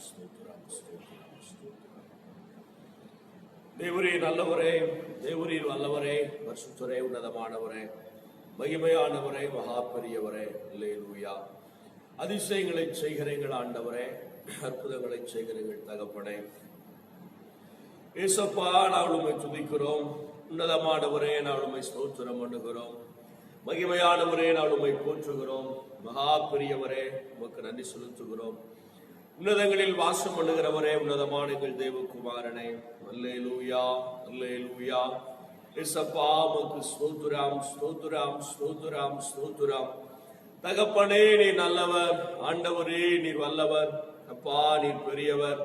ஸ்தோத்திரம் ஸ்தோத்திரம் ஸ்தோத்திரம். தேவரே நல்லவரே, தேவரீர் வல்லவரே, பரிசுத்தரே, உன்னதமானவரே, மகிமையானவரே, மகா பெரியவரே. அல்லேலூயா. அதிசயங்களை செய்கிறீர்கள் ஆண்டவரே, அற்புதங்களை செய்கிறீர்கள் தகப்பனே. ஏசப்பா, நாங்கள் உம்மை துதிக்கிறோம். உன்னதமானவரே, நாங்கள் உம்மை ஸ்தோத்திரம் பண்ணுகிறோம். மகிமையானவரே, நாங்கள் உம்மை போற்றுகிறோம். மகா பெரியவரே, உமக்கு நன்றி செலுத்துகிறோம். உன்னதங்களில் வாசம் பண்ணுகிறவரே, உன்னதமான எங்கள் தேவகுமாரனே, அல்லேலூயா அல்லேலூயா. ஏசப்பா, உமக்கு ஸ்தோத்திரம் ஸ்தோத்திரம் ஸ்தோத்திரம் ஸ்தோத்திரம். தகப்பனே, நீர் நல்லவர். ஆண்டவரே, நீர் வல்லவர். அப்பா, நீர் பெரியவர்.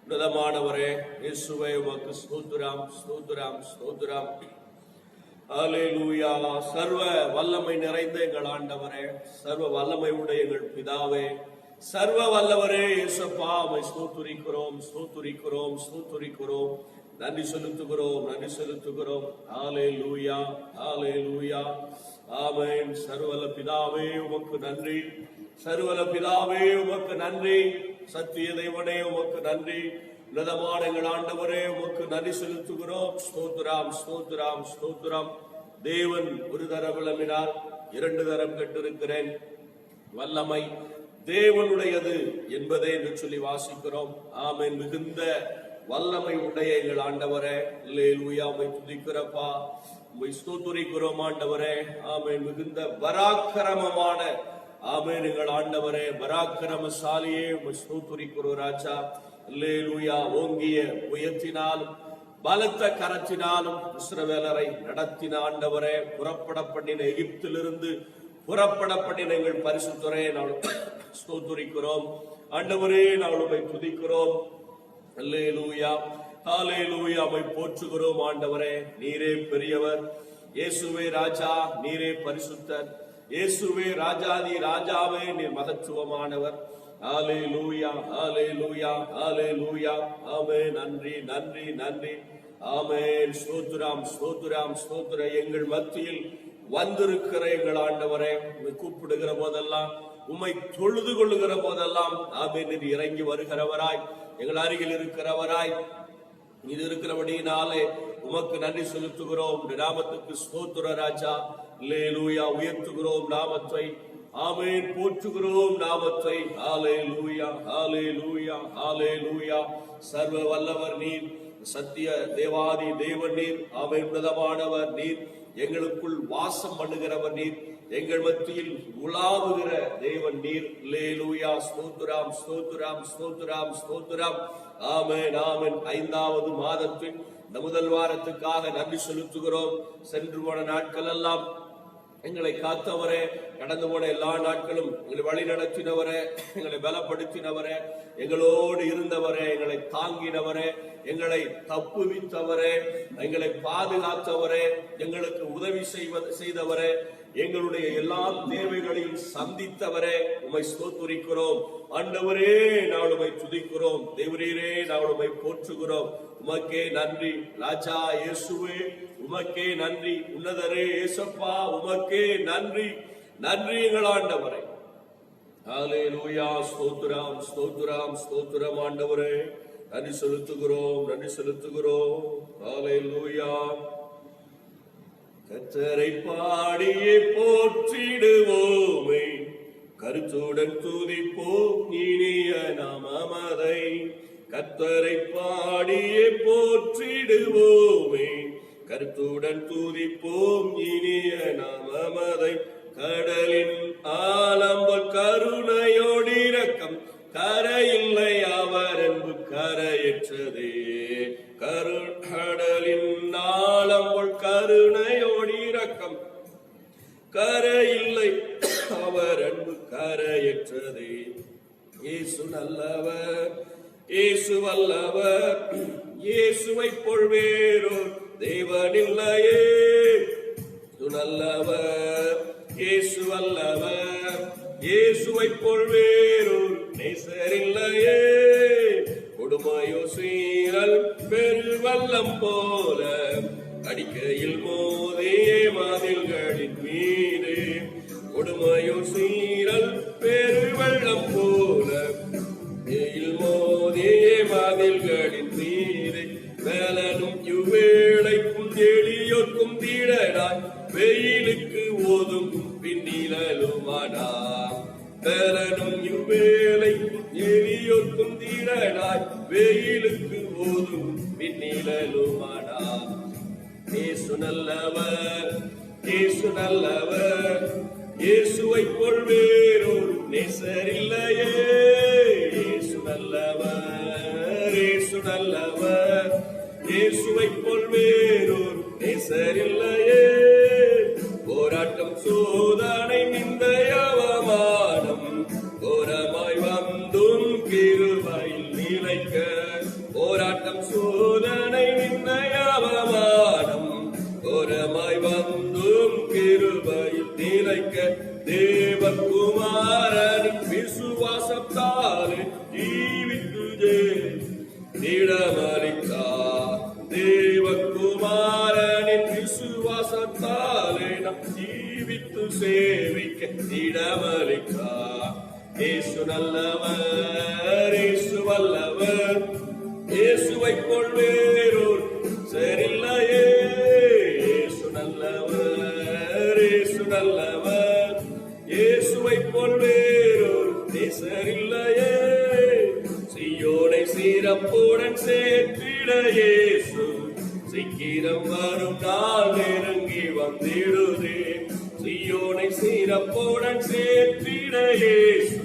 உன்னதமானவரே, இயேசுவே, உமக்கு ஸ்தோத்திரம் ஸ்தோத்திரம் ஸ்தோத்திரம். அல்லேலூயா. சர்வ வல்லமை நிறைந்த எங்கள் ஆண்டவரே, சர்வ வல்லமை உடைய எங்கள் பிதாவே, சர்வ வல்லவரே, இயேசப்பா, உம்மை ஸ்தோத்திரிக்கிறோம் ஸ்தோத்திரிக்கிறோம் ஸ்தோத்திரிக்கிறோம். நன்றி செலுத்துகிறோம் நன்றி செலுத்துகிறோம். அல்லேலூயா அல்லேலூயா. ஆமென். சர்வவல்ல பிதாவே, உமக்கு நன்றி. சர்வவல்ல பிதாவே, உமக்கு நன்றி. சத்திய தேவனே, உமக்கு நன்றி. உன்னதமான எங்கள் ஆண்டவரே, உமக்கு நன்றி செலுத்துகிறோம். ஸ்தோத்திரம் ஸ்தோத்திரம் ஸ்தோத்திரம். தேவன் ஒரு தரம் விளம்பினார், 2 தரம் கேட்டிருக்கிறேன். வல்லமை தேவனுடையது என்பதே என்று சொல்லி வாசிக்கிறோம். ஆமென். மிகுந்த வல்லமை உடைய எங்கள் ஆண்டவரே, அல்லேலூயா. உம்மை துதிக்கிறப்பா, உம்மை ஸ்தோத்திரிக்கிறோம் ஆண்டவரே. ஆமென். மிகுந்த பராக்கிரமமான, ஆமென், எங்கள் ஆண்டவரே, பராக்கிரமசாலியே, உம்மை ஸ்தோத்திரிக்கிறோம் ராஜா. அல்லேலூயா. ஓங்கிய புயத்தினாலும் பலத்த கரத்தினாலும் இஸ்ரவேலரை நடத்தின ஆண்டவரே, புறப்பட பண்ணின எகிப்திலிருந்து புறப்பட பண்ணின எங்கள் பரிசுத்தரே, நாங்கள் ஸ்தோத்திரிக்கிறோம் ஆண்டவரே. நாங்கள் உம்மை துதிக்கிறோம். அல்லேலூயா அல்லேலூயா. உம்மை போற்றுகிறோம் ஆண்டவரே. நீரே பெரியவர். இயேசுவே ராஜா, நீரே பரிசுத்தர். இயேசுவே ராஜாதி ராஜாவே, நீர் மகத்துவமானவர். அல்லேலூயா அல்லேலூயா அல்லேலூயா. ஆமென். நன்றி நன்றி நன்றி. ஆமென். ஸ்தோத்திரம் ஸ்தோத்திரம் ஸ்தோத்திரம். எங்கள் மத்தியில் வந்திருக்கிற எங்கள் ஆண்டவரே, உம்மை கூப்பிடுகிற போதெல்லாம், உம்மை தொழுது கொள்ளுகிற போதெல்லாம், ஆமென், நீர் இறங்கி வருகிறவராய், எங்கள் அருகில் இருக்கிறவராய் இது இருக்கிறபடியினாலே உமக்கு நன்றி செலுத்துகிறோம். நாமத்துக்கு ஸ்தோத்திர ராஜா. அல்லேலூயா. உயர்த்துகிறோம் நாமத்தை. ஆமென். போற்றுகிறோம் நாமத்தை. ஹல்லேலூயா ஹல்லேலூயா ஹல்லேலூயா. சர்வ வல்லவர் நீர், சத்திய தேவாதி தேவன் நீர். ஆமென். உன்னதமானவர் நீர், எங்களுக்குள் வாசம் பண்ணுகிறவர் நீர், எங்கள் மத்தியில் உலாவுகிற தேவன் நீர். அல்லேலூயா. ஸ்தோத்திரம் ஸ்தோத்திரம் ஸ்தோத்திரம் ஸ்தோத்திரம். ஆமென் ஆமென். 5வது மாதத்தின் இந்த முதல் வாரத்துக்காக நன்றி செலுத்துகிறோம். சென்று போன நாட்கள் எல்லாம் எங்களை காத்தவரே, கடந்து போன எல்லா நாட்களும் எங்களை வழி நடத்தினவரே, எங்களை பலப்படுத்தினவரே, எங்களோடு இருந்தவரே, எங்களை தாங்கினவரே, எங்களை தப்புவித்தவரே, எங்களை பாதுகாத்தவரே, எங்களுக்கு உதவி செய்தவரே, எங்களுடைய எல்லா தேவைகளையும் சந்தித்தவரே, உம்மை ஸ்தோத்திரிக்கிறோம் ஆண்டவரே. நாங்கள் உம்மை துதிக்கிறோம். தேவரீரே, நாங்கள் உம்மை போற்றுகிறோம். உமக்கே நன்றி ராஜா. இயேசுவே, உமக்கே நன்றி. உன்னதரே இயேசப்பா, உமக்கே நன்றி. நன்றி எங்கள் ஆண்டவரே. ஹல்லேலூயா. ஸ்தோத்திரம் ஸ்தோத்திரம் ஸ்தோத்திரம் ஆண்டவரே. நன்றி செலுத்துகிறோம் நன்றி செலுத்துகிறோம். ஹல்லேலூயா. கர்த்தரை பாடியே போற்றிடுவோமே, கருத்துடன் துதிப்போம் இனிய நாமமதை. கர்த்தரை பாடியே போற்றிடுவோமே, கருத்துடன் துதிப்போம் இனிய நாமமதை. கடலின் ஆலம்பல் கருணையோடு இரக்கம், கரையில்லை அவர் அன்பு கரையற்றதே. கடலின் ஆலம்பல் கருணையோடு இரக்கம், கரையில்லை அவர் அன்பு கரையற்றதே. இயேசு நல்லவர், இயேசு வல்லவர், இயேசுவை போல் வேறோர் தேவனில்லையே. நல்லவர், இயேசு வல்லவர், இயேசுவை போல் வேறோர் நேசரில்லையே. கொடுமையோ சீரல் பெருவெள்ளம் போல, அடிக்கையில் மோதியே மதில்களின் மீது. கொடுமையோ சீரல் பெருவெள்ளம் போல, எளியோர் குந்திரனாய் வெயிலுக்கு ஓதும் விண்ணிலுமானா. இயேசு நல்லவர், இயேசு நல்லவர், இயேசுவை போல் வேறொரு நேசர் இல்லையே. இயேசு நல்லவர், இயேசு நல்லவர், இயேசுவை போல் வேறொரு நேசர் இல்லையே. போராட்டம் சோதனை நிந்தை அவமானம் கோரமாய் வந்தும் கிருபையில் நிலைக்க. போராட்டம் சோதனை நிந்தை அவமானம் கோரமாய் வந்தும் கிருபையில் நிலைக்க. தேவகுமாரனின் விசுவாசத்தாலே ஜீவித்து திடமளித்தார். தேவகுமாரனின் விசுவாசத்தாலே நாம் ஜீவித்து சேவிக்க திடமளித்தார். இயேசு நல்லவர், இயேசு வல்லவர், இயேசுவை போல் வேறொரு சரில்லையே. இயேசு நல்லவர், இயேசு நல்லவர், இயேசுவை போல் வேறொரு நேசரில்லையே. சீயோனை சிறப்புடன் சேர்த்திட இயேசு சீக்கிரம் வரும் நாள் நெருங்கி வந்திடுதே. சீயோனை சிறப்புடன் சேர்த்திட இயேசு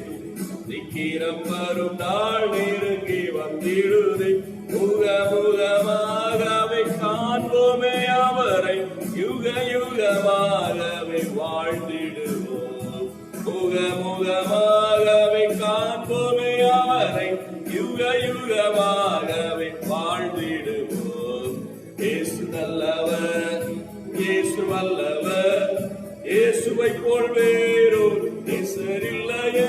சீக்கிரம் வரும் நாள் நெருங்கி வந்திடுதே. முகமுகமாகவே காண்போமே அவரை, யுக யுகமாகவே வாழ்ந்திடுவோம். முகமுகமாகவே காண்போமே அவரை, யுக யுகமாகவே வாழ்ந்திடுவோம். இயேசு நல்லவர், இயேசு வல்லவர், இயேசுவை போல் வேறொரு நேசர் இல்லையே.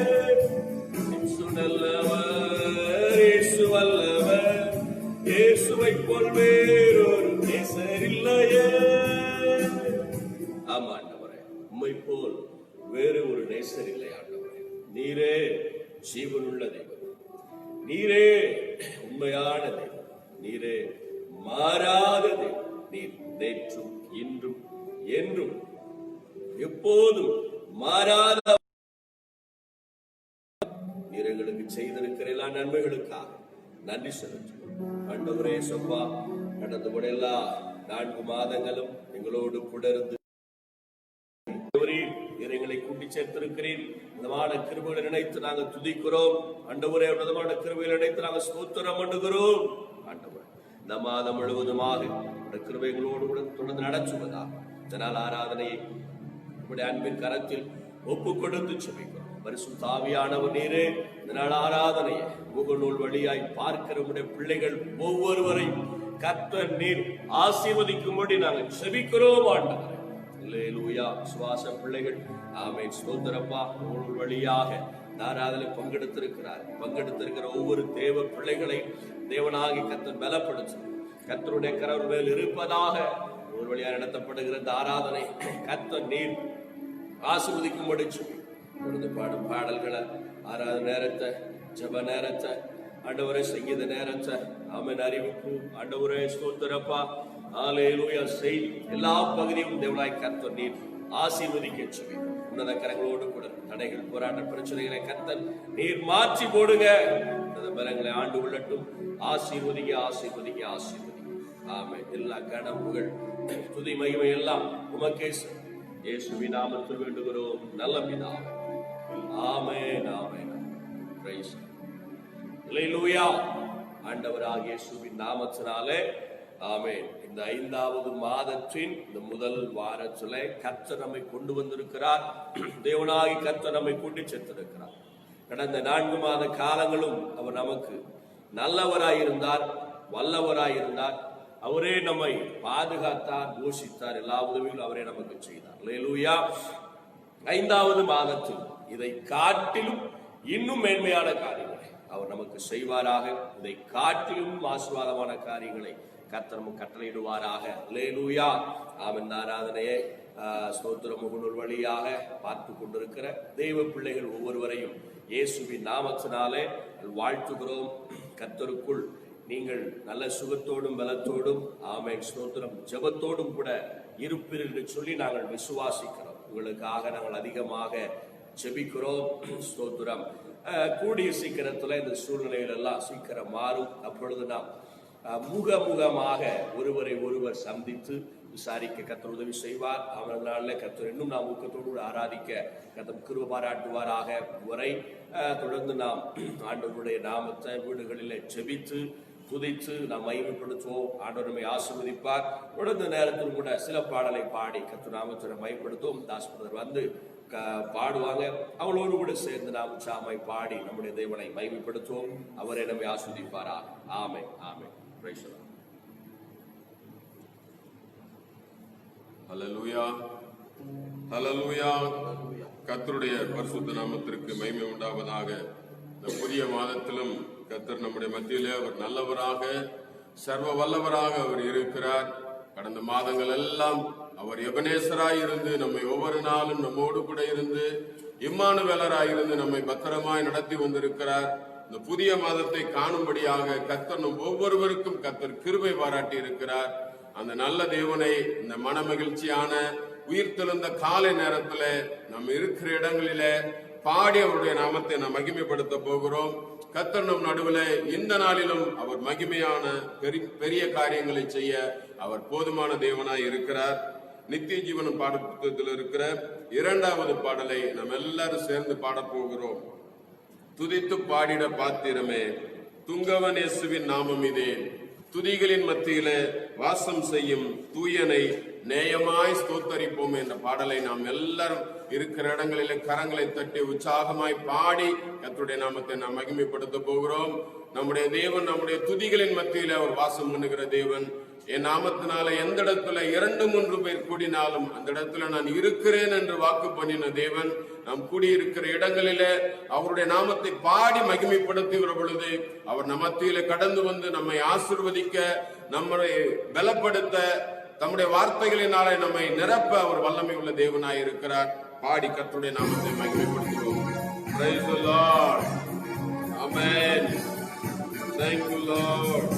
இயேசு நல்லவர், இயேசு வல்லவர், இயேசுவை போல் வேறொரு நேசர் இல்லையே. ஆமா ஆண்டவரே, உம்மை போல் வேறு ஒரு நேசர் இல்லை ஆண்டவரே. நீரே ஜீவனுள்ள தெய்வம், நீரே உண்மையான தெய்வம், நீரே மாறாத தெய்வம். நீர் நேற்றும் இன்றும் என்றும் எப்போதும் மாறாத. நீர் எங்களுக்கு செய்திருக்கிற எல்லா நன்மைகளுக்காக நன்றி செலுத்துகிறோம் ஆண்டவரே. சொப்பா கடந்து கூட எல்லா 4 மாதங்களும் எங்களோடு கூட இருந்து எங்களை கூட்டி சேர்த்திருக்கிறேன். விதமான கிருபைகளை நினைத்து நாங்கள் துதிக்கிறோம் ஆண்டவரே. விதமான கிருபைகளை நினைத்து நாங்கள் ஸ்தோத்திரம் பண்ணுகிறோம் ஆண்டவரே. இந்த மாதம் முழுவதுமாக கிருபைகளோடு கூட தொடர்ந்து நடச்சுவதா இதனால் ஆராதனையை உங்களுடைய அன்பின் கரத்தில் ஒப்பு கொடுத்து செபிக்கிறோம். பரிசுத்த ஆவியானவர் நீரே இதனால் ஆராதனையை முகநூல் வழியாய் பார்க்கிற உடைய பிள்ளைகள் ஒவ்வொருவரையும் கர்த்தர் நீர் ஆசீர்வதிக்கும்படி நாங்கள் செபிக்கிறோம் ஆண்டவரே. அல்லேலூயா. சுவாச பிள்ளைகள் ஆமென் ஸ்தோத்திரப்பா. முகநூல் வழியாக ஆராதனை பங்கெடுத்திருக்கிற ஒவ்வொரு தேவ பிள்ளைகளை தேவனாகி கர்த்தர் பலப்படுத்து. கர்த்தருடைய கரவர் மேல் இருப்பதாக ஒரு வழியாக நடத்தப்படுகிற இந்த ஆராதனை கர்த்தர் நீர் ஆசீர்வதிக்கும்படி பாடும் பாடல்களை, ஆராதனை நேரத்தை, ஜப நேரத்தை, ஆண்டவரே சங்கீத நேரத்தை, ஆமென் அறிவிப்பு, ஆண்டவரே ஸ்தோத்திரப்பா அல்லேலூயா செய்தி எல்லா பகுதியும் தேவனாய் கர்த்தர் நீர் ஆசீர்வதிக்க செய்வீங்க. உன்னத கரங்களோடு கூட தடைகள், போராட்ட பிரச்சனைகளை கர்த்தர் நீர் மாற்றி போடுங்க. உன்னத பலங்களை ஆண்டு உள்ளட்டும். ஆசீர்வதிக்க ஆசீர்வதிக்க ஆசீர்வதிக்க. ஆமென். எல்லா கனவுகள் துதி மகிமை எல்லாம் உமக்கே இயேசுவின் நாமத்தில் வேண்டுகிறோம் நல்ல பிதாவே. ஆமென் ஆமென். பிரைஸ் அல்லேலூயா. ஆண்டவராகிய இயேசுவின் நாமத்தினாலே ஆமென். இந்த 5வது மாதத்தின் இந்த முதல் வாரத்திலே கர்த்தர் நம்மை கொண்டு வந்திருக்கிறார். தேவனாகி கர்த்தர் நம்மை கூட்டி சேர்த்திருக்கிறார். கடந்த 4 மாத காலங்களும் அவர் நமக்கு நல்லவராயிருந்தார், வல்லவராயிருந்தார். அவரே நம்மை பாதுகாத்தார், போஷித்தார், எல்லா உதவிகளும் அவரே நமக்கு செய்தார். அல்லேலூயா. 5வது மாதத்தில் இதை காட்டிலும் இன்னும் மேன்மையான காரியங்களை அவர் நமக்கு செய்வாராக. இதை காட்டிலும் ஆசீர்வாதமான காரியங்களை கர்த்தர் கட்டளையிடுவாராக. அல்லேலூயா. ஆமென். ஆராதனையை ஸ்தோத்திர முகநூல் வழியாக பார்த்து கொண்டிருக்கிற தெய்வ பிள்ளைகள் ஒவ்வொருவரையும் இயேசுவின் நாமத்தினாலே வாழ்த்துகிறோம். கர்த்தருக்குள் நீங்கள் நல்ல சுகத்தோடும் பலத்தோடும் ஆமென் ஸ்தோத்திரம் ஜெபத்தோடும் கூட இருப்பீர்கள் என்று சொல்லி நாங்கள் விசுவாசிக்கிறோம். உங்களுக்காக நாங்கள் அதிகமாக ஜெபிக்கிறோம். ஸ்தோத்திரம். கூடிய சீக்கிரத்தில் இந்த சூழ்நிலைகள் எல்லாம் சீக்கிரம் மாறும். அப்பொழுது நாம் முகமுகமாக ஒருவரை ஒருவர் சந்தித்து விசாரிக்க கர்த்தர் உதவி செய்வார். அவர்களால் கர்த்தர் இன்னும் நாம் ஊக்கத்தோடு ஆராதிக்க கர்த்தர் கிருபை பாராட்டுவாராக. வரை தொடர்ந்து நாம் ஆண்டவருடைய நாமத்தை வீடுகளில் ஜெபித்து துதித்து நாம் மகிமைப்படுத்துவோம். ஆண்டவர் நம்மை ஆசீர்வதிப்பார். தொடர்ந்து நேரத்தில் கூட சில பாடலை பாடி கர்த்தர் நாமத்தை மகிமைப்படுத்துவோம். தாஸ்பதர் வந்து பாடுவாங்க. அவளோடு கூட சேர்ந்து நாம் உற்சாகமாய் பாடி நம்முடைய தேவனை மகிமைப்படுத்துவோம். அவரை நம்மை ஆசீர்வதிப்பாராக. Amen, amen. Praise the lord. Hallelujah, hallelujah. கர்த்தருடைய பரிசுத்த நாமத்திற்கு மகிமை உண்டாவதாக. இந்த புதிய மாதத்திலும் கர்த்தர் நம்முடைய மத்தியிலே அவர் நல்லவராக சர்வ வல்லவராக அவர் இருக்கிறார். கடந்த மாதங்கள் எல்லாம் அவர் எபனேசராய் இருந்து நம்மை ஒவ்வொரு நாளும் நம்மோடு கூட இருந்து இம்மானுவேலராய் இருந்து நம்மை பத்திரமாய் நடத்தி வந்திருக்கிறார். இந்த புதிய மாதத்தை காணும்படியாக கர்த்தர் நம் ஒவ்வொருவருக்கும் கர்த்தர் கிருபை பாராட்டி இருக்கிறார். அந்த நல்ல தேவனை இந்த மன மகிழ்ச்சியான உயிர்த்தெழுந்த காலை நேரத்துல நம்ம இருக்கிற இடங்களிலே பாடி அவருடைய நாமத்தை நாம் மகிமைப்படுத்த போகிறோம். கர்த்தர் நம் நடுவில் இந்த நாளிலும் அவர் மகிமையான பெரிய காரியங்களை செய்ய அவர் போதுமான தேவனாய் இருக்கிறார். நித்திய ஜீவனம் பாட புத்தகத்தில் இருக்கிற 2வது பாடலை நாம் எல்லாரும் சேர்ந்து பாட போகிறோம். துதித்து பாடிட பாத்திரமே துங்கவன் இயேசுவின் நாமம் இதே, துதிகளின் மத்தியில வாசம் செய்யும் தூயனை நேயமாய் ஸ்தோத்தரிப்போம் என்ற பாடலை நாம் எல்லாரும் இருக்கிற இடங்களிலே கரங்களை தட்டி உற்சாகமாய் பாடி கர்த்தருடைய நாமத்தை நாம் மகிமைப்படுத்த போகிறோம். நம்முடைய தேவன் நம்முடைய துதிகளின் மத்தியில அவர் வாசம் பண்ணுகிற தேவன். என் நாமத்தினால எந்த இடத்துல 2-3 பேர் கூடினாலும் அந்த இடத்துல நான் இருக்கிறேன் என்று வாக்கு பண்ணின தேவன். நாம் கூடியிருக்கிற இடங்களிலே அவருடைய நாமத்தை பாடி மகிமைப்படுத்துகிற பொழுது அவர் மத்தியில கடந்து வந்து நம்மை ஆசீர்வதிக்க, நம்மை பலப்படுத்த, தம்முடைய வார்த்தைகளினாலே நம்மை நிரப்ப அவர் வல்லமை உள்ள தேவனாய் இருக்கிறார். பாடி கர்த்தருடைய நாமத்தை மகிமைப்படுத்துவோம். Praise the Lord. Amen. Thank you Lord.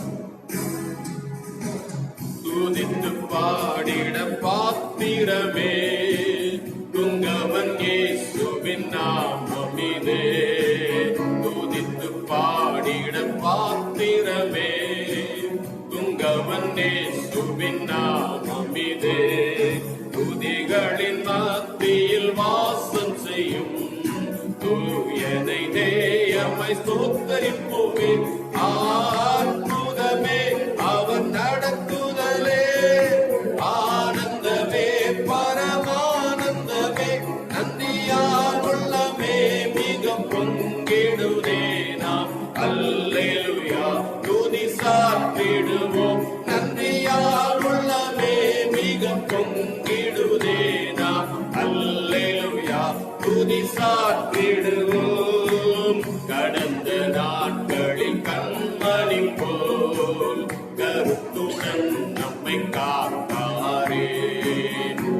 துதித்து பாடிட பாத்திரமே துங்கவன் இயேசுவின் நாமம் இதே, துதித்து பாடிட பாத்திரமே துங்கவன் இயேசுவின் நாமம் இதே, துதிகளின் மத்தியில் வாசம் செய்யும் தூயனை நேயமை ஸ்தோத்தரிப்போமே. அற்புதமே அவர் நடத்துதலே, ஆனந்தமே பரமானந்தமே, நந்தியார் உள்ளமே மிக பொங்கிடுதே. நாம் அல்லேலூயா துதி சாற்றிடுவோம். நந்தியார் உள்ளமே மிக பொங்கிடுதே. நாம் அல்லேலூயா துதி சாற்றிடுவோம். கடந்த நாட்களில் கண்மணி போல் கருத்துடன் நம்மை காத்தாரே,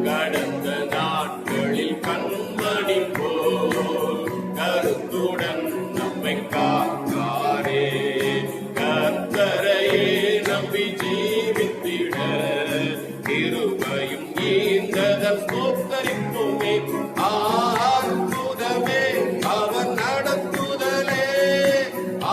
கடந்த நாட்களில் கண்மணி போல் கருத்துடன் நம்மை காத்தாரே, கர்த்தரையே நம்பி ஜீவித்திட கிருபையும் ஈந்ததன் ஸ்தோத்தரிப்போமே. அற்புதமே அவர் நடத்துதலே,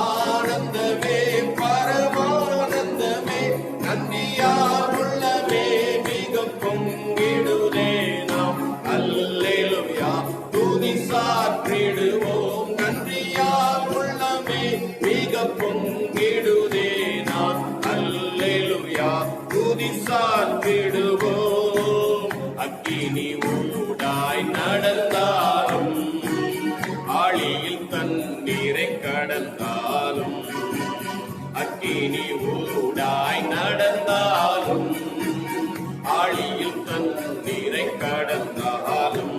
ஆனந்தமே பரமானந்தமே, நந்தியார் உள்ளமே மிக பொங்கிடுதே. நாம் அல்லேலூயா துதி சாற்றிடுவோம். நன்றியார் உள்ளமே மிக பொங்கிடுதே. நாம் அல்லேலூயா துதி சாற்றிடுவோம். அக்கினி ஊடாய் நடந்தாலும் ஆழியில் தண்ணீரை கடந்தாலும், அக்கினி ஊடாய் நடந்தாலும் ஆழியில் தண்ணீரை கடந்தாலும்,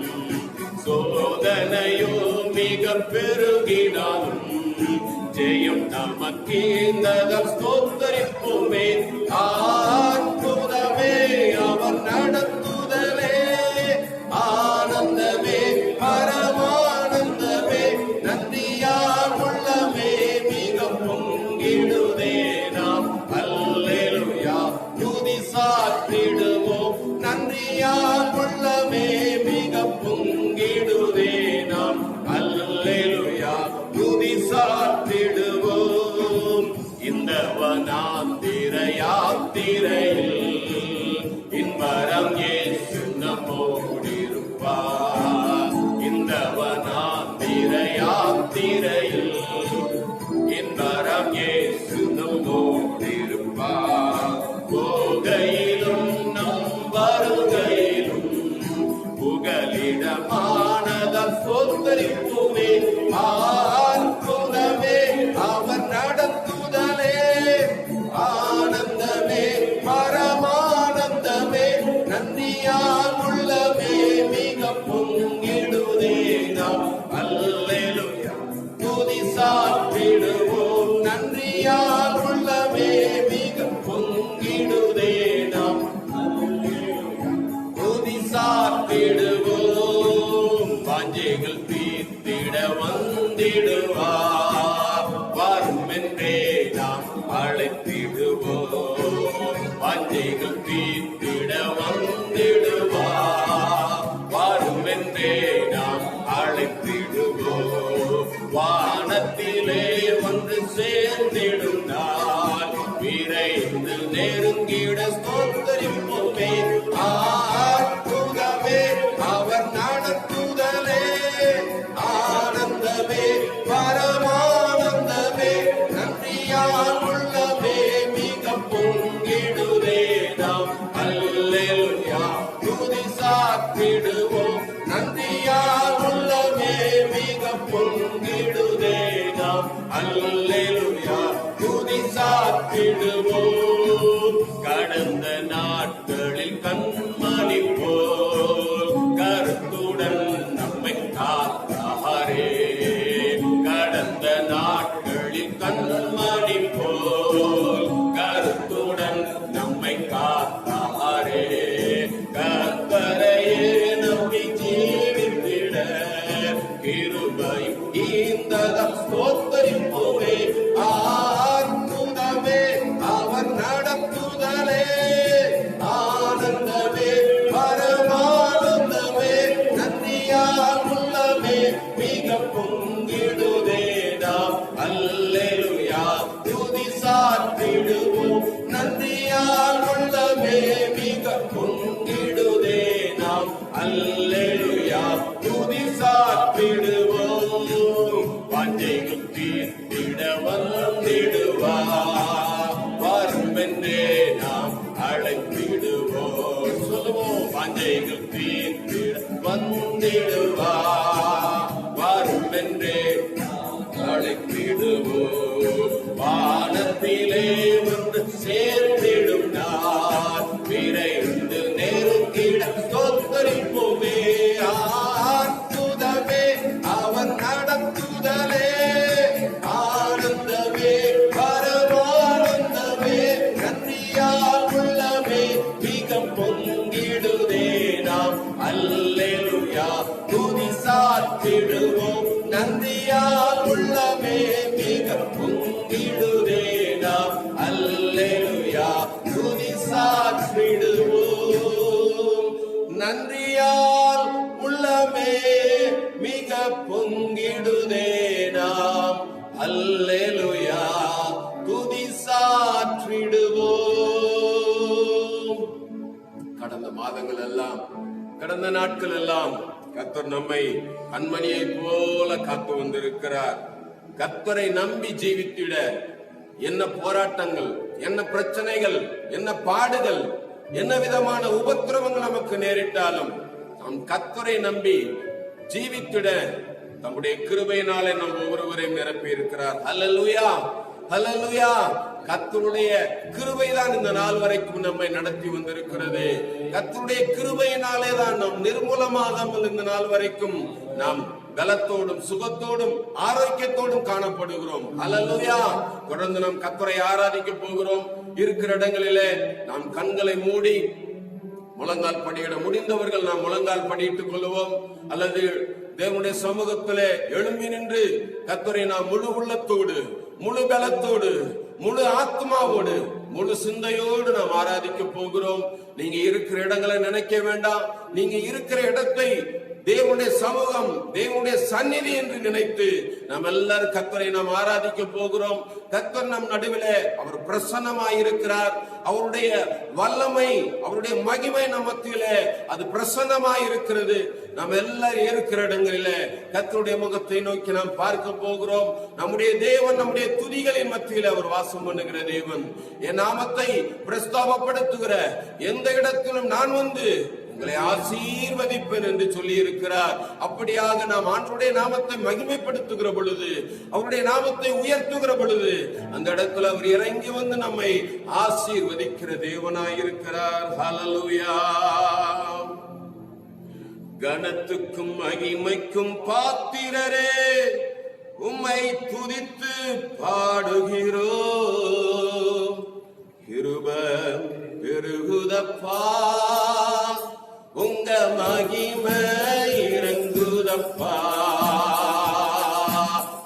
சோதனையோ மிக பெருகினாலும் ஜெயம் நமக்கீந்ததம் ஸ்தோத்தரிப்போமே. அற்புதமே அவர் நடத்துதலே, ஆனந்தமே பரமானந்தமே, நந்தியார் உள்ளமே மிக பொங்கிடுதே. நாம் அல்லேலூயா துதி சாற்றிடுவோம். நன்றியார் உள்ளமே மிக பொங்கிடுதே. நாம் அல்லேலூயா வனாந்திர யாத்திரையில் இன்பரம் இயேசு நம்மோடிருப்பார். இந்த வனாந்திர யாத்திரையில் இன்பரம் இயேசு நம்மோடிருப்பார். போகையிலும் நம் வருகையிலும் புகலிடமானதால் சொத்தரிப்புமே ஆத்மமே அவர் நடத்துதலே. ஆனந்தமே பரமானந்தமே நன்றியால் உள்ளமே மிக பொங்கிடுதே. நாம் அல்லேலூயா துதி சாற்றிடுவோம். நன்றியால் உள்ளமே மிக பொங்கிடுதே. நாம் துதி சாற்றிடுவோம். வாஞ்சைகள் தீர்த்திட வந்திடுவார். வரும் என்றே நாம் அழைத்திடுவோம். வாஞ்சைகள் தீர்த்திட வந்திடுவார். வரும் என்றே நாம் அழைத்திடுவோம். வானத்திலே வந்து சேர்ந்திடும் நாள் விரைந்து நெருங்கிட ஸ்தோத்தரிப்போமே. அற்புதமே அவர் நடத்துதலே. ஆனந்தமே பரமானந்தமே நன்றியால் உள்ளமே மிக பொங்கிடுதே. நாம் அல்லேலூயா துதி சாற்றிடுவோம். நன்றியால் உள்ளமே மிக பொங்கிடுதே. நாம் அல்லேலூயா துதி சாற்றிடுவோம். கடந்த நாட்களில் கண்மணி போல் கருத்துடன் நம்மை காத்தாரே. கடந்த நாட்களில் கண்மணி போல் கருத்துடன் நம்மை காத்தாரே. கர்த்தரையே நம்பி ஜீவித்திட கிருபையும் ஈந்ததால் ஸ்தோத்தரிப்போமே. அற்புதமே அவர் நடத்துதலே. ஆனந்தமே பரமானந்தமே நன்றியால் உள்ளமே மிக பொங்கிடுதே. நாம் அல்லேலூயா துதி சாற்றிடுவோம். நன்றியால் உள்ளமே மிக பொங்கிடுதே. நாம் அல்லேலூயா துதி சாற்றிடுவோம். வாஞ்சைகள் தீர்த்திட வந்திடுவார். வரும் என்றே நாம் அழைத்திடுவோம். சொல்லுவோம். வாஞ்சைகள் தீர்த்திட வந்திடுவார். வரும் என்றே அழைத்திடுவோம். வானத்திலே வந்து சேர்ந்திடும் நாள் விரைந்து நெருங்கிட ஸ்தோத்தரிப்போமே. அற்புதமே அவர் நடத்துதலே. ஆனந்தமே பரமானந்தமே நன்றியால் உள்ளமே மிக பொங்கிடுதே. நாம் அல்லேலூயா துதி சாற்றிடுவோம். நன்றியால் உள்ளமே மிக பொங்கிடுதே. நாம் அல்லேலூயா துதி சாற்றிடுவோம். நன்றியால் உள்ளமே மிக பொங்கிடுதே. நாம் அல்லேலூயா துதி சாற்றிடுவோம். கடந்த மாதங்கள் எல்லாம் கடந்த நாட்கள் எல்லாம் கர்த்தர் நம்மை கண்மணியை போல காத்து வந்திருக்கிறார். கர்த்தரை நம்பி ஜீவித்திட என்ன போராட்டங்கள், என்ன பிரச்சனைகள், என்ன பாடுகள், என்ன விதமான உபத்திரவங்கள் நமக்கு நேரிட்டாலும் நாம் கர்த்தரை நம்பி ஜீவித்திட தம்முடைய கிருபையினாலே நம் ஒவ்வொருவரையும் நிரப்பி இருக்கிறார். ஹல்லேலூயா, ஹல்லேலூயா. கர்த்தருடைய கிருபைதான் இந்த நாள் வரைக்கும் நம்மை நடத்தி வந்திருக்கிறது. கர்த்தருடைய கிருபையினாலே தான் நாம் நிர்மூலமாகாமல் இந்த நாள் வரைக்கும் நாம் பலத்தோடும் சுகத்தோடும் ஆரோக்கியத்தோடும் காணப்படுகிறோம். ஹல்லேலூயா. தொடர்ந்து நாம் கர்த்தரை ஆராதிக்க போகிறோம். இருக்கிற இடங்களிலே நாம் கண்களை மூடி முழங்கால் படியிட முடிந்தவர்கள் நாம் முழங்கால் படியிட்டுக் கொள்வோம். அல்லது தேவனுடைய சமூகத்திலே எழும்பி நின்று கர்த்தரை நாம் முழு உள்ளத்தோடு, முழு பலத்தோடு, முழு ஆத்மாவோடு, முழு சிந்தையோடு நாம் ஆராதிக்க போகிறோம். நீங்க இருக்கிற இடங்களை நினைக்க வேண்டாம். நீங்க இருக்கிற இடத்தை தேவனுடைய சமூகம், தேவனுடைய சந்நிதி என்று நினைத்து நாம் எல்லாரும் கர்த்தரை நாம் ஆராதிக்க போகிறோம். கர்த்தர் நம் நடுவிலே அவர் பிரசன்னமாயிருக்கிறார். அவருடைய வல்லமை, அவருடைய மகிமை நம் மத்தியிலே அது பிரசன்னமாயிருக்கிறது. நாம் எல்லாரும் இருக்கிற இடங்களிலே கர்த்தருடைய முகத்தை நோக்கி நாம் பார்க்க போகிறோம். நம்முடைய தேவன் நம்முடைய துதிகளின் மத்தியிலே அவர் வாசம் பண்ணுகிற தேவன். என் நாமத்தை பிரஸ்தாபப்படுத்துகிற எந்த இடத்திலும் நான் வந்து உங்களை ஆசீர்வதிப்பேன் என்று சொல்லி இருக்கிறார். அப்படியாக நாம் ஆண்டவருடைய நாமத்தை மகிமைப்படுத்துகிற பொழுது, அவருடைய நாமத்தை உயர்த்துகிற பொழுது, அந்த இடத்துல அவர் இறங்கி வந்து நம்மை ஆசீர்வதிக்கிற தேவனாயிருக்கிறார். ஹல்லேலூயா. கனத்துக்கும் மகிமைக்கும் பாத்திரரே, உம்மை துதித்து பாடுகிறோம். கிருபை பெருகுதப்பா, உங்க மகிமை இறங்குதப்பா.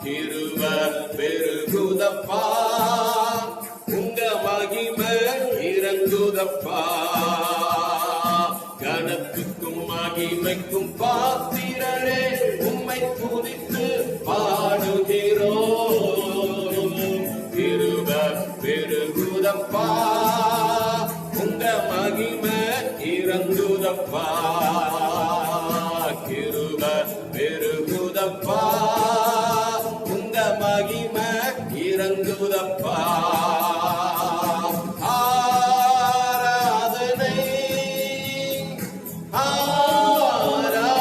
கிருபை பெருகுதப்பா, உங்க மகிமை இறங்குதப்பா. கனத்துக்கும் மகிமைக்கும் பாத்திரரே, உம்மை துதித்து பாடுகிறோம். கிருபை பெருகுதப்பா, உங்க மகிமை இறங்குதப்பா. கிருபை பெருகுதப்பா, உங்க மகிமை இறங்குதப்பா. ஆராதனை ஆராதனை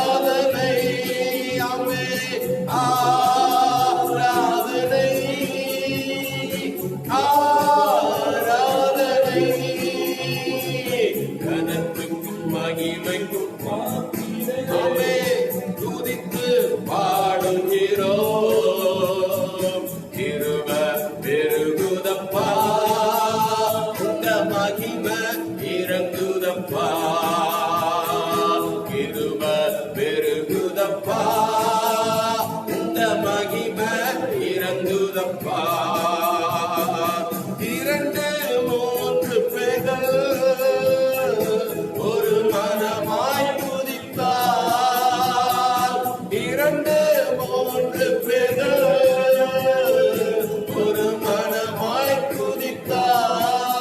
அம்மே, ஆராதனை ஆராதனை. கனத்துக்கும் மகிமைக்கும் அம்மே துதித்து பாடுகிறோம். கிருபை பெருகுதப்பா, உங்க மகிமை இறங்குதப்பா. கிருபை பெருகுதப்பா, உங்க மகிமை இறங்குதப்பா. இரண்டு மூன்று பேர்கள் ஒரு மனமாய் துதித்தார். இரண்டு மூன்று பேர்கள் ஒரு மனமாய் துதித்தார்.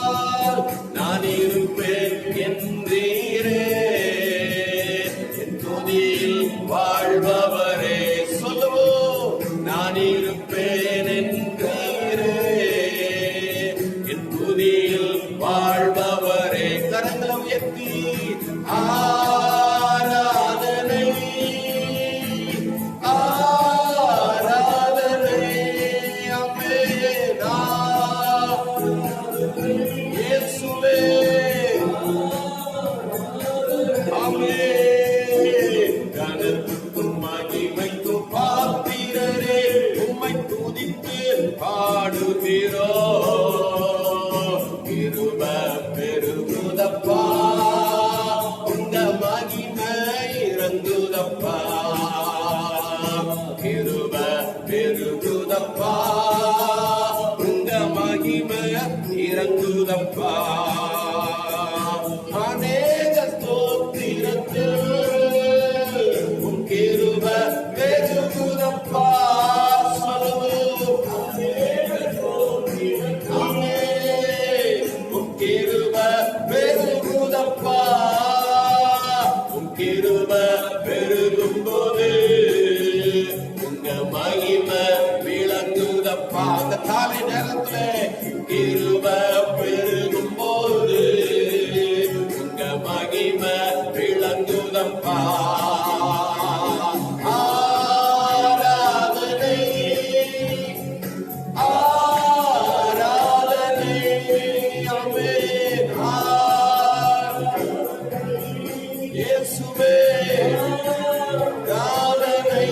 நான் இருப்பேன் என்றீரே, என் துதியில் வாழ்பவரே. சொல்லுவோம், நான் இருப்பேன் என்றீரே, என் துதியில் வாழ்பவரே. கரங்களை உயர்த்தி ஆராதனை ஆராதனை அம்மே, இயேசுவே அம்மே. கனத்துக்கும் மகிமைக்கும் பாத்திரரே, உம்மை துதித்து பாடுகிறோம். கிருபை பெருகுதப்பா, உங்க மகிமை இறங்குதப்பா. கிருபை பெருகுதப்பா, உங்க மகிமை இறங்குதப்பா. அநேக ஸ்தோத்திரத்தில் உன் கிருபை பெருகுதப்பா. சொல்லுவோம், அநேக ஸ்தோத்திரத்தில் உன் கிருபை பெருகுதப்பா. உன் கிருபை பெருகும் போது உங்க மகிமை விளங்குதப்பா. அந்த காலை நேரத்துல கிருபை பெருகும் போது உங்க மகிமை விளங்குதப்பா. ஆராதனை ஆராதனை ஆமென். இயேசுவே ஆராதனை.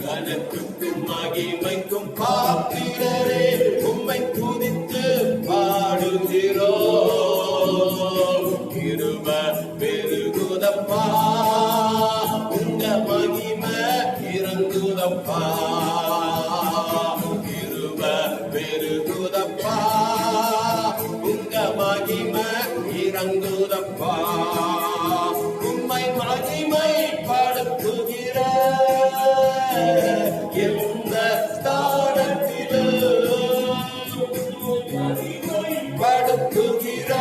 கனத்துக்கும் மகிமைக்கும் பாத்திரரே, உம்மை துதித்து பாடுகிறோம். கிருபை பெருகுதப்பா, உங்க மகிமை இறங்குதப்பா. கிருபை பெருகுதப்பா, உங்க மகிமை இறங்குதப்பா. உம்மை மகிமைப்படுத்துகிற எந்த ஸ்தானத்திலும் மகிமைப்படுத்துகிற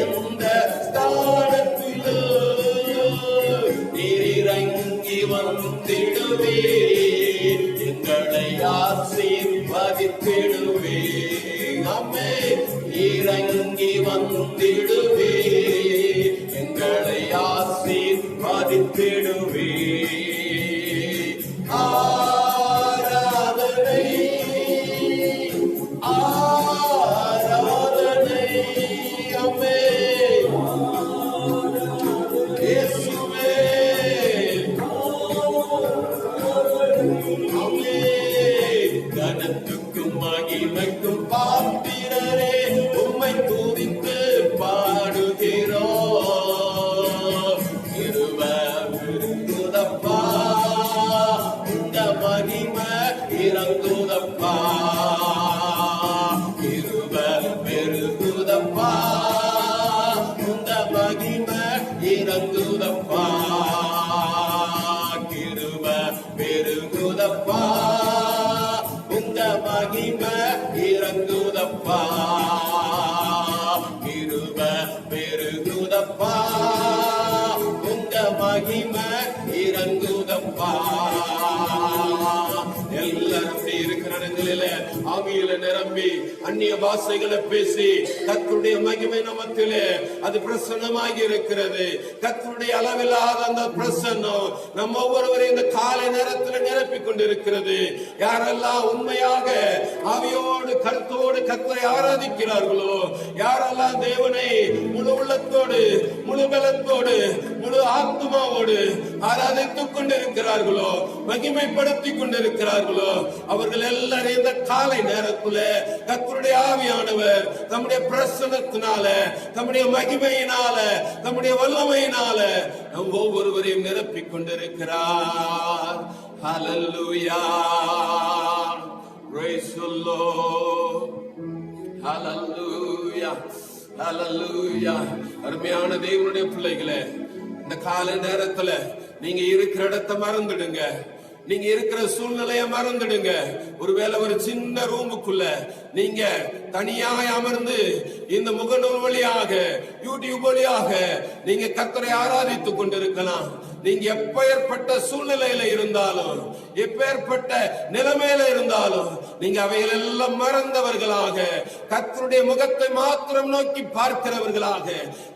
எந்த ஸ்தானத்திலும் இறங்கி வந்திடுவே, எங்களை ஆசீர்வதித்திடுவே. நம்மை இறங்கி வந்திடுவே, எங்களை ஆசீர்வதித்திடுவே. ஆராதனை ஆராதனை அம்மே இயேசுவே, அம்மே கனத்துக்கும் மகிமைக்கும் பாத்திரரே, உம்மை துதித்து பாடுகிறோம். இருவதப்பா இந்த மகிமை இறங்குதப்பா, இருவ பெருகுதப்பா இந்த மகிமை இறங்குதப்பா, கிருப பெருகுதப்பா இந்த மகிமை இறங்குதப்பா, கிருப பெருகுதப்பா இந்த மகிமை இறங்குதப்பா. எல்லாரும் இருக்கிற இடங்களில ஆவியில நிரம்பி அந்நிய பாஷைகளை பேசி கர்த்தருடைய மகிமை நமத்திலே அது பிரசன்னமாகி இருக்கிறது. கர்த்தருடைய அளவில்லாத அந்த பிரசன்னம் நம்ம ஒவ்வொருவரையும் இந்த காலை நேரத்தில் நிரப்பிக் கொண்டிருக்கிறது. யாரெல்லாம் உண்மையாக ஆவியோடு கருத்தோடு கர்த்தரை ஆராதிக்கிறார்களோ, யாரெல்லாம் தேவனை முழு உள்ளத்தோடு முழு பலத்தோடு முழு ஆத்மாவோடு ஆராதித்துக் கொண்டிருக்கிறார்களோ, மகிமைப்படுத்திக் கொண்டிருக்கிறார்களோ, அவர்கள் எல்லாரும் இந்த காலை நேரத்தில் கர்த்தருடைய ஆவியானவர் தம்முடைய பிரசன்னத்தினால, தம்முடைய மகிமையினால, தம்முடைய வல்லமையினால நம் ஒவ்வொருவரையும் நிரப்பிக் கொண்டிருக்கிறார். ஹல்லேலூயா, praise the Lord, ஹல்லேலூயா, ஹல்லேலூயா. அருமையான தேவனுடைய பிள்ளைகளே, இந்த காலை நேரத்துல நீங்க இருக்கிற இடத்தை மறந்துடுங்க, நீங்க இருக்கிற சூழ்நிலைய மறந்துடுங்க. ஒருவேளை ஒரு சின்ன ரூமுக்குள்ள நீங்க தனியாக அமர்ந்து இந்த முகநூல் வழியாக யூடியூப் வழியாக நீங்க கர்த்தரை ஆராதித்துக் கொண்டிருக்கலாம். நீங்க எப்பேற்பட்ட சூழ்நிலையில இருந்தாலும், எப்பேற்பட்ட நிலைமையில இருந்தாலும், நீங்க அவைகள் எல்லாம் மறந்தவர்களாக கர்த்தருடைய முகத்தை மாத்திரம் நோக்கி பார்க்கிறவர்களாக,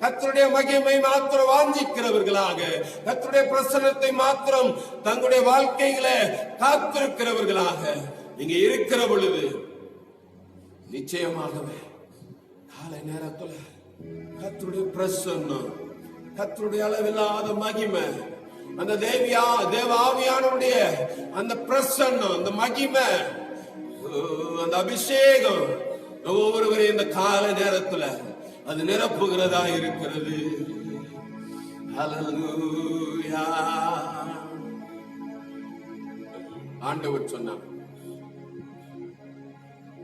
கர்த்தருடைய மகிமை மாத்திரம் வாஞ்சிக்கிறவர்களாக, கர்த்தருடைய பிரசன்னத்தை மாத்திரம் தங்களுடைய வாழ்க்கைகளை காத்திருக்கிறவர்களாக நீங்க இருக்கிற பொழுது நிச்சயமாகவே காலை நேரத்துல கர்த்தருடைய பிரசன்னம், கர்த்தருடைய அளவில்லாத மகிமை, அந்த தேவ ஆவியானவருடைய அந்த பிரசன்னம், அந்த மகிமை, அந்த அபிஷேகம் ஒவ்வொருவரையும் இந்த கால நேரத்துல அது நிரப்புகிறதா இருக்கிறது. ஹல்லேலூயா. ஆண்டவர் சொன்னார்,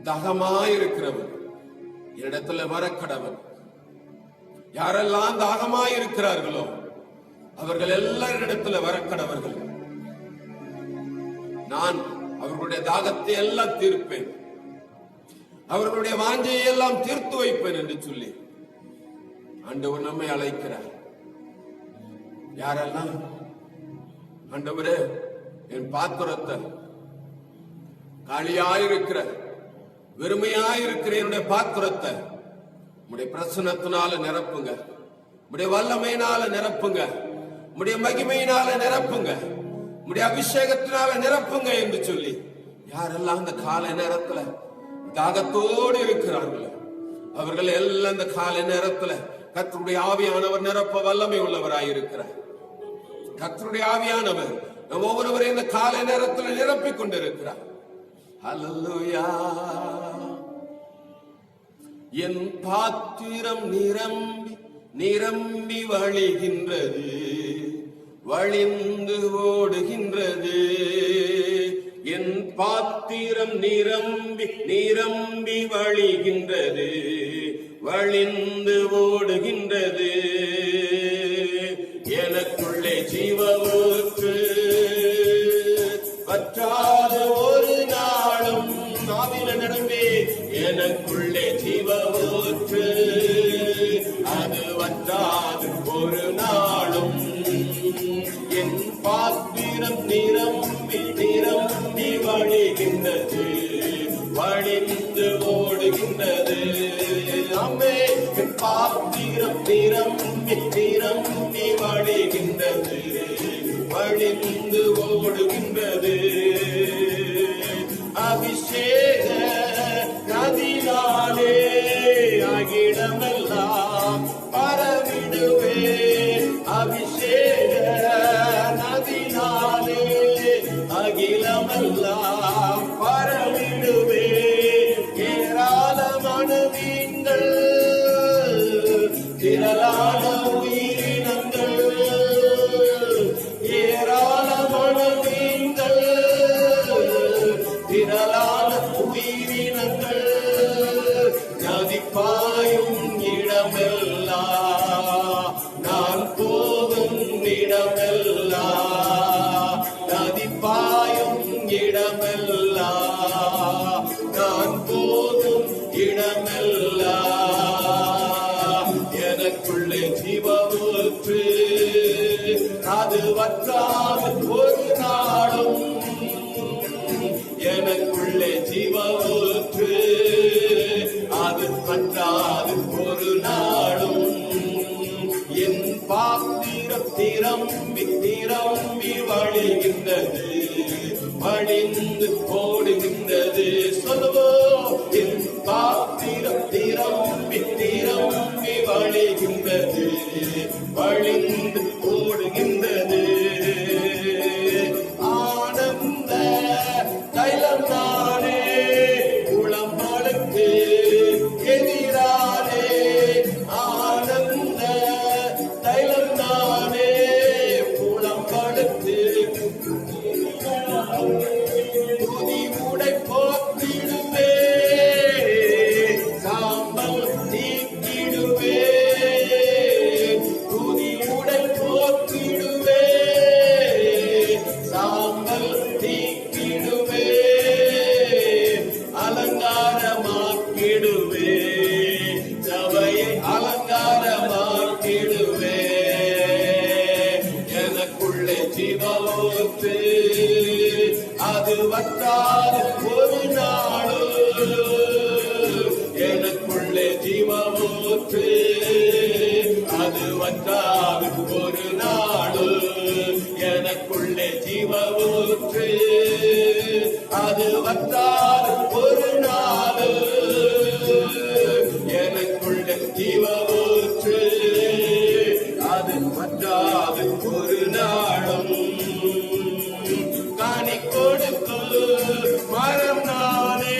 தாகமாயிருக்கிறவன் இடத்துல வரக்கடவன். யாரெல்லாம் தாகமாயிருக்கிறார்களோ அவர்கள் எல்லாரிடத்துல வரக்கடவர்கள். நான் அவர்களுடைய தாகத்தை எல்லாம் தீர்ப்பேன், அவர்களுடைய வாஞ்சையை எல்லாம் தீர்த்து வைப்பேன் என்று சொல்லி ஆண்டவர் நம்மை அழைக்கிறார். யாரெல்லாம் ஆண்டவரே என் பாத்திரத்தை காலியாயிருக்கிற வெறுமையாயிருக்கிற என்னுடைய பாத்திரத்தை உம்முடைய பிரசன்னத்தினால நிரப்புங்க, உம்முடைய வல்லமையினால நிரப்புங்க, உம்முடைய மகிமையினால நிரப்புங்க, உம்முடைய அபிஷேகத்தினால நிரப்புங்க என்று சொல்லி யாரெல்லாம் இந்த காலை நேரத்துல தாகத்தோடு இருக்கிறார்களோ அவர்கள் எல்லாம் இந்த காலை நேரத்துல கர்த்தருடைய ஆவியானவர் நிரப்ப வல்லமை உள்ளவராயிருக்கிறார். கர்த்தருடைய ஆவியானவர் நம் ஒவ்வொருவரையும் இந்த காலை நேரத்தில் நிரப்பிக் கொண்டிருக்கிறார். ஹல்லேலூயா. என் பாத்திரம் நிரம்பி நிரம்பி வழிகின்றது, வழிந்து ஓடுகின்றது. என் பாத்திரம் நிரம்பி நிரம்பி வழிகின்றது, வழிந்து ஓடுகின்றது. எனக்குள்ளே ஜீவ ஊற்று வற்றாத ஒரு நாளும் ஆவில நடந்தே எனக்குள்ளே ஜீவ ஊற்று அது வற்றாது ஒரு நாளும் என் பாத்திரம் நிரம்பி நிரம்பி வழிகின்றது வழிந்து ஓடுகின்றது அம்மே என் பாத்திரம் நிரம்பி நிரம்பி வழிகின்றது வழிந்து ஓடுகின்றது அபிஷேக நதினாலே அகிலமெல்லாம் பரவிடுவே அபிஷேக நதினாலே அகிலமெல்லாம் பரவிடுவே ஏராளமான மீன்கள் திரளான உயிரினங்கள் ஏராளமான மீன்கள் திரளான உயிரினங்கள் நதிப்பாயும் இடமெல்லாம் நான் போகும் இடமெல்லாம் நதிப்பாயும் இடமெல்லாம் நான் போகும் இடமெல்லாம் எனக்குள்ளே ஜீவ ஊற்று அது வற்றாது ஒரு நாளும் எனக்குள்ளே ஜீவ ஊற்று அது வற்றாது ஒரு நாளும் என் பாத்திரம் திரம்பி திரம்பி வழிகின்றது வழிந்து ஓடுகின்றது சொல்லுவோம் என் பாத்திரம் திரம்பி திரம்பி வழிகின்றது வழிந்து ஓடுகின்றது ஆனந்த தைலம் நானே உளம்பலுக்கு எதிரானே ஆனந்த தைலம் நானே உளம்பலுக்கு துதி உடை போக்கிடுவே சாம்பல் நீக்கிடுவே துதி உடை போக்கிடுவே சாம்பல் நீக்கிடுவே அலங்காரமாக்கிடுவே சபையை அலங்காரமாக்கிடுவே எனக்குள்ளே ஜீவ ஊற்று அது வற்றாது ஒரு நாளு எனக்குள்ளே ஜீவ ஊற்று அது வற்றாது ஒரு நாளு எனக்குள்ளே ஜீவ ஊற்று அது வற்றாது ஒரு நாளு எனக்குள்ளே ஜீவ ஊற்று அது வற்றாது ஒரு நாளும் கனி கொடுக்கு மரம் நானே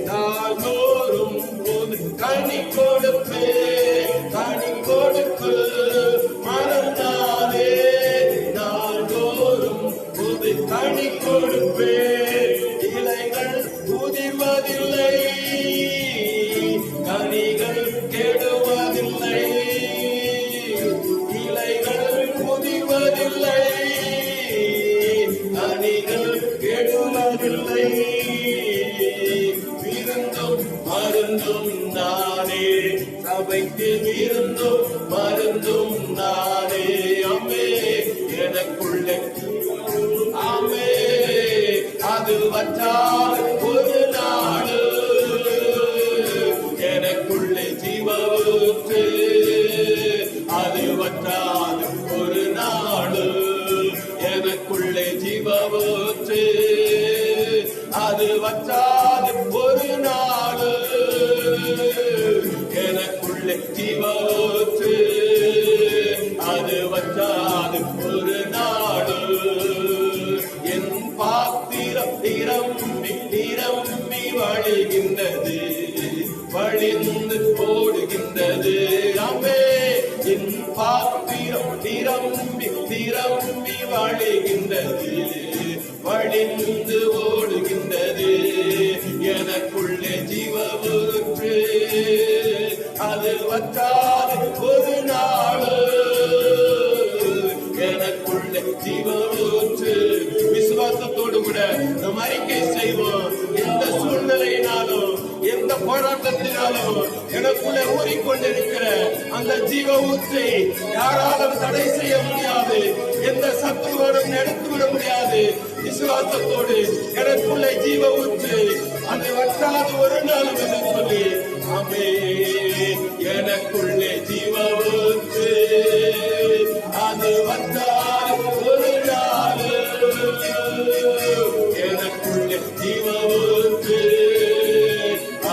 நாள்தோறும் போது கனி கொடுப்பே கனி கொடுக்கு மரம் நானே நாள்தோறும் போது கனி கொடுப்பே இலைகள் உதிர்வதில்லை கனிகள் கெடுவதில்லை இலைகள் உதிர்வதில்லை கனிகள் கெடுவதில்லை விருந்தும் மருந்தும் நானே சபைக்கு விருந்தும் மருந்தும் நானே அம்மே எனக்குள்ளே ஆமே அது வற்றாது ஒரு நாடு எனக்குள்ளே ஜீவ ஊற்று அது வற்றாது ஒரு நாடு எனக்குள்ளே ஜீவ ஊற்று அது வற்றாது ஒரு நாடு எனக்குள்ளே ஜீவ ஊற்று அது வற்றாது ஒரு நாடு என் பாத்திரம் நிரம்பி நிரம்பி வழிகின்றது வழிந்து போடுகின்றது அம்மே என் பாத்திரம் நிரம்பி நிரம்பி வழிகின்றது வழிந்து ஓடுகின்றது எனக்குள்ளே ஜீவ ஊற்று அது வற்றாது ஒரு நாடு அறிக்கை செய்வோம். எந்த சூழ்நிலையினாலும் எந்த போராட்டத்தினாலும் எனக்குள்ளே ஊறிக்கொண்டிருக்கிற அந்த ஜீவ ஊற்றை யாராலும் தடை செய்ய முடியாது. எந்த சத்துருவனும் எடுத்துவிட முடியாது. விசுவாசத்தோடு எனக்குள்ளே ஜீவ ஊற்று அது வற்றாது ஒரு நாளும் என்று சொல்லி ஆமே. எனக்குள்ளே ஜீவ ஊற்று அது வற்றாது ஒரு நாள். எனக்குள்ளே ஜீவ ஊற்று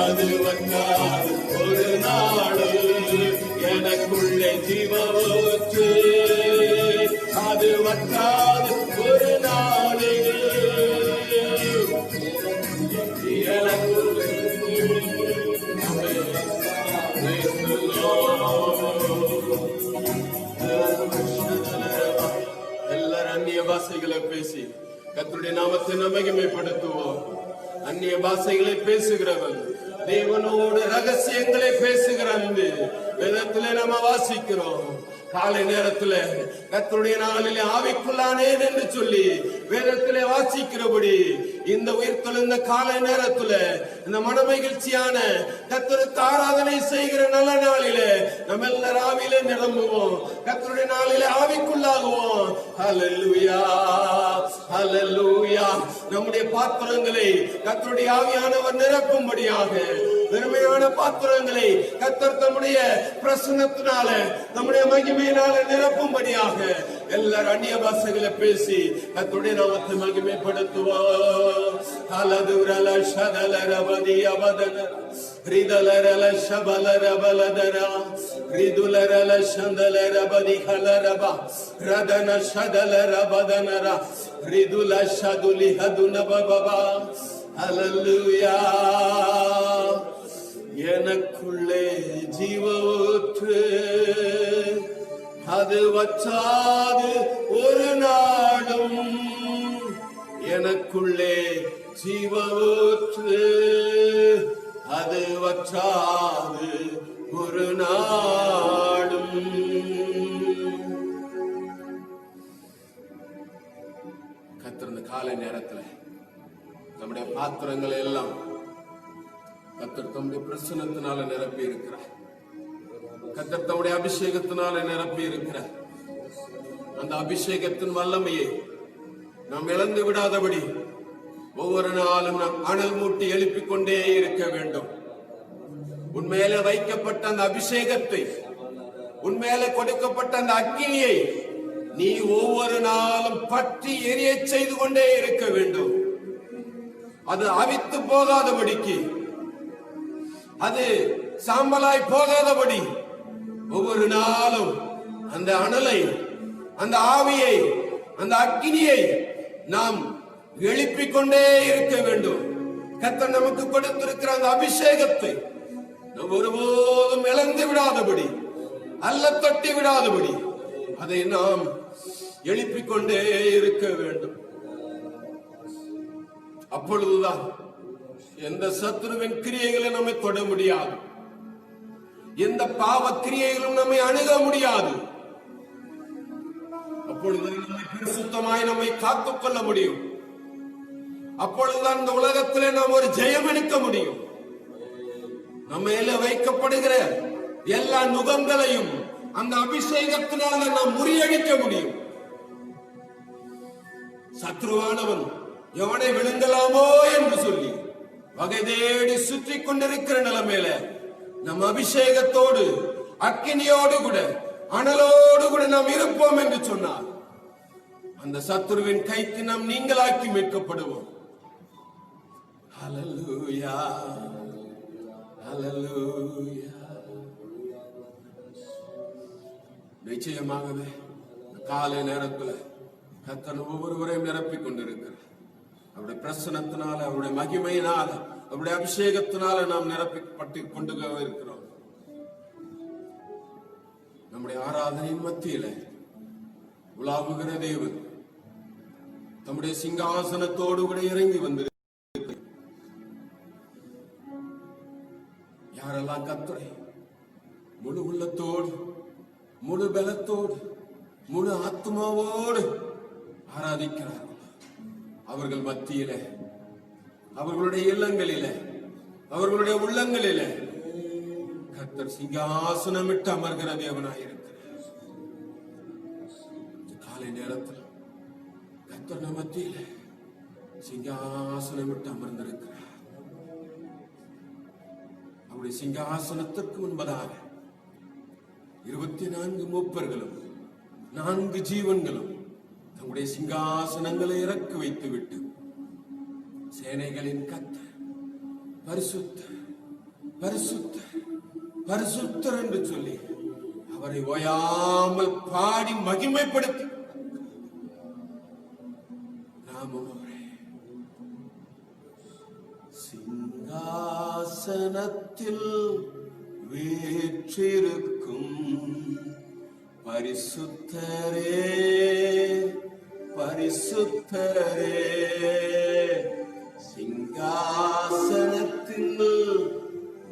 அது வற்றாது ஒரு நாள். எனக்குள்ளே ஜீவ ஊற்று அது வற்றாது ஒரு நாள். எல்லாரும் அந்நிய பாஷைகளை பேசி கர்த்தருடைய நாமத்தை மகிமைப்படுத்துவோம். அந்நிய பாஷைகளை பேசுகிறவன் தேவனோடு ரகசியங்களை பேசுகிறான் என்று வேதத்திலே நாம வாசிக்கிறோம். காலை நேரத்துல கர்த்தருடைய நாளிலே ஆவிக்குள்ளானேன் என்று சொல்லி வேதத்திலே வாசிக்கிறபடி இந்த உயிர்த்தெழுந்த காலை நேரத்துல இந்த மனமகிழ்ச்சியான கர்த்தருக்கு ஆராதனை செய்கிற நல்ல நாளிலே நம்ம எல்லாரும் ஆவியிலே நிரம்புவோம். கர்த்தருடைய நாளிலே ஆவிக்குள்ளாகுவோம். ஹல்லேலூயா, ஹல்லேலூயா. நம்முடைய பாத்திரங்களை கர்த்தருடைய ஆவியானவர் நிரப்பும்படியாக பெருமையான பாத்திரங்களை கர்த்தர் தம்முடைய பிரசன்னத்தினால நம்முடைய மகிமையினால நிரப்பும்படியாக எல்லாரும் அந்நிய பாஷைகளை பேசி கர்த்தருடைய நாமத்தை மகிமைப்படுத்துவோம். ஹலதுரல ஷதலரபதி அபதன ரிதலரல ஷபலரபலதர ரிதுலரல ஷந்தலரபதி ஹலரப ரதன ஷதலரபதனர ரிதுல ஷதுலி ஹதுனபபபா. ஹல்லேலூயா. எனக்குள்ளே ஜீவ ஊற்று அது வற்றாது ஒரு நாளும். எனக்குள்ளே ஜீவ ஊற்று அது வற்றாது ஒரு நாளும். கர்த்தர் இந்த காலை நேரத்துல நம்முடைய பாத்திரங்களை எல்லாம் கர்த்தர் தம்முடைய பிரசன்னத்தினால நிரப்பி இருக்கிறார். கர்த்தர் தம்முடைய அபிஷேகத்தினால நிரப்பி இருக்கிறார். அந்த அபிஷேகத்தின் வல்லமையை நாம் இழந்து விடாதபடி ஒவ்வொரு நாளும் நாம் அனல் மூட்டி எழுப்பிக் கொண்டே இருக்க வேண்டும். உன்மேல வைக்கப்பட்ட அந்த அபிஷேகத்தை, உன்மேல கொடுக்கப்பட்ட அந்த அக்கினியை நீ ஒவ்வொரு நாளும் பற்றி எரிய செய்து கொண்டே இருக்க வேண்டும். அது அவித்து போகாதபடிக்கு, அது சாம்பலாய் போகாதபடி ஒவ்வொரு நாளும் அந்த அனலை, அந்த ஆவியை, அந்த அக்கினியை நாம் எழுப்பிக் கொண்டே இருக்க வேண்டும். கர்த்தர் நமக்கு கொடுத்திருக்கிற அந்த அபிஷேகத்தை நாம் ஒருபோதும் இழந்து விடாதபடி, அல்ல தட்டி விடாதபடி அதை நாம் எழுப்பிக் கொண்டே இருக்க வேண்டும். அப்பொழுதுதான் எந்த சத்துருவின் கிரியைகளை நம்மை தொட முடியாது, எந்த பாவ கிரியைகளும் நம்மை அணுக முடியாது. அப்பொழுது நம்மை பரிசுத்தமாய் நம்மை காத்துக் கொள்ள முடியும். அப்பொழுதுதான் இந்த உலகத்திலே நாம் ஒரு ஜெயம் எடுக்க முடியும். நம்ம மேல வைக்கப்படுகிற எல்லா நுகங்களையும் அந்த அபிஷேகத்தினால நாம் முறியடிக்க முடியும். சத்ருவானவன் எவனை விழுங்கலாமோ என்று சொல்லி வகை தேடி சுற்றி கொண்டிருக்கிற நிலைமையில நம் அபிஷேகத்தோடு, அக்கினியோடு கூட, அனலோடு கூட நாம் இருப்போம் என்று சொன்னார். அந்த சத்துருவின் கைக்கு நாம் நீங்களாக்கி மீட்கப்படுவோம். ஹல்லேலூயா, ஹல்லேலூயா. நிச்சயமாகவே காலை நேரத்தில் கர்த்தர் ஒவ்வொருவரையும் நிரப்பிக் கொண்டிருக்கிறார். அவருடைய பிரசன்னத்தினால, அவருடைய மகிமையினால, அவருடைய அபிஷேகத்தினால நாம் நிரப்பப்பட்டு கொண்டு இருக்கிறோம். நம்முடைய ஆராதனையின் மத்தியில உலாவுகிற தேவன் நம்முடைய சிங்காசனத்தோடு கூட இறங்கி வந்து யாரெல்லாம் கர்த்தரை முழு உள்ளத்தோடு, முழு பலத்தோடு, முழு ஆத்மாவோடு ஆராதிக்கிறார்கள் அவர்கள் மத்தியில அவர்களுடைய இல்லங்களிலே, அவர்களுடைய உள்ளங்களிலே கர்த்தர் சிங்காசனமிட்டு அமர்கிற தேவனாயிருக்கிறார். காலை நேரத்தில் கர்த்தர் நம் மத்தியிலே சிங்காசனமிட்டு அமர்ந்திருக்கிறார். அவருடைய சிங்காசனத்திற்கு முன்பதாக 24 மூப்பர்களும் 4 ஜீவன்களும் தங்களுடைய சிங்காசனங்களை இறக்கி வைத்துவிட்டு சேனைகளின் கர்த்தர் பரிசுத்தர் பரிசுத்தர் பரிசுத்தர் என்று சொல்லி அவரை ஓயாமல் பாடி மகிமைப்படுத்தி நாமும் அவரே சிங்காசனத்தில் வீற்றிருக்கும் பரிசுத்தரே பரிசுத்தரே, சிங்காசனத்தில்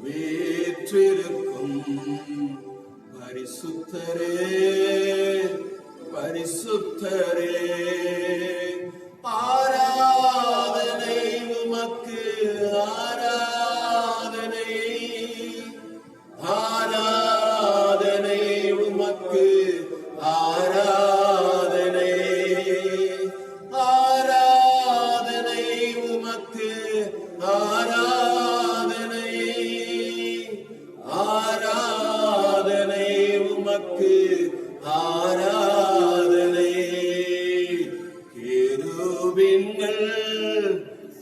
வீற்றிருக்கும் பரிசுத்தரே பரிசுத்தரே, ஆராதனை உமக்கு ஆராதனை ஆராதனை உமக்கு ஆராதனை ஆராதனை உமக்கு ஆராதனை ஆராதனை உமக்கு ஆராதனை, கேருபீன்கள்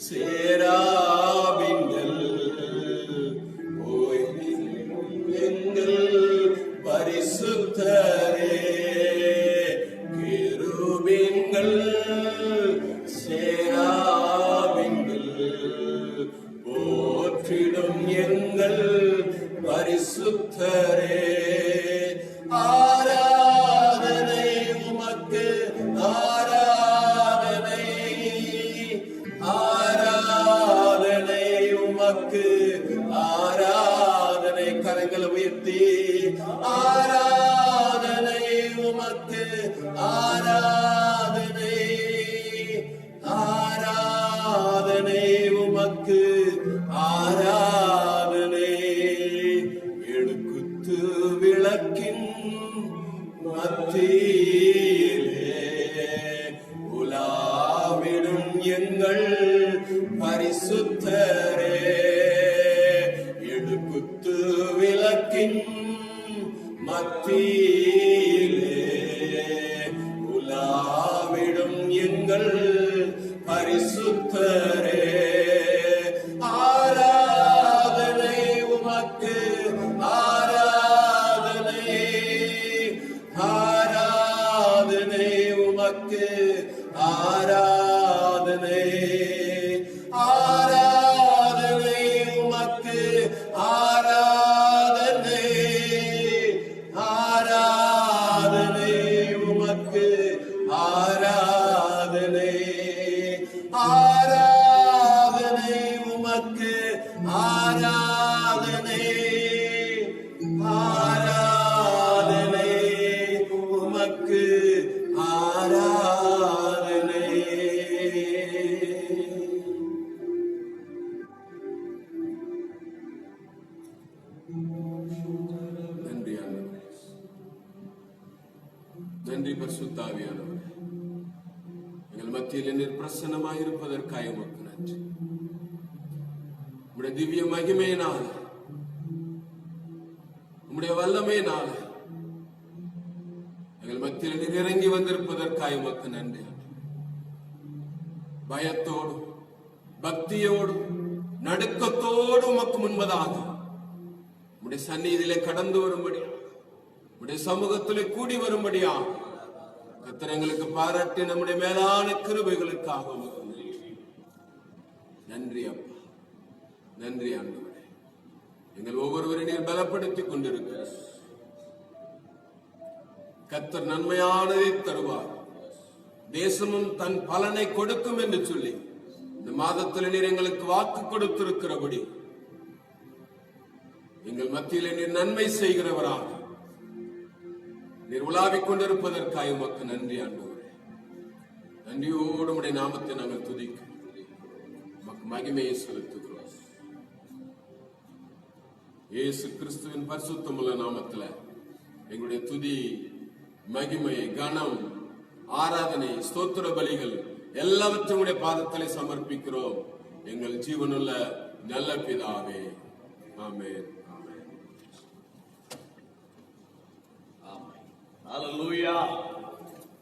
சேராபீன்கள் எங்கள் பரிசுத்தரே, கேருபீன்கள் சேராபீன்கள் போற்றிடும் எங்கள் பரிசுத்தரே, ஆராதனை உமக்கு ஆராதனை ஆராதனை உமக்கு ஆராதனை, கரங்களை உயர்த்தி ஆராதனை உமக்கு ஆராதனை ஆராதனை உமக்கு ஆராதனை, எழுக்குத்து விளக்கின் மத்தியிலே உலாவிடும் எங்கள் பரிசுத்தரே, எழுக்குத்து விளக்கின் மத்தியிலே உலாவிடும் எங்கள் பரிசுத்தரே, ஆராதனை உமக்கு ஆராதனை ஆராதனை உமக்கு ஆராதனை ஆராதனை உமக்கு ஆராதனை ஆராதனை உமக்கு ஆராதனை ஆராதனை உமக்கு ஆராதனை ஆராதனை உமக்கு ஆராதனை. நன்றி ஆண்டவரே, நன்றி பரிசுத்த ஆவியானவரே, எங்கள் மத்தியில் நீர் பிரசன்னமாக இருப்பதற்காக உமக்கு நன்றி. உம்முடைய திவ்ய மகிமையினால், உம்முடைய வல்லமையினால் எங்கள் மத்தியில் நீர் இறங்கி வந்திருப்பதற்காக உமக்கு நன்றி. பயத்தோடு பக்தியோடு நடுக்கத்தோடு உமக்கு முன்பதாக உம்முடைய சந்நிதியிலே கடந்து வரும்படி, உம்முடைய சமூகத்திலே கூடி வரும்படியா கர்த்தர் எங்களுக்கு பாராட்டி நம்முடைய மேலான கிருபைகளுக்காக உமக்கு நன்றி. நன்றி அப்பா, நன்றி ஆண்டவரே. எங்கள் ஒவ்வொருவரையும் நீர் பலப்படுத்திக் கொண்டிருக்கிறார். கர்த்தர் நன்மையானதை தருவார், தேசமும் தன் பலனை கொடுக்கும் என்று சொல்லி இந்த மாதத்தில் நீர் எங்களுக்கு வாக்கு கொடுத்திருக்கிறபடி எங்கள் மத்தியிலே நீர் நன்மை செய்கிறவராக நீர் உலாவிக் கொண்டிருப்பதற்காக உமக்கு நன்றி ஆண்டவரே. நன்றியோடு உம்முடைய நாமத்தை நாங்கள் துதிக்கிறோம். உமக்கு மகிமையை செலுத்துகிறோம். இயேசு கிறிஸ்துவின் பரிசுத்தமுள்ள நாமத்தில் எங்களுடைய துதி, மகிமை, கனம், ஆராதனை, ஸ்தோத்திர பலிகள் எல்லாவற்றையும் உடைய பாதத்திலே சமர்ப்பிக்கிறோம். எங்கள் ஜீவனுள்ள நல்ல பிதாவே, ஆமென். ஹல்லேலூயா.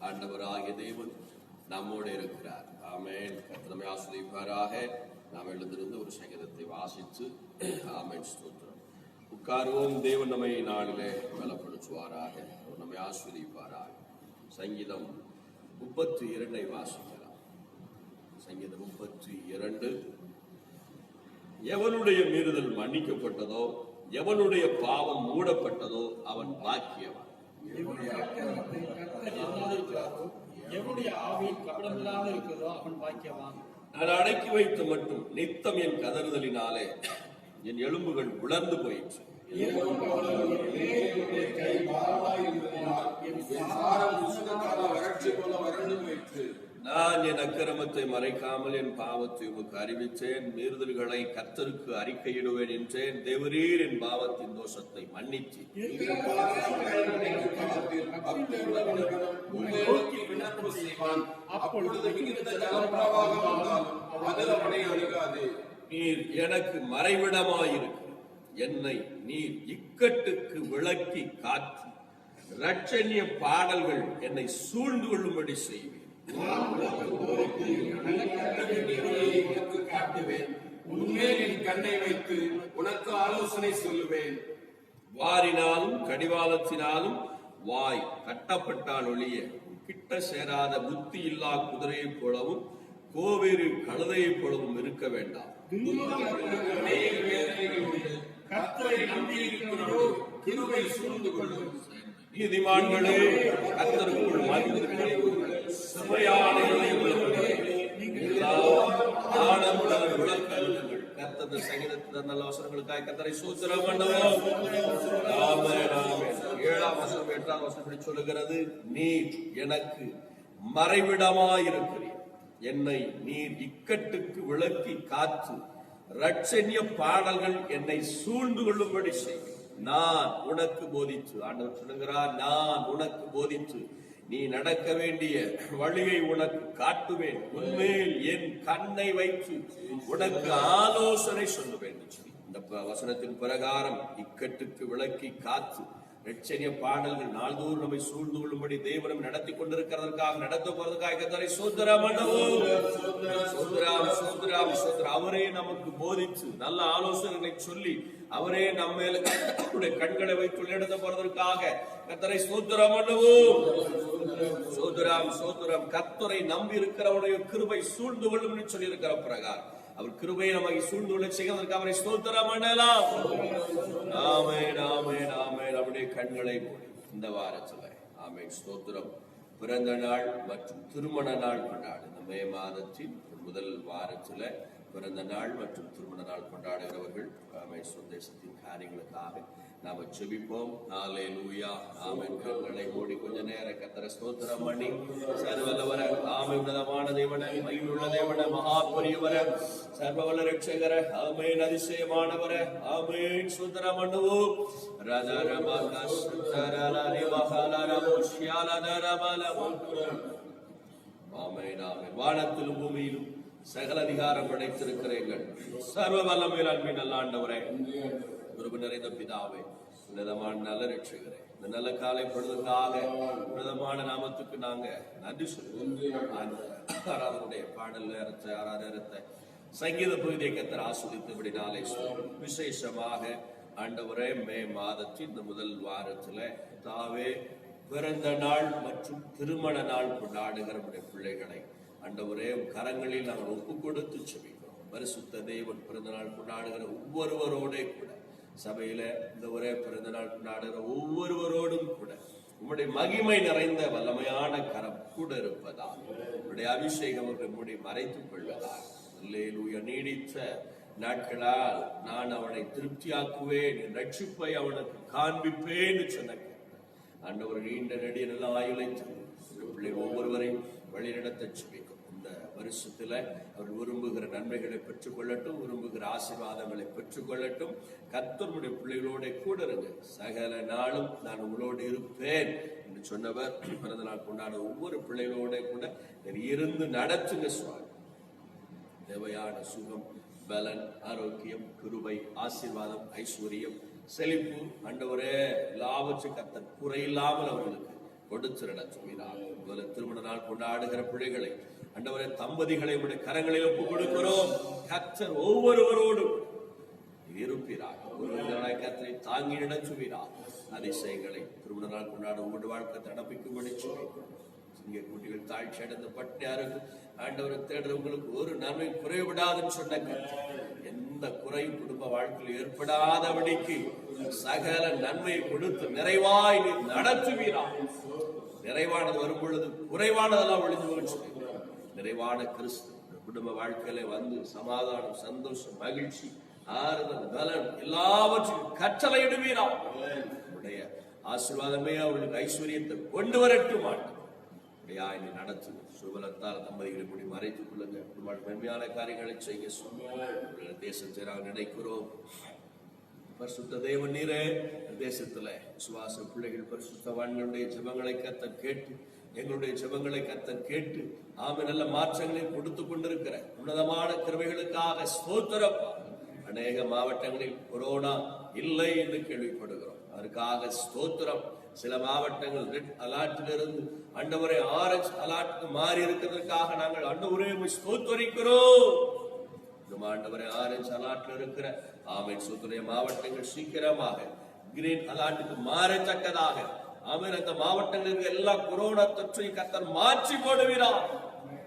ஆண்டவராகிய தேவன் நம்மோடு இருக்கிறார். ஆமென். கர்த்தர் நம்மை ஆசீர்வதிப்பாராக. நாம் எழுந்திருந்து ஒரு சங்கீதத்தை வாசித்து ஆமென் ஸ்தோத்திரம் உட்காருவோம். தேவன் நம்மை நாளிலே பலப்படுத்துவாராக, நம்மை ஆசீர்வதிப்பாராக. சங்கீதம் 32 வாசிக்கலாம். சங்கீதம் 32. எவனுடைய மீறுதல் மன்னிக்கப்பட்டதோ, எவனுடைய பாவம் மூடப்பட்டதோ அவன் பாக்கியவான். எவனுடைய ஆவி கபடமில்லாத இருக்கிறதோ அவன் பாக்கியவான். நான் அடக்கி வைத்து மட்டும் நித்தம் என் கதறுதலினாலே என் எலும்புகள் உலர்ந்து போயிற்று. நான் என் அக்கிரமத்தை மறைக்காமல் என் பாவத்தை உமக்கு அறிவித்தேன். மீறுதல்களை கர்த்தருக்கு அறிக்கையிடுவேன் என்றேன். தேவரீர் என் பாவத்தின் தோஷத்தை மன்னித்து நீர் எனக்கு மறைவிடமாயிருக்கு. என்னை நீர் இக்கட்டுக்கு விளக்கி காத்து இரட்சணிய பாடல்கள் என்னை சூழ்ந்து கொள்ளும்படி செய்வேன். உன்மேல் என் கண்ணை வைத்து உனக்கு ஆலோசனை சொல்லுவேன். வாரினாலும் கடிவாளத்தினாலும் வாய் கட்டப்பட்டால் ஒழிய கிட்ட சேராத புத்தி இல்லா குதிரையைப் போலவும் கோவேறு கழுதையைப் போலவும் இருக்க வேண்டாம். நீதிமான்களே கர்த்தருக்குள் மகிழ்ந்திருக்கிறீர்கள். செம்மையான கர்த்தர் சங்கீதத்தில் நல்ல வசனங்களுக்காக கர்த்தரை ஸ்தோத்திரம் பண்ணுவோம். ஆமென், ஆமென். 7ஆம் வசனம் 8ஆம் வசனம் இப்படி சொல்லுகிறது, நீர் எனக்கு மறைவிடமாயிருக்கிறீர். என்னை நீர் இக்கட்டுக்கு விளக்கி காத்து இரட்சணிய பாடல்கள் என்னை சூழ்ந்து கொள்ளும்படி செய்வேன். நான் உனக்கு போதித்து, ஆண்டவர் சொல்லுகிறார், நான் உனக்கு போதித்து நீ நடக்க வேண்டிய வழியை உனக்கு காட்டுவேன். உன்மேல் என் கண்ணை வைத்து உனக்கு ஆலோசனை சொல்லுவேன். இந்த வசனத்தின் பிரகாரம் இக்கட்டுக்கு விளக்கி காத்து இரட்சணிய பாடல்கள் நாள்தோறும் நம்மை சூழ்ந்து கொள்ளும்படி தேவனம் நடத்தி கொண்டிருக்கிறதற்காக, நடத்த போறதுக்காக கர்த்தரை ஸ்தோத்திரம் பண்ணுவோம். ஸ்தோத்திரம், ஸ்தோத்திரம், ஸ்தோத்திரம். அவரே நமக்கு போதித்து நல்ல ஆலோசனைகளை சொல்லி அவரே நம்ம மேல கண்களை வைத்து நடத்த போறதற்காக கர்த்தரை ஸ்தோத்திரம் பண்ணுவோம். ஸ்தோத்திரம், ஸ்தோத்திரம். கர்த்தரை நம்பி இருக்கிறவருடைய கிருபை சூழ்ந்து கொள்ளும் சொல்லி இருக்கிற பிரகாரம் அவர் கிருபையை நமக்கு சூழ்ந்து கொள்ள செய்வதற்கு அவரை ஸ்தோத்திரம் பண்ணலாம். ஆமென், ஆமென், ஆமென். அவருடைய கண்களை மூடி இந்த வாரத்துல ஆமென் ஸ்தோத்திரம் பிறந்த நாள் மற்றும் திருமண நாள் கொண்டாடு. இந்த மே மாதத்தின் முதல் வாரத்துல பிறந்த நாள் மற்றும் திருமண நாள் கொண்டாடுகிறவர்கள் ஆமென் சுதேசத்தின் காரியங்களுக்காக நாம ஜெபிப்போம். ஹல்லேலூயா. ஆமென். கண்களை மூடி கொஞ்ச நேரம் கர்த்தரை ஸ்தோத்திரம் பண்ணி சர்வவல்லவர ஆமென் உன்னதமான தேவனே, மகிமையுள்ள தேவனே, மகா பெரியவரே, சர்வவல்ல ரட்சகரே, ஆமென் அதிசயமானவரே, ஆமென் ஸ்தோத்திரம் பண்ணுவோம். ரதரமக சுத்தரலரி மஹலரமோ ஷியாலதரமலமோ. ஆமென், ஆமென். வானத்திலும் பூமியிலும் சகல அதிகாரம் படைத்திருக்கிற எங்கள் சர்வ வல்லமையுள்ள அன்பின் நல்ல ஆண்டவரே, கிருபை நிறைந்த பிதாவே, உன்னதமான நல்ல ரட்சகரே, இந்த நல்ல காலை பொழுதுக்காக உன்னதமான நாமத்துக்கு நாங்க நன்றி சொல்லுவோம். ஆராதனுடைய பாடல் நேரத்தை, ஆராத நேரத்தை, சங்கீத பகுதியை கர்த்தர் ஆஸ்வதித்தபடி நாளை விசேஷமாக ஆண்டவரே மே மாதத்தின் இந்த முதல் வாரத்துல தாவே பிறந்த நாள் மற்றும் திருமண நாள் கொண்டாடுகிற பிள்ளைகளை ஆண்டவரே கரங்களில் நாங்கள் ஒப்பு கொடுத்து செபிக்கிறோம். பரிசுத்த தேவன் பிறந்த நாள் கொண்டாடுகிற ஒவ்வொருவரோட கூட சபையில இந்த ஒரே பிறந்த நாள் கொண்டாடுகிற ஒவ்வொருவரோடும் கூட உம்முடைய மகிமை நிறைந்த வல்லமையான கரம் கூட இருப்பதால், உம்முடைய அபிஷேகம் நம்முடைய மறைத்துக் கொள்வதால், அல்லேலூயா, நீடித்த நாட்களால் நான் அவனை திருப்தியாக்குவேன், என் ரட்சிப்பை அவனுக்கு காண்பிப்பேன்னு சொன்ன ஆண்டவர் நீண்ட நெடிய நல்ல ஆயுளை பிள்ளை ஒவ்வொருவரையும் வழிநடத்த செபிக்கும். இந்த வருஷத்துல அவர் விரும்புகிற நன்மைகளை பெற்றுக்கொள்ளட்டும், விரும்புகிற ஆசீர்வாதங்களை பெற்றுக்கொள்ளட்டும். கர்த்தருடைய பிள்ளைகளோட கூட இருங்க. சகல நாளும் நான் உங்களோடு இருப்பேன் என்று சொன்னவர் பிறந்த நாள் கொண்டாட ஒவ்வொரு பிள்ளைகளோட கூட இருந்து நடத்துங்க சுவாமி. தேவையான சுகம், பலன், ஆரோக்கியம், கிருபை, ஆசீர்வாதம், ஐஸ்வர்யம், செழிப்பு ஆண்டவரே எல்லாவற்றையும் கர்த்தர் குறையில்லாமல் அவர்களுக்கு கொடுத்து நடத்துகிறார். திருமண நாள் கொண்டாடுகிற பிள்ளைகளை ஆண்டவரே தம்பதிகளை உடைய கரங்களில் ஒப்புக் கொடுக்கிறோம். கர்த்தர் ஒவ்வொருவரோடும் இருப்பீராக. ஒருவராய் கர்த்தரை தாங்கி நடத்துவீராக. அதிசயங்களை திருமண நாள் கொண்டாட உங்களுடைய வாழ்க்கை நடப்பிக்கும்படி இங்கே குட்டிகள் தாழ்ச்சி அடைந்த பட்டியாருக்கு ஆண்டவரை தேடுறவங்களுக்கு ஒரு நன்மை குறைவிடாதுன்னு சொன்ன எந்த குறையும் குடும்ப வாழ்க்கையில் ஏற்படாதபடிக்கு சகல நன்மையை கொடுத்து நிறைவாய் நீ நடத்துவீரா. நிறைவானது வரும் பொழுது குறைவானதெல்லாம் ஒழிஞ்சு போச்சு. நிறைவான கிறிஸ்து குடும்ப வாழ்க்கையில வந்து சமாதானம், சந்தோஷம், மகிழ்ச்சி, ஆறுதல், பலன் எல்லாவற்றையும் கட்டளையிடுவீரா. உடைய ஆசீர்வாதமே அவர்களுக்கு ஐஸ்வர்யத்தை கொண்டு வரட்டும். நீ நடத்து சுபலத்தால் தம்பதிகளை கூடி மறைத்துக் கொள்ளுங்க. மென்மையான காரியங்களை செய்ய தேசத்தை நாங்கள் நினைக்கிறோம். பரிசுத்த தேவன் நீரே தேசத்துல விசுவாச பிள்ளைகள் பரிசுத்தவான்களுடைய ஜெபங்களை கர்த்தர் கேட்டு, எங்களுடைய ஜெபங்களை கர்த்தர் கேட்டு ஆமென் நல்ல மாற்றங்களை கொடுத்து கொண்டிருக்கிற உன்னதமான கிருபைகளுக்காக ஸ்தோத்திரம். அநேக மாவட்டங்களில் கொரோனா இல்லை என்று கேள்விப்படுகிறோம். அதற்காக ஸ்தோத்திரம். சில மாவட்டங்கள் ரெட் அலர்ட்டிலிருந்து ஆண்டவரை ஆரஞ்சு அலர்ட்டுக்கு மாறி இருக்கிறதற்காக நாங்கள் ஆண்டவரே ஸ்தோத்திரிக்கிறோம். ஆண்டவரை ஆரஞ்சு அலர்ட்ல இருக்கிற ஆமென் சுத்துடைய மாவட்டங்கள் சீக்கிரமாக கிரீன் அலர்ட்டுக்கு மாறத்தக்கதாக ஆமென் அந்த மாவட்டங்களுக்கு எல்லா கொரோனா தொற்றை கர்த்தர் மாற்றி போடுகிறார்.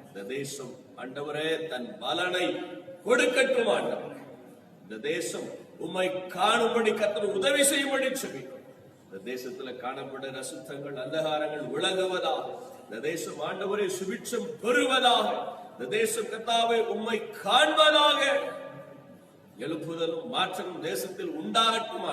இந்த தேசம் ஆண்டவரே தன் பலனை கொடுக்கட்டும். ஆண்டவரே இந்த தேசம் உம்மை காணும்படி கர்த்தர் உதவி செய்யும்படி சொல்லுங்கள். இந்த தேசத்துல காணப்படுகிற அசுத்தங்கள், அந்தகாரங்கள் விலகுவதாக, இந்த தேசம் ஆண்டவரே சுபிட்சம் பெறுவதாக, இந்த தேசம் கர்த்தாவே உம்மை காண்பதாக, எழுப்புதலும் மாற்றமும் தேசத்தில் உண்டாகட்டும்.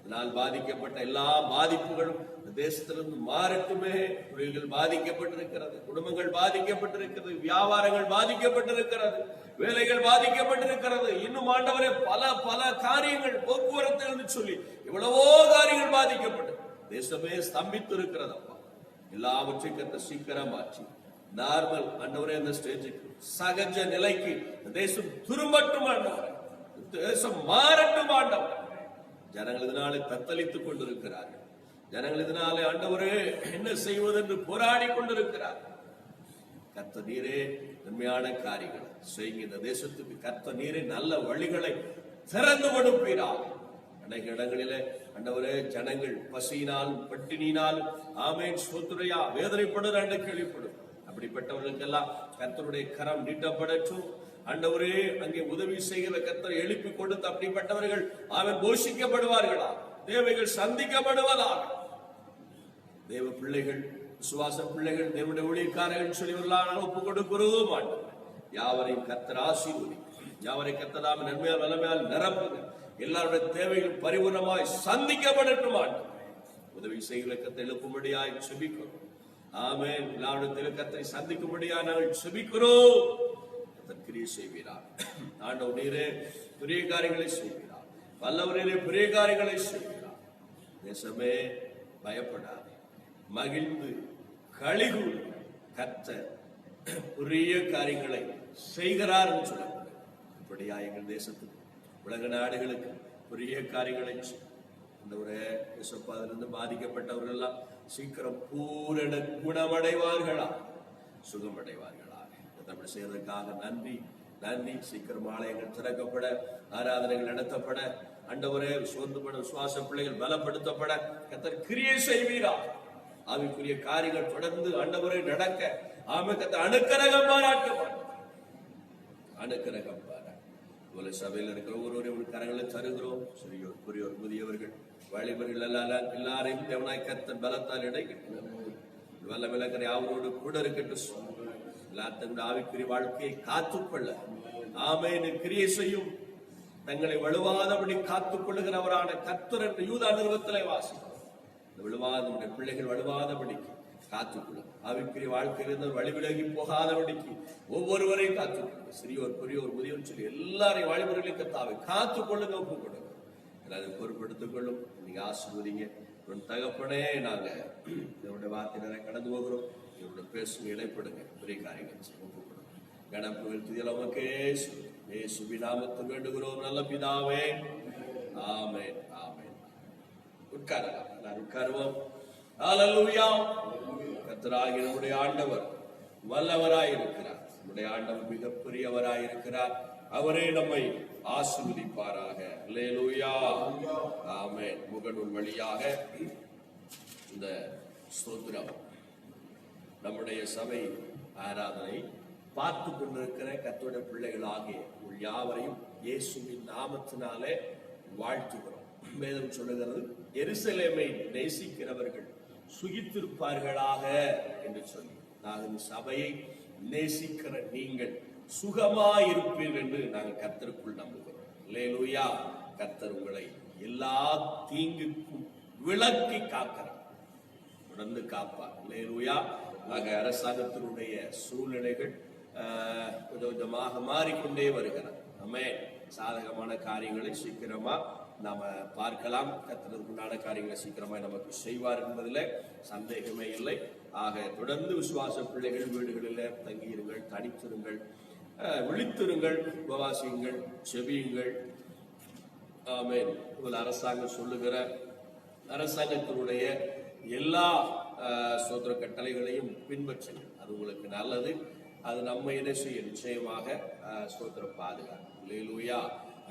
இதனால் பாதிக்கப்பட்ட எல்லா பாதிப்புகளும் இந்த தேசத்திலிருந்து மாறட்டுமே. தொழில்கள் பாதிக்கப்பட்டிருக்கிறது, குடும்பங்கள் பாதிக்கப்பட்டிருக்கிறது, வியாபாரங்கள் பாதிக்கப்பட்டிருக்கிறது, வேலைகள் பாதிக்கப்பட்டிருக்கிறது. இன்னும் ஆண்டவரே பல பல காரியங்கள் போக்குவரத்து என்று சொல்லி எவ்வளவோ காரியங்கள் பாதிக்கப்பட்டு தேசமே ஸ்தம்பித்து இருக்கிறது. அப்பா எல்லாவற்றையும் கர்த்தர் சீக்கிரம் மாற்றி நார்மல் ஆண்டவரே இந்த ஸ்டேஜுக்கு சகஜ நிலைக்கு தேசம் திரும்பட்டும். ஆண்டவரே தேசம் மாறட்டும். ஆண்டவரே ஜனங்கள் இதனாலே தத்தளித்துக் கொண்டிருக்கிறார்கள். ஜனங்கள் இதனாலே ஆண்டவரே என்ன செய்வது என்று போராடி கொண்டிருக்கிறார்கள். கர்த்தர் நீரே நன்மையான காரியங்களை செய்யுங்க. இந்த தேசத்துக்கு கர்த்தர் நீரே நல்ல வழிகளை திறந்து கொடுப்பீராக. அநேக இடங்களிலே ஆண்டவரே ஜனங்கள் பசியினாலும் பட்டினியினாலும் ஆமென் ஸ்தோத்திரையா வேதனைப்படுற என்று கேள்விப்படும். அப்படிப்பட்டவர்களுக்கெல்லாம் கர்த்தருடைய கரம் நீட்டப்படட்டும். ஆண்டவரே அங்கே உதவி செய்கிற கர்த்தர் எழுப்பி கொடுத்து அப்படிப்பட்டவர்கள் அவன் போஷிக்கப்படுவார்களா, தேவைகள் சந்திக்கப்படுவதாக. தேவ பிள்ளைகள், விசுவாச பிள்ளைகள், தேவனுடைய ஊழியக்காரர்கள் சொல்லிவர்களாக ஒப்பு கொடுக்கிறோம். யாவரையும் கர்த்தர் ஆசீர்வதி, யாவரை கர்த்தராம் நன்மையால் வல்லமையால் நிரப்புங்க. எல்லாருடைய தேவைகள் பரிபூர்ணமாய் சந்திக்கப்படட்டும். உதவி செய்கிற கர்த்தர் எழுப்பும்படியாய் செபிக்கிறோம். ஆமென். எல்லாருடைய கர்த்தரை சந்திக்கும்படியாய் நாங்கள் செபிக்கிறோம். கிரியை செய்வீரார். ஆண்டவர் நீரே பெரிய காரியங்களை செய்வீரார். வல்லவரே பெரிய காரியங்களை செய்வீரார். தேசமே பயப்படாது, மகிழ்ந்து களிகூர் கர்த்தர் பெரிய காரியங்களை செய்கிறார் என்று சொல்லப்படுது. இப்படியா எங்கள் தேசத்துக்கு உலக நாடுகளுக்கு பெரிய காரியங்களை இந்த ஒரு இருந்து பாதிக்கப்பட்டவர்கள் எல்லாம் சீக்கிரம் பூரண குணமடைவார்களா, சுகமடைவார்களா. அப்படி செய்வதற்காக நன்றி நன்றி. சீக்கிரம் ஆலயங்கள் திறக்கப்பட, ஆராதனைகள் நடத்தப்பட, ஆண்டவரே சோர்ந்துபட விசுவாச பிள்ளைகள் பலப்படுத்தப்பட கர்த்தர் கிரியை செய்வீரா. ஆவிக்குரிய காரியங்கள் தொடர்ந்து ஆண்டவரை நடக்க ஆமை கர்த்தர் அனுக்கிரகம் பாராட்டுவார். அனுக்கிரகம் பாராட்டு. சபையில் இருக்கிற ஒருவரை கரங்களை தருகிறோம். சிறியோர், பெரியோர், முதியவர்கள், வாலிபர்கள் எல்லாரையும் தேவனாய் கர்த்தர் பலத்தால் இடைக்கட்டும். வல்ல விளக்கரை அவரோடு கூட இருக்கட்டும். தங்களுடைய ஆவிக்குரிய வாழ்க்கையை காத்துக்கொள்ள ஆமென் கிரியை செய்யும், தங்களை வலுவாதபடி காத்துக் கொள்ளுகிறவரான கர்த்தர் என்று யூதா நிறுவத்திலே வாசிக்கிறோம். வலுவாத பிள்ளைகள் வலுவாதபடிக்கு காத்துக்கொள்ளுங்க. ஆவிக்குரிய வாழ்க்கையிலிருந்து வழிவிலகி போகாதபடிக்கு ஒவ்வொருவரையும் காத்துக்கொள்ளுங்க. சிறியோர் பெரியோர் முதியோர் சொல்லி எல்லாரையும் வழிமுறைகளையும் கத்தாவை காத்துக்கொள்ளுங்க, ஒப்பு கொடுங்க. எல்லாரும் பொறுப்படுத்திக் கொள்ளும். நீங்க ஆசீர்வதிங்க. தகப்பனே, நாங்க என்னுடைய வார்த்தையினரை கடந்து போகிறோம். என்னோட பேசுங்க, இடைப்படுங்க, பெரிய காரியங்கள் ஒப்பு கொடுங்க. கணப்புகள் துதியல் உமக்கே இயேசுவின் நாமத்தில் வேண்டுகிறோம் நல்ல பிதாவே. ஆமென், ஆமென். உட்காரலாம், எல்லாரும் உட்காருவோம். ஹல்லேலூயா. கர்த்தராகிய நம்முடைய ஆண்டவர் வல்லவராயிருக்கிறார். நம்முடைய ஆண்டவர் மிகப்பெரியவராயிருக்கிறார். அவரே நம்மை ஆசீர்வதிப்பாராக. அல்லேலூயா. ஆமென். முகநூல் வழியாக இந்த ஸ்தோத்திரம் நம்முடைய சபை ஆராதனை பார்த்து கொண்டிருக்கிற கர்த்தருடைய பிள்ளைகளாகிய யாவரையும் இயேசுவின் நாமத்தினாலே வாழ்த்துகிறோம். வேதம் சொல்லுகிறது, எருசலேமை நேசிக்கிறவர்கள் சுகித்திருப்பார்களாக என்று சொல்லி, நாங்கள் சபையை நேசிக்கிற நீங்கள் சுகமாயிருப்பீர்கள் என்று நாங்கள் கர்த்தருக்குள் நம்புகிறோம். அல்லேலூயா. கர்த்தர் உங்களை எல்லா தீங்குக்கும் விலக்கி காக்கிறார், தொடர்ந்து காப்பார். அல்லேலூயா. ஆக அரசாங்கத்தினுடைய சூழ்நிலைகள் கொஞ்சம் கொஞ்சமாக மாறிக்கொண்டே வருகிறது. ஆமென். சாதகமான காரியங்களை சீக்கிரமா நாம பார்க்கலாம். கர்த்தருக்குண்டான காரியங்களை சீக்கிரமா நமக்கு செய்வார் என்பதில் சந்தேகமே இல்லை. ஆக தொடர்ந்து விசுவாச பிள்ளைகள் வீடுகளில் தங்கியிருங்கள், தனித்திருங்கள், விழித்திருங்கள், உபவாசியுங்கள், செபியுங்கள். ஆமென். அரசாங்கம் சொல்லுகிற அரசாங்கத்தினுடைய எல்லா ஸ்தோத்திர கட்டளைகளையும் பின்பற்றுங்கள். அது உங்களுக்கு நல்லது. அது நம்ம என்ன செய்ய நிச்சயமாக ஸ்தோத்திர பாதுகாப்பு. அல்லேலூயா.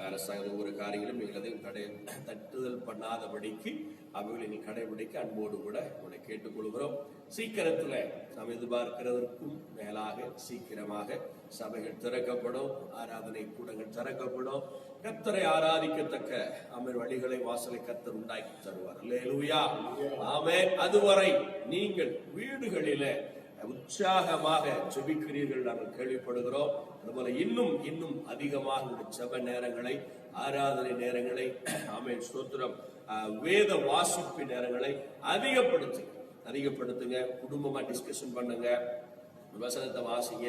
அரசாங்கம் ஒவ்வொரு காரியங்களும் நீங்கள் அதையும் தட்டுதல் பண்ணாதபடிக்கு அவைகளை நீங்கள் கடைபிடிக்க அன்போடு கூட உங்களை கேட்டுக்கொள்கிறோம். சீக்கிரத்தில் நாம் எதிர்பார்க்கிறதற்கும் மேலாக சீக்கிரமாக சபைகள் திறக்கப்படும், ஆராதனை கூடங்கள் திறக்கப்படும். கர்த்தரை ஆராதிக்கத்தக்க அமர் வழிகளை வாசலை கர்த்தர் உண்டாக்கி தருவார். அல்லேலூயா. ஆமென். அதுவரை நீங்கள் வீடுகளிலே உற்சாகமாக ஜெபிக்கிறீர்கள் நாங்கள் கேள்விப்படுகிறோம். அதுபோல இன்னும் இன்னும் அதிகமாக ஜெப நேரங்களை, ஆராதனை நேரங்களை, ஆமென் ஸ்தோத்திரம், வேத வாசிப்பு நேரங்களை அதிகப்படுத்துங்க. குடும்பமா டிஸ்கஷன் பண்ணுங்க, வசனத்தை வாசிங்க,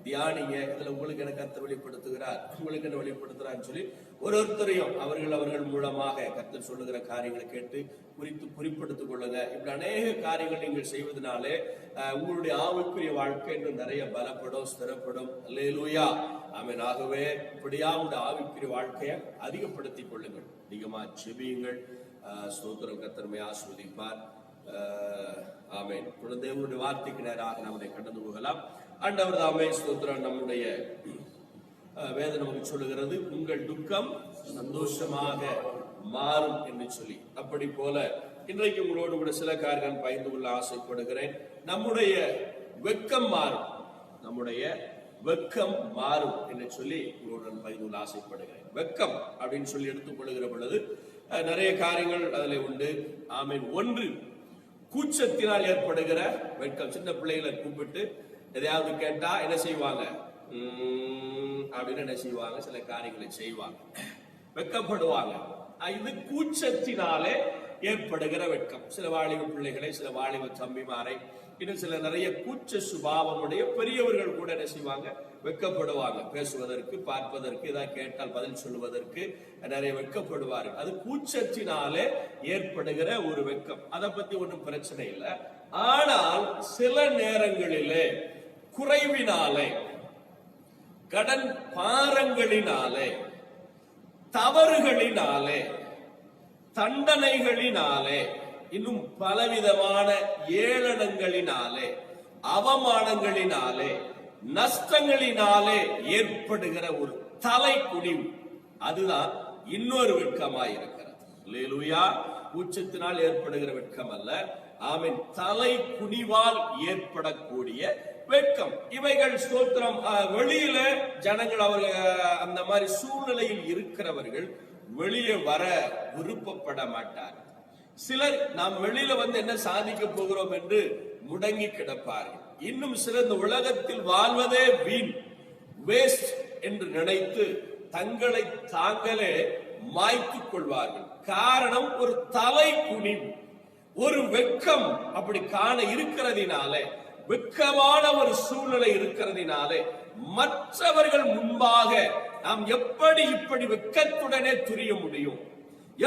தியானிங்க. இதுல உங்களுக்கு என்ன கர்த்தர் வெளிப்படுத்துகிறார், உங்களுக்கு என்ன வெளிப்படுத்துறான்னு சொல்லி ஒருத்தரையும் அவர்கள் மூலமாக கர்த்தர் சொல்லுகிற காரியங்களை கேட்டு குறிப்பிடுத்திக் கொள்ளுங்க. இப்படி அநேக காரியங்கள் நீங்கள் செய்வதனாலே உங்களுடைய ஆவிக்குரிய வாழ்க்கை இன்னும் நிறைய பலப்படும், ஸ்திரப்படும். அல்லேலூயா. ஆமென். ஆகவே இப்படியா உங்களுடைய ஆவிக்குரிய வாழ்க்கையை அதிகப்படுத்திக் கொள்ளுங்கள், அதிகமா செபியுங்கள். ஸ்தோத்திரம். கர்த்தர் ஆசீர்வதிப்பார். ஆமென். தொடர்ந்து தேவனுடைய வார்த்தைக்கு நேராக நம்மை கடந்து போகலாம். ஆண்டவர் தாமே ஸ்தோத்திரம். நம்முடைய வேதம் நமக்கு சொல்லுகிறது, உங்கள் துக்கம் சந்தோஷமாக மாறும் என்று சொல்லி. அப்படி போல இன்றைக்கு உங்களோடு கூட சில காரியங்கள் பகிர்ந்து கொள்ள ஆசைப்படுகிறேன். நம்முடைய வெட்கம் மாறும், நம்முடைய வெட்கம் மாறும் என்று சொல்லி உங்களுடன் பகிர்ந்து கொள்ள ஆசைப்படுகிறேன். வெட்கம் அப்படின்னு சொல்லி எடுத்துக்கொள்ளுகிற பொழுது நிறைய காரியங்கள் அதில் உண்டு. ஆமென். ஒன்று, கூச்சத்தினால் ஏற்படுகிற வெட்கம். சின்ன பிள்ளைகளை கூப்பிட்டு எதையாவது கேட்டா என்ன செய்வாங்க அப்படின்னு என்ன செய்வாங்க, சில காரியங்களை செய்வாங்க, வெட்கப்படுவாங்க. இது கூச்சத்தினாலே ஏற்படுகிற வெட்கம். சில வாலிப பிள்ளைகளை, சில வாலிப தம்பிமாரை, இன்னும் சில நிறைய கூச்ச சுபாவமுடைய பெரியவர்கள் கூட என்ன செய்வாங்க, வெட்கப்படுவாங்க. பேசுவதற்கு, பார்ப்பதற்கு, ஏதாவது கேட்டால் பதில் சொல்லுவதற்கு நிறைய வெட்கப்படுவார்கள். அது கூச்சத்தினாலே ஏற்படுகிற ஒரு வெட்கம். அதை பத்தி ஒன்றும் பிரச்சனை இல்லை. ஆனால் சில நேரங்களிலே குறைவினாலே, கடன் பாரங்களினாலே, தவறுகளினாலே, தண்டனைகளினாலே, இன்னும் பலவிதமான ஏளனங்களினாலே, அவமானங்களினாலே, நஷ்டங்களினாலே ஏற்படுகிற ஒரு தலை குனிவு, அதுதான் இன்னொரு வெட்கமாயிருக்கிறது. அல்லேலூயா. கூச்சத்தினால் ஏற்படுகிற வெட்கம் அல்ல, ஆமென், தலை குனிவால் ஏற்படக்கூடிய வெட்கம். இவைகள் ஸ்தோத்திரம். வெளியில ஜனங்கள் அவர்கள் அந்த மாதிரி சூழ்நிலையில் இருக்கிறவர்கள் வெளியே வர விருப்பப்பட மாட்டார். சிலர் நாம் வெளியில வந்து என்ன சாதிக்க போகிறோம் என்று முடங்கி கிடப்பார்கள். இன்னும் சிலர் இந்த உலகத்தில் வாழ்வதே வீண், வேஸ்ட் என்று நினைத்து தங்களை தாங்களே மாய்த்துக் கொள்வார்கள். காரணம் ஒரு தலை குனிவு, ஒரு வெட்கம் அப்படி காண இருக்கிறதினாலே, வெட்கமான ஒரு சூழ்நிலை இருக்கிறதினாலே மற்றவர்கள் முன்பாக நாம் எப்படி இப்படி வெட்கத்துடனே துரிய முடியும்?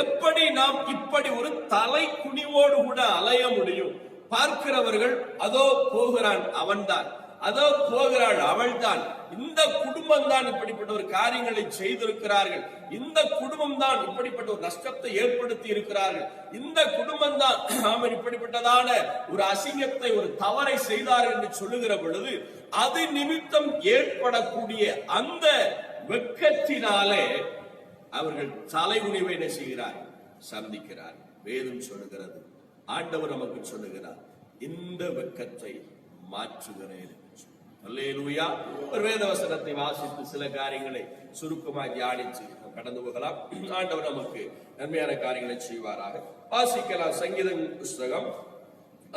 எப்படி நாம் இப்படி ஒரு தலை குனிவோடு கூட அலைய முடியும்? பார்க்கிறவர்கள் அதோ போகிறான் அவன்தான், அதோ போகிறாள் அவள்தான், இந்த குடும்பம் தான் இப்படிப்பட்ட ஒரு காரியங்களை செய்திருக்கிறார்கள், இந்த குடும்பம் தான் இப்படிப்பட்ட ஒரு நஷ்டத்தை ஏற்படுத்தி இருக்கிறார்கள், இந்த குடும்பம் தான் இப்படிப்பட்டதான ஒரு அசிங்கத்தை ஒரு தவறை செய்தார்கள் என்று சொல்லுகிற பொழுது அது நிமித்தம் ஏற்படக்கூடிய அந்த வெட்கத்தினாலே அவர்கள் தலைகுனிவை என்ன செய்கிறார்? சந்திக்கிறார். வேதம் சொல்லுகிறது, ஆண்டவர் நமக்கு சொல்லுகிறார், இந்த வெட்கத்தை மாற்றுகிறேன். அல்லேலூயா. ஒரு வேத வசனத்தை வாசித்து சில காரியங்களை சுருக்கமாக தியானித்து கடந்து போகலாம். ஆண்டவர் நமக்கு நன்மையான காரியங்களை செய்வாராக. வாசிக்கலாம். சங்கீதம் புஸ்தகம்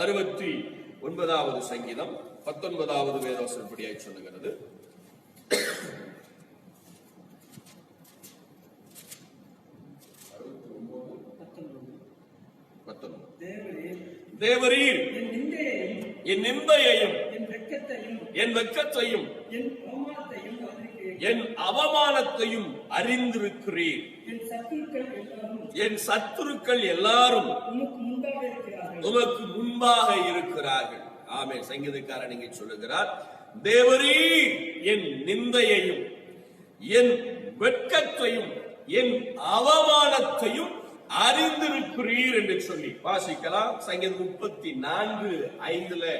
69வது சங்கீதம் 19வது வேத வசனப்படியாய் சொல்லுகிறது. தேவரீர் என் நிந்தையையும் என் வெட்கத்தையும் என் அவமானத்தையும் அறிந்திருக்கிறீர். என் சத்துருக்கள் எல்லாரும் உமக்கு முன்பாக இருக்கிறார்கள். ஆமென். சங்கீதக்காரன் இங்கே சொல்லுகிறார், தேவரீர் என் நிந்தையையும் என் வெட்கத்தையும் என் அவமானத்தையும் அறிந்திருக்கிறீர் என்று சொல்லி வாசிக்கலாம். சங்கீதம் 34:5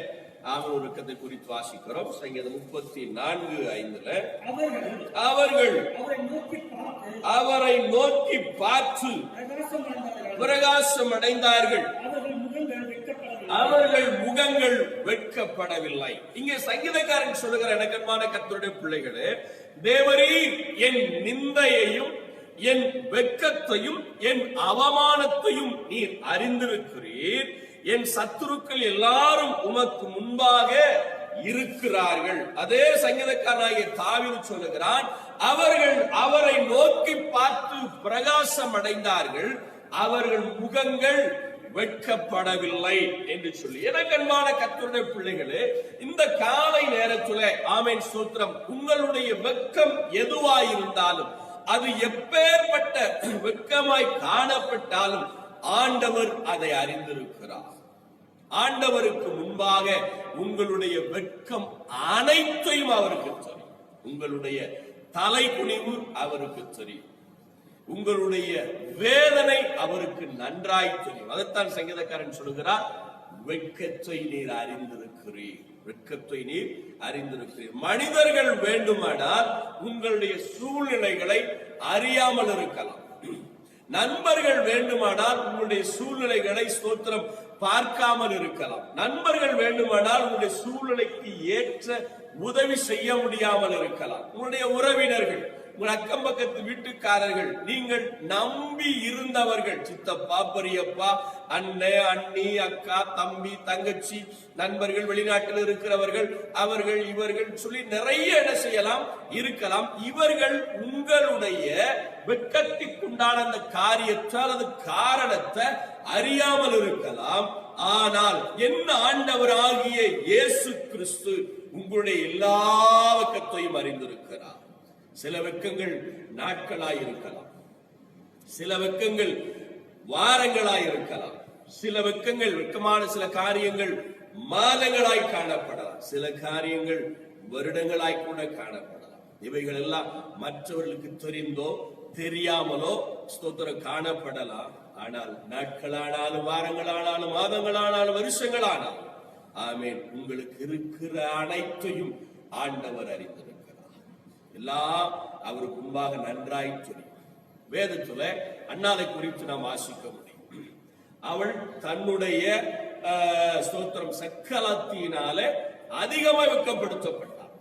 அவர் ஒருக்கத்தை குறித்து வாசிக்கிறோம். சங்கீதம் 34:5 அவர்கள் அவரை நோக்கி பார்த்து பிரகாசம் அடைந்தார்கள், அவர்கள் முகங்கள் வெட்கப்படவில்லை. இங்கே சங்கீதக்காரன் சொல்லுகிற எனக்கன்பான கர்த்தருடைய பிள்ளைகளே, தேவரீர் என் நிந்தையையும் என் வெட்கத்தையும் என் அவமானத்தையும் நீர் அறிந்திருக்கிறீர். என் சத்துருக்கள் எல்லாரும் உமக்கு முன்பாக இருக்கிறார்கள். அதே சங்கீதக்காரனாகிய தாவீது சொல்லுகிறான், அவர்கள் அவரை நோக்கி பார்த்து பிரகாசம் அடைந்தார்கள், அவர்கள் முகங்கள் வெட்கப்படவில்லை என்று சொல்லி. எனக்கன்பான கர்த்தருடைய பிள்ளைகளே, இந்த காலை நேரத்தில் ஆமென் ஸ்தோத்திரம், உங்களுடைய வெட்கம் எதுவாயிருந்தாலும் அது எப்பேற்பட்ட வெட்கமாய் காணப்பட்டாலும் ஆண்டவர் அதை அறிந்திருக்கிறார். ஆண்டவருக்கு முன்பாக உங்களுடைய வெட்கம் அனைத்தையும் அவருக்கு தெரியும். உங்களுடைய தலை குனிவு அவருக்கு தெரியும். உங்களுடைய வேதனை அவருக்கு நன்றாய் தெரியும். அதைத்தான் சங்கீதக்காரன் சொல்லுகிறார், வெட்கத்தை நீர் அறிந்திருக்கிறீர். வெட்கத்தை நீர் அறிந்திருக்கிறீர். மனிதர்கள் வேண்டுமானால் உங்களுடைய சூழ்நிலைகளை அறியாமல் இருக்கலாம். நண்பர்கள் வேண்டுமானால் உங்களுடைய சூழ்நிலைகளை ஸ்தோத்திரம் பார்க்காமல் இருக்கலாம். நண்பர்கள் வேண்டுமானால் உங்களுடைய சூழ்நிலைக்கு ஏற்ற உதவி செய்ய முடியாமல் இருக்கலாம். உங்களுடைய உறவினர்கள், உங்கள் அக்கம் பக்கத்து வீட்டுக்காரர்கள், நீங்கள் நம்பி இருந்தவர்கள், சித்தப்பா பெரியப்பா அண்ணன் அண்ணி அக்கா தம்பி தங்கச்சி நண்பர்கள், வெளிநாட்டில் இருக்கிறவர்கள், அவர்கள் இவர்கள் சொல்லி நிறைய என்ன செய்யலாம் இருக்கலாம். இவர்கள் உங்களுடைய வெட்கத்திற்குண்டான அந்த காரியத்தால் அது காரணத்தை அறியாமல் இருக்கலாம். ஆனால் என்ன ஆண்டவர் ஆகிய இயேசு கிறிஸ்து உங்களுடைய எல்லா வெட்கத்தையும் அறிந்திருக்கிறார். சில வெட்கங்கள் நாட்களாய் இருக்கலாம், சில வெட்கங்கள் வாரங்களாய் இருக்கலாம், சில வெட்கங்கள் வெட்கமான சில காரியங்கள் மாதங்களாய் காணப்படலாம், சில காரியங்கள் வருடங்களாய் கூட காணப்படலாம். இவைகள் எல்லாம் மற்றவர்களுக்கு தெரிந்தோ தெரியாமலோ ஸ்தோத்திரம் காணப்படலாம். ஆனால் நாட்களானாலும் வாரங்களானாலும் மாதங்களானாலும் வருஷங்களானாலும் ஆமென், உங்களுக்கு இருக்கிற அனைத்தையும் ஆண்டவர் அறிந்திருக்கிறார். எல்லாம் அவருக்கு முன்பாக நன்றாய் தெரியும். வேதத்துல அன்னாலை குறித்து நாம் வாசிக்க முடியும். அவள் தன்னுடைய ஸ்தோத்திரம் சக்கலத்தினாலே அதிகமாய் வெட்கப்படுத்தப்பட்டாள்,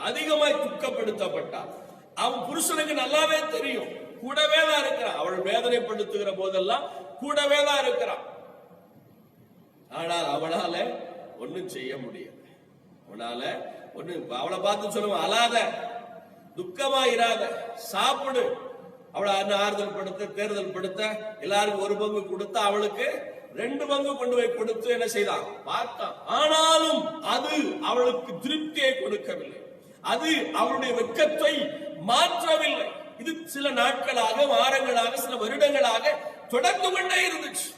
அதிகமாய் துக்கப்படுத்தப்பட்டாள். அவன் புருஷனுக்கு நல்லாவே தெரியும், கூடவே தான் இருக்கிறான். அவள் வேதனைப்படுத்துகிற போதெல்லாம் கூடவே தான் இருக்கிறான். ஆனால் அவளால ஒன்னும் செய்ய முடியாது. அவளால ஒண்ணு, அவளை பார்த்து சொல்லுவான், அழாத, துக்கமா இராத, சாப்பிடு. அவளை ஆறுதல் படுத்த தேர்தல் படுத்த எல்லாருக்கும் ஒரு பங்கு கொடுத்தா அவளுக்கு 2 பங்கு கொண்டு போய் கொடுத்து என்ன செய்தான் பார்த்தான். ஆனாலும் அது அவளுக்கு திருப்தியை கொடுக்கவில்லை. அது அவளுடைய வெட்கத்தை மாற்றவில்லை. இது சில நாட்களாக, வாரங்களாக, சில வருடங்களாக தொடர்ந்து கொண்டே இருந்துச்சு.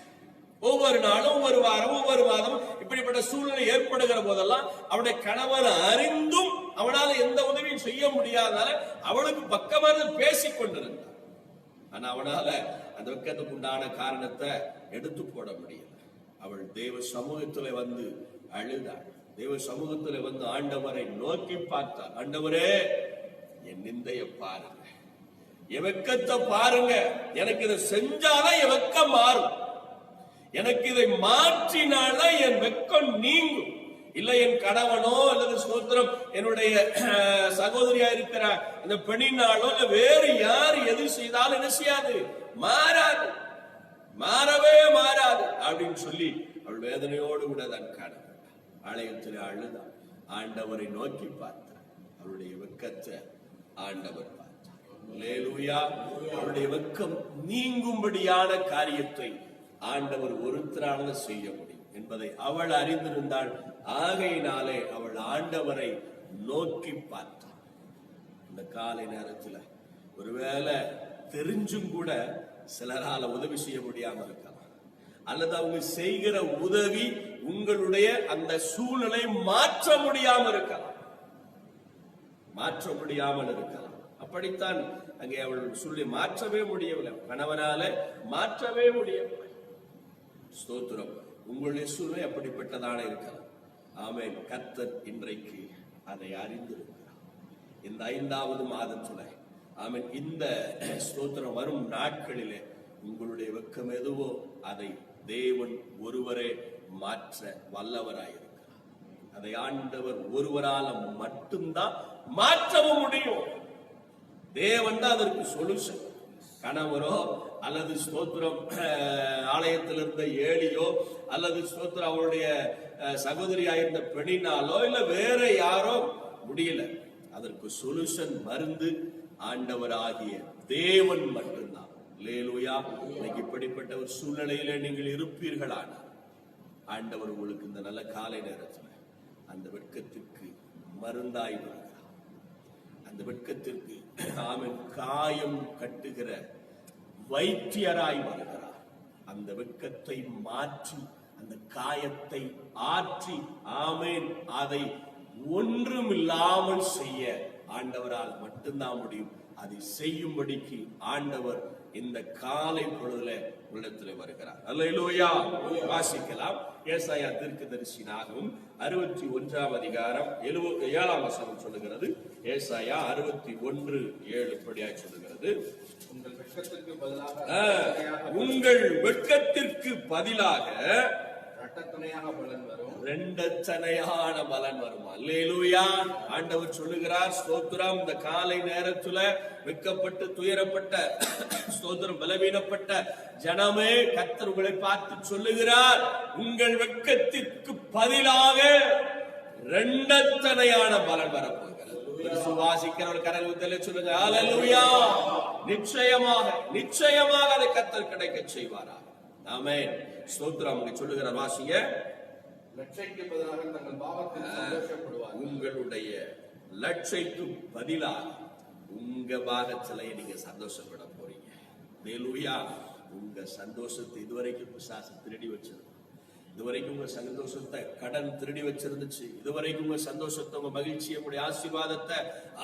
ஒவ்வொரு நாளும், ஒவ்வொரு வாரம், ஒவ்வொரு மாதம் இப்படிப்பட்ட சூழ்நிலை ஏற்படுகிற போதெல்லாம் அவனுடைய கணவன் அறிந்தும் அவனால எந்த உதவியும் செய்ய முடியாதனால அவளுக்கு பக்கமாக பேசிக் கொண்டிருந்தான். ஆனா அவனால அந்த வெட்கத்துக்கு உண்டான காரணத்தை எடுத்து போட முடியல. அவள் தேவ சமூகத்துல வந்து அழுதாள். தேவ சமூகத்துல வந்து ஆண்டவரை நோக்கி பார்த்தாள். ஆண்டவரே, என் நிந்தைய பாருங்க, என் வெட்கத்தை பாருங்க. எனக்கு இதை செஞ்சாதான் என் வெட்கம் மாறும். எனக்கு இதை மாற்றினால்தான் என் வெட்கம் நீங்கும். இல்ல என் கணவனோ அல்லது ஸ்தோத்திரம் என்னுடைய சகோதரியா இருக்கிற இந்த பெண்ணினாலோ இல்ல வேறு யார் எது செய்தாலும் என்ன செய்யாது, மாறாது, மாறவே மாறாது அப்படின்னு சொல்லி அவள் வேதனையோடு கூட தன் கணவன் ஆலயத்தில் அழுதான். ஆண்டவரை நோக்கி பார்த்தார். அவருடைய வெட்கத்தை ஆண்டவர் பார்த்தார். அல்லேலூயா. அவருடைய வெட்கம் நீங்கும்படியான காரியத்தை ஆண்டவர் ஒருத்தரால செய்ய முடியும் என்பதை அவள் அறிந்திருந்தாள். ஆகையினாலே அவள் ஆண்டவரை நோக்கி பார்த்தாள். இந்த காலை நேரத்தில் ஒருவேளை தெரிஞ்சும் கூட சிலரால உதவி செய்ய முடியாம இருக்கலாம், அல்லது அவங்க செய்கிற உதவி உங்களுடைய அந்த சூழ்நிலை மாற்ற முடியாமல் இருக்கலாம், அப்படித்தான் அங்கே அவள் சொல்லி மாற்றவே முடியவில்லை. கணவனால மாற்றவே முடியவில்லை. ஸ்தோத்திரம். உங்களுடைய சூழ்நிலை அப்படிப்பட்டதான இருக்கலாம். ஆமென். கர்த்தர் இன்றைக்கு அதை அறிந்திருக்கிறார். இந்த 5வது மாதத்துல ஆமென், இந்த ஸ்தோத்திரம் வரும் நாட்களிலே உங்களுடைய வெட்கம் எதுவோ அதை தேவன் ஒருவரே மாற்ற வல்லவராயிருக்கிறார். அதை ஆண்டவர் ஒருவரால மட்டும்தான் மாற்றவும் முடியும். தேவன் தான் அதற்கு சொல்யூஷன். கணவரோ அல்லது ஸ்தோத்திரம் ஆலயத்தில் இருந்த ஏழியோ அல்லது ஸ்தோத்திரம் அவருடைய சகோதரியாயிருந்த பெண்ணினாலோ இல்ல வேற யாரோ முடியல. அதற்கு சொல்யூஷன் மருந்து ஆண்டவராகிய தேவன் மட்டும்தான். அல்லேலூயா. இன்னைக்கு இப்படிப்பட்ட ஒரு சூழ்நிலையில நீங்கள் இருப்பீர்களானால் ஆண்டவர் உங்களுக்கு இந்த நல்ல காலை நேரத்தில் அந்த வெட்கத்திற்கு மருந்தாய் வருகிறார். அந்த வெட்கத்திற்கு ஆமென் காயம் கட்டுகிற வைத்தியராய் வருகிறார். அந்த வெட்கத்தை மாற்றி அந்த காயத்தை ஆற்றி ஆமென் அதை ஒன்றுமில்லாமல் செய்ய ஆண்டவரால் மட்டும்தான் முடியும். அதை செய்யும்படிக்கு ஆண்டவர் இந்த காலை பொழுதுல உள்ளத்தில் வருகிறார். அல்லேலூயா. வாசிக்கலாம். ஏசாயா தீர்க்கதரிசியாகவும் 61 அதிகாரம் 7ஆம் வசனம் சொல்லுகிறது. ஏசாயா 61:7 இப்படியாய் சொல்லுகிறது. உங்கள் வெட்கத்திற்கு பதிலாக இரண்டத்தனையான பலன் வரும். அல்லேலூயா. ஆண்டவர் சொல்லுகிறார். ஸ்தோத்திரம். இந்த காலை நேரத்துல வெட்கப்பட்டு துயரப்பட்ட ஸ்தோத்திரம் பலவீனப்பட்ட ஜனமே, கர்த்தர் உங்களை பார்த்து சொல்லுகிறார், உங்கள் வெட்கத்திற்கு பதிலாக இரண்டத்தனையான பலன் வரப்போகிறது. விசுவாசிக்கிறவர் கரல் ஊத்தலே சொல்லுங்க. அல்லேலூயா. நிச்சயமாக அதை கர்த்தர் கிடைக்க செய்வாரா. ஆமென். ஸ்தோத்திரம். சொல்லுகிறார், வாசிங்க. லட்சைக்கு பதிலாக தங்கள் பாவத்தில் சந்தோஷப்படுவார். உங்களுடைய லட்சைக்கு பதிலாக உங்க பாகத்திலே நீங்க சந்தோஷப்பட போறீங்க. அல்லேலூயா. உங்க சந்தோஷத்தை இதுவரைக்கும் பிசாசு திருடி வச்சிருந்தோம். இதுவரைக்கும் உங்க சந்தோஷத்தை கடன் திருடி வச்சிருந்துச்சு. இதுவரைக்கும் உங்க சந்தோஷத்தை, உங்க மகிழ்ச்சியை, உங்களுடைய ஆசீர்வாதத்தை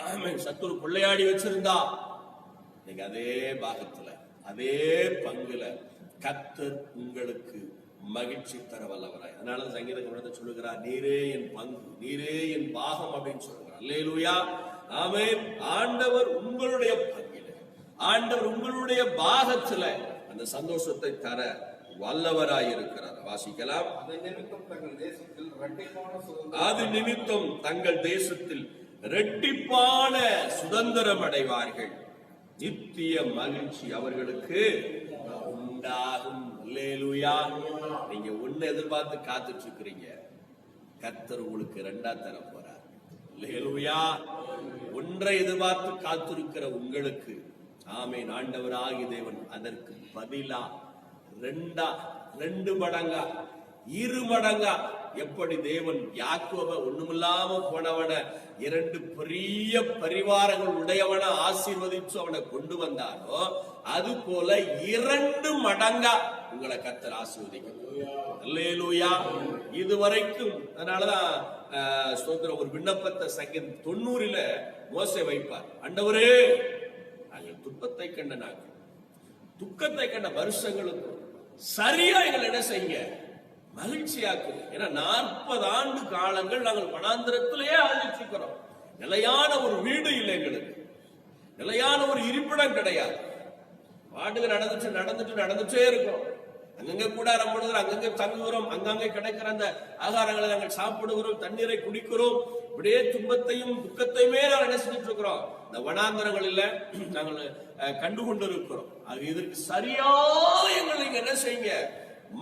ஆமென் சத்துரு கொள்ளையாடி வச்சிருந்தா, நீங்க அதே பாகத்துல அதே பங்குல கர்த்தர் உங்களுக்கு மகிழ்ச்சி தர வல்லவராய். அதனால சங்கீத சொல்லுகிறார், நீரே என் பங்கு, நீரே என் பாகம் அப்படின்னு சொல்லுகிறார். அல்லேலூயா. ஆமென். ஆண்டவர் உங்களுடைய பங்கில, ஆண்டவர் உங்களுடைய பாகத்துல அந்த சந்தோஷத்தை தர வல்லவராய் இருக்கிறார். வாசிக்கலாம். அது நிமித்தம் தங்கள் தேசத்தில் இரட்டிப்பான சுதந்திரம் அடைவார்கள். நித்திய மகிழ்ச்சி அவர்களுக்கு உண்டாகும். அல்லேலூயா. நீங்க ஒண்ணு எதிர்பார்த்து காத்துட்டு இருக்கிறீங்க, கர்த்தர் உங்களுக்கு 2 தர போறார். அல்லேலூயா. ஒன்றை எதிர்பார்த்து காத்திருக்கிற உங்களுக்கு ஆமென் ஆண்டவராகிய தேவன் அதற்கு பதிலா ரெண்டு மடங்கா, 2 மடங்கா. எப்படி தேவன் யாக்கோபை ஒண்ணுமில்லாம போனவன 2 பெரிய பரிவாரங்கள் உடையவன ஆசீர்வதிச்சு அவனை கொண்டு வந்தாரோ, அது போல 2 மடங்கா உங்களை கர்த்தர் ஆசீர்வதிக்கணும். அல்லேலூயா. இதுவரைக்கும் அதனாலதான் ஸ்தோத்திரம், ஒரு விண்ணப்பத்தை சங்கீதம் 90 மோசே வைப்பார். ஆண்டவரே, நாங்கள் துன்பத்தை கண்ட நாங்கள், துக்கத்தை கண்ட வருஷங்களுக்கு சரியா எங்களை என்ன செய்யுங்க, மகிழ்ச்சியாக்கு. ஏன்னா 40 ஆண்டு காலங்கள் நாங்கள் வனாந்திரத்திலேயே அழிச்சிருக்கிறோம். நிலையான ஒரு வீடு இல்லை எங்களுக்கு, நிலையான ஒரு இருப்பிடம் கிடையாது. பாட்டுக்கு நடந்துட்டே இருக்கோம். அங்கங்க கூடாரம் போடுகிறோம், அங்கங்க தங்குகிறோம், அங்கங்கே கிடைக்கிற அந்த ஆகாரங்களை நாங்கள் சாப்பிடுகிறோம், தண்ணீரை குடிக்கிறோம். இப்படியே துன்பத்தையும் துக்கத்தையுமே நாங்கள் என்ன செஞ்சுட்டு இருக்கிறோம். இந்த வனாந்தரங்களில் நாங்கள் கண்டுகொண்டு இருக்கிறோம். அது இதற்கு சரியா எங்களை என்ன செய்யுங்க,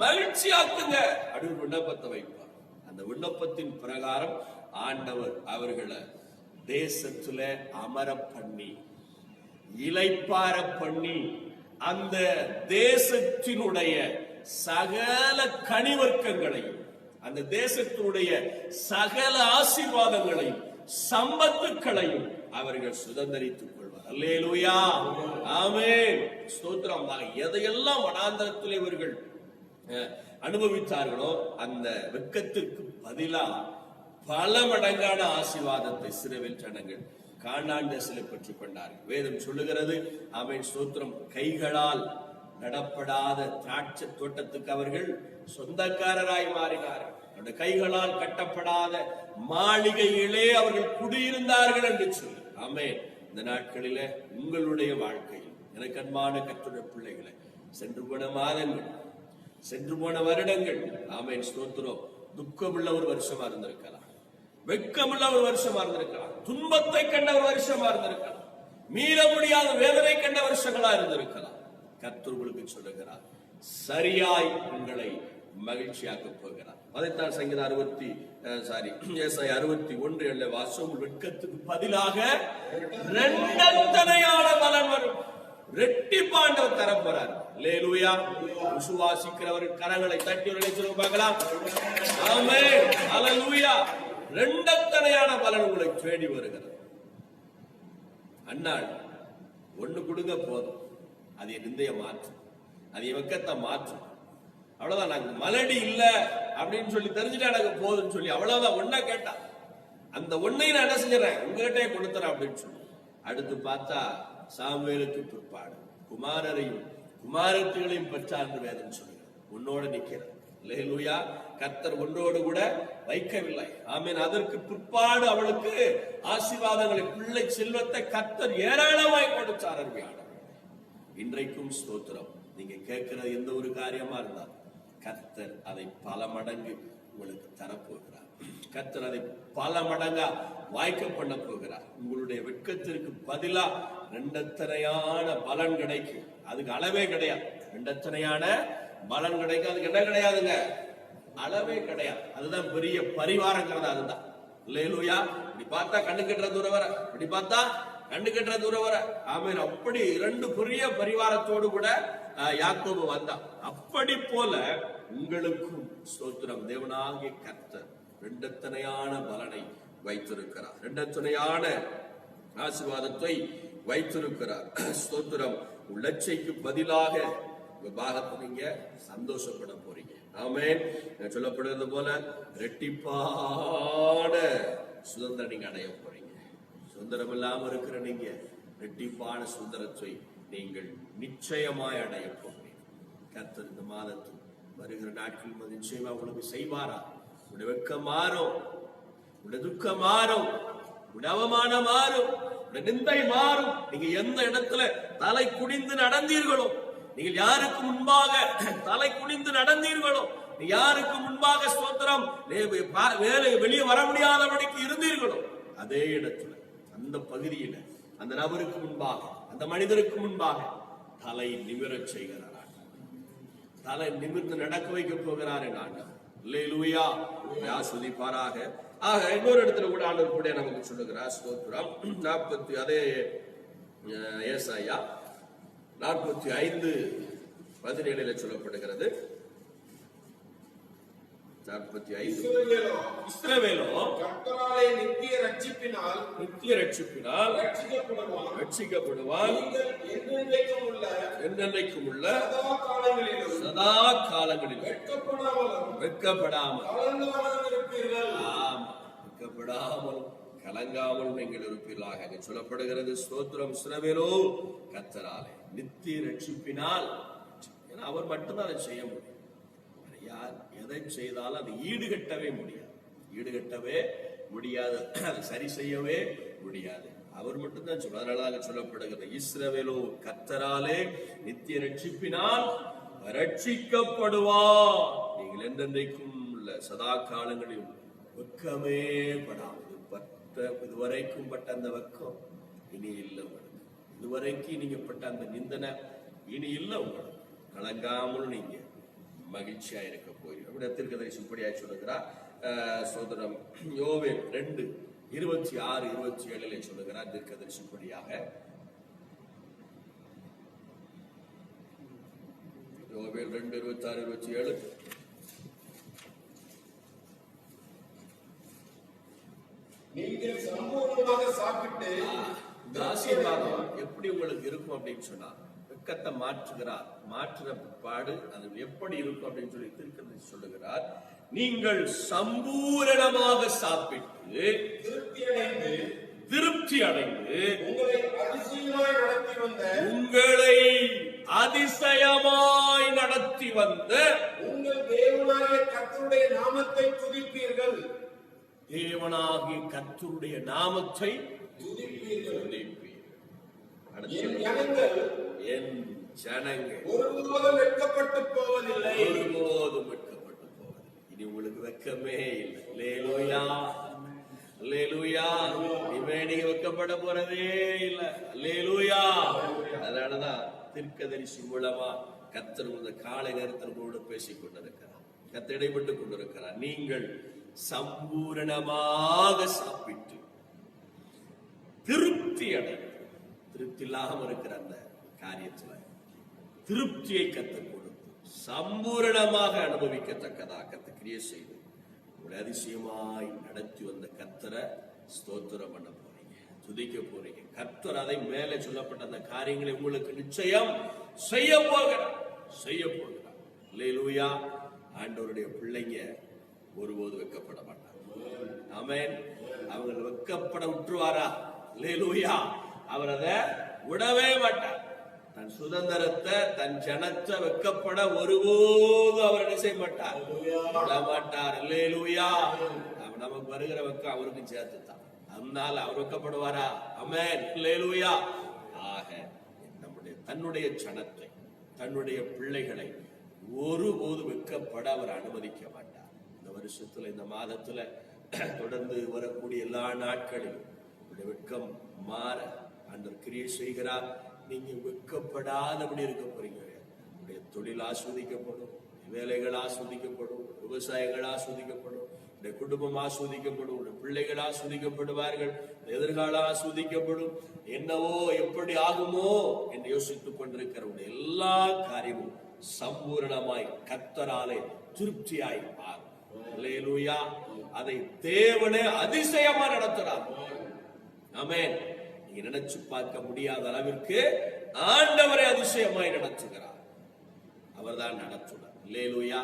மகிழ்ச்சியாக்குங்க அப்படின்னு விண்ணப்பத்தை வைப்பார். அந்த விண்ணப்பத்தின் பிரகாரம் ஆண்டவர் அவர்களை தேசத்துல அமர பண்ணி, இளைப்பார பண்ணி, அந்த தேசத்தினுடைய சகல கனிவர்க்கங்களையும், அந்த தேசத்தினுடைய சகல ஆசீர்வாதங்களையும் சம்பத்துக்களையும் அவர்கள் சுதந்தரித்துக் கொள்வார். அல்லேலூயா, ஆமென், ஸ்தோத்திரம். எதையெல்லாம் வனாந்தரத்தில் இவர்கள் அனுபவித்தார்களோ அந்த வெட்கத்திற்கு பதிலா பல மடங்கான ஆசீர்வாதத்தை இஸ்ரவேல் ஜனங்கள் கானான் தேசத்தில் பெற்றுக் கொண்டார்கள். வேதம் சொல்லுகிறது, ஆமென், ஸ்தோத்திரம், கைகளால் நடப்படாத திராட்சை தோட்டத்துக்கு அவர்கள் சொந்தக்காரராய் மாறினார்கள். அவருடைய கைகளால் கட்டப்படாத மாளிகையிலே அவர்கள் குடியிருந்தார்கள் என்று சொல்லி, ஆமென். இந்த நாட்களில உங்களுடைய வாழ்க்கையில் எனக்கு அன்பான கர்த்தருடைய பிள்ளைகளை, சென்று போன மாதங்கள், சென்று போன வருடங்கள், ஆமென், ஸ்தோத்திரம், துக்கமுள்ள ஒரு வருஷமா இருந்திருக்கலாம், வெட்கமுள்ள ஒரு வருஷமா இருந்திருக்கலாம், துன்பத்தை கண்ட ஒரு வருஷமா இருந்திருக்கலாம், மீள முடியாத வேதனை கண்ட வருஷங்களா இருந்திருக்கலாம். கர்த்தர் உங்களுக்கு சொல்லுகிறார், சரியாய் உங்களை மகிழ்ச்சியாக்க போகிறார். அதைத்தான் சங்கீதம் 61 வாசம், வெட்கத்துக்கு பதிலாக இரண்டத்தனையான பலன் வரும், ரெட்டிப்பாண்டவர் தரப்போறார். அல்லேலூயா. விசுவாசிக்கிறவர் கரங்களை தட்டி பார்க்கலாம். ஆமென், அல்லேலூயா. இரண்டத்தனையான பலன் உங்களை தேடி வருகிறது. அண்ணாள் ஒண்ணு கொடுங்க போதும், அது என் நிந்தைய மாற்றும், அது என் வெக்கத்தை மாற்றும். அவ்வளவுதான். நாங்க மலடி இல்ல அப்படின்னு சொல்லி தெரிஞ்சுட்டா எனக்கு போதுன்னு சொல்லி அவ்வளவுதான். ஒன்னா கேட்டா அந்த ஒன்னையும் நான் என்ன செஞ்சுறேன், உங்ககிட்டே கொடுத்துறேன் அப்படின்னு சொல்லி. அடுத்து பார்த்தா சாமுவேலுக்கு பிற்பாடு குமாரரையும் குமாரத்திகளையும் பெற்றார்ந்து வேதம் சொல்லுங்க, உன்னோட நிக்கிறார். அல்லேலூயா. கர்த்தர் ஒன்றோடு கூட வைக்கவில்லை. ஆமென். அதற்கு பிற்பாடு அவளுக்கு ஆசீர்வாதங்களை, பிள்ளை செல்வத்தை கர்த்தர் ஏராளமாய் கொடுத்தார். அருமையான இன்றைக்கும் ஸ்தோத்திரம், நீங்க கேட்கிற எந்த ஒரு காரியமா இருந்தாலும் கர்த்தர் அதை பல மடங்கு உங்களுக்கு தரப்போகிறார். கர்த்தர் அதை பல மடங்கா வாய்க்க பண்ண போகிறார். உங்களுடைய வெட்கத்திற்கு பதிலா ரெண்டத்தனையான பலன் கிடைக்கும். அதுக்கு அளவே கிடையாது. ரெண்டத்தனையான பலன் கிடைக்கும். அதுக்கு என்ன கிடையாதுங்க, அளவே கிடையாது. அதுதான் பெரிய பரிவாரங்கிறது. அதுதான். அல்லேலூயா. இப்படி பார்த்தா கண்ணு கட்டுற தூரம் வர, இப்படி பார்த்தா கண்ணு கட்டுற தூரம் வர. ஆமென். அப்படி 2 பெரிய பரிவாரத்தோடு கூட யாக்கோபு வந்தான். அப்படி போல உங்களுக்கும் ஸ்தோத்திரம், தேவனாகிய கர்த்தர் ரெண்டத்தனையான பலனை வைத்திருக்கிறார், ரெண்டத்தனையான ஆசீர்வாதத்தை வைத்திருக்கிறார். ஸ்தோத்திரம். லட்சைக்கு பதிலாக பாகத்தை நீங்க சந்தோஷப்பட போறீங்க. ஆமென். சொல்லப்படுறது போல ரெட்டிப்பான சுதந்திரம் நீங்க அடைய போறீங்க. சுதந்திரம் இல்லாம இருக்கிற நீங்க ரெட்டிப்பான சுதந்திரத்தை நீங்கள் நிச்சயமாய் அடைய போகிறீங்க. கர்த்தர் இந்த மாதத்தில் வருகிற நாட்கள் நிச்சயமா உங்களுக்கு செய்வாரா? உடைய வெட்கம் மாறும், உடைய துக்கம் மாறும், உடைய அவமானம் மாறும், உடைய நிந்தை மாறும். நீங்க எந்த இடத்துல தலை குனிந்து நடந்தீர்களோ, நீங்கள் யாருக்கு முன்பாக தலை குனிந்து நடந்தீர்களோ, யாருக்கு முன்பாக ஸ்தோத்திரம் வெளியே வர முடியாதபடிக்கு இருந்தீர்களோ, அதே இடத்துல அந்த பகுதியில அந்த நபருக்கு முன்பாக, அந்த மனிதருக்கு முன்பாக தலை நிமிரச் செய்கிறார். தலை நிமிர்ந்து நடக்க வைக்க போகிறார். அல்லேலூயா. ஆசீர்வதிப்பாராக. ஆக இன்னொரு இடத்துல கூட ஆண்டவர் கூட நமக்கு சொல்லுகிறார். ஸ்தோத்திரம். 40 அதே ஏசாயா 45 17 சொல்லப்படுகிறது. 45 இஸ்ரவேலோ கர்த்தராலே நித்திய ரட்சிப்பினால் ரட்சிக்கப்படுவான். என்றென்றைக்கும் உள்ள சதா காலங்களிலும் வெட்கப்படாமல் கலங்காமல் நீங்கள் இருப்பீர்களாக சொல்லப்படுகிறது. ஸ்தோத்திரம். இஸ்ரவேலோ கர்த்தராலே நித்திய ரட்சிப்பினால். ஏன்னா அவர் மட்டும்தான் அதை செய்ய முடியும். யார் எதை செய்தாலும் அது ஈடுகட்டவே முடியாது, அதை சரி செய்யவே முடியாது. அவர் மட்டும்தான் சொல்ல. அதனால சொல்லப்படுகிறது இஸ்ரவேலோ கர்த்தராலே நித்திய ரட்சிப்பினால் ரட்சிக்கப்படுவார். நீங்கள் என்றென்றைக்கும் உள்ள சதா காலங்களில் வெட்கமே படாமல். இதுவரைக்கும் பட்ட அந்த வெட்கம் இனி இல்லை உங்களுக்கு. இதுவரைக்கும் நீங்க பட்ட அந்த நிந்தனை இனி இல்லை உங்களுக்கு. கலங்காமல் நீங்க மகிழ்ச்சியா இருக்க போகிறீர்கள். அப்படி தீர்க்கதரிசி இப்படியா சொல்லுகிறார். சோதரம் யோவேல் 2:26-27 சொல்லுகிறார் தீர்க்கதரிசி இப்படியாக. யோவேல் 2:26-27. நீங்கள் சம்பூர்ணமாக சாப்பிட்டு ஆசீர்வாதம் எப்படி உங்களுக்கு இருக்கும் அப்படின்னு சொன்னா வெட்கத்தை மாற்றுகிறார். மாற்றுற பாடு அது எப்படி இருக்கும் அப்படின்னு சொல்லி தீர்க்கதரிசி சொல்லுகிறார். நீங்கள் சம்பூரணமாக சாப்பிட்டு திருப்தி அடைந்து உங்களை அதிசயமாய் நடத்தி வந்த உங்கள் தேவனாகிய கர்த்தருடைய நாமத்தை துதிப்பீர்கள். தேவனாகிய கர்த்தருடைய நாமத்தை என் ஜனங்கள் ஒருபோதும் வெட்கப்பட்டு போவதில்லை. இனி உங்களுக்கு வெட்கமே இல்லை. அல்லேலூயா, அல்லேலூயா. இனிமே நீங்க வெட்கப்பட போறதே இல்லை. அல்லேலூயா. அதனாலதான் தீர்க்கதரிசி மூலமா கர்த்தர் இந்த காலை நேரத்தினோடு பேசிக் கொண்டிருக்கிறார். கர்த்தர் இடைப்பட்டு கொண்டிருக்கிறார். நீங்கள் சம்பூரணமாக சாப்பிட்டு திருப்தி அடைந்து, திருப்தி இல்லாம இருக்கிற அந்த காரியத்துல திருப்தியை கற்றுக் கொடுத்து சம்பூரணமாக அனுபவிக்கத்தக்கதாக கர்த்தர் கிரியை செய்து உங்களை அதிசயமாய் நடத்தி வந்த கர்த்தரை ஸ்தோத்திரம் பண்ண போறீங்க, துதிக்க போறீங்க. கர்த்தர் அதை மேலே சொல்லப்பட்ட அந்த காரியங்களை உங்களுக்கு நிச்சயம் செய்ய போகிறார். அல்லேலூயா. ஆண்டவருடைய பிள்ளைங்க ஒருபோது வெட்கப்பட மாட்டாங்க. ஆமென். அவங்க வெட்கப்பட விட்டுருவாரா? அல்லேலூயா. அவர் அதை விடவே மாட்டார். தன் சுதந்திரத்தை, தன் ஜனத்தை வெட்கப்பட ஒருபோது அவர் என்ன செய்ய மாட்டார், விட மாட்டார். அல்லேலூயா. நமக்கு வருகிற வெட்கம் அவருக்கும் சேர்த்து தான். அதனால அவர் வெட்கப்படுவாரா? ஆமென். அல்லேலூயா. ஆக தன்னுடைய ஜனத்தை, தன்னுடைய பிள்ளைகளை ஒருபோது வெட்கப்பட அவர் அனுமதிக்க மாட்டார். இந்த வருஷத்துல, இந்த மாதத்துல தொடர்ந்து வரக்கூடிய எல்லா நாட்களிலும் வெட்கம் மாற ஆண்டவர் கிரியை செய்கிறார். நீங்க வெட்கப்படாதபடி இருக்க போறீங்க. உங்களுடைய தொழில் ஆஸ்வதிக்கப்படும், வேலைகள் ஆஸ்வதிக்கப்படும், விவசாயங்கள் ஆஸ்வதிக்கப்படும், உடைய குடும்பம் ஆஸ்வதிக்கப்படும், உடைய பிள்ளைகள் ஆஸ்வதிக்கப்படுவார்கள், எதிர்காலம் ஆஸ்வதிக்கப்படும். என்னவோ எப்படி ஆகுமோ என்று யோசித்துக் கொண்டிருக்கிற எல்லா காரியமும் சம்பூரணமாய் கர்த்தராலே திருப்தியாய் மாறும். அல்லேலூயா. அதை தேவனே அதிசயமா நடத்துறார். ஆமென். நீங்க நினைச்சு பார்க்க முடியாத அளவிற்கு ஆண்டவரை அதிசயமாய் நடத்துகிறார். அவர்தான் நடத்துகிறார். அல்லேலூயா.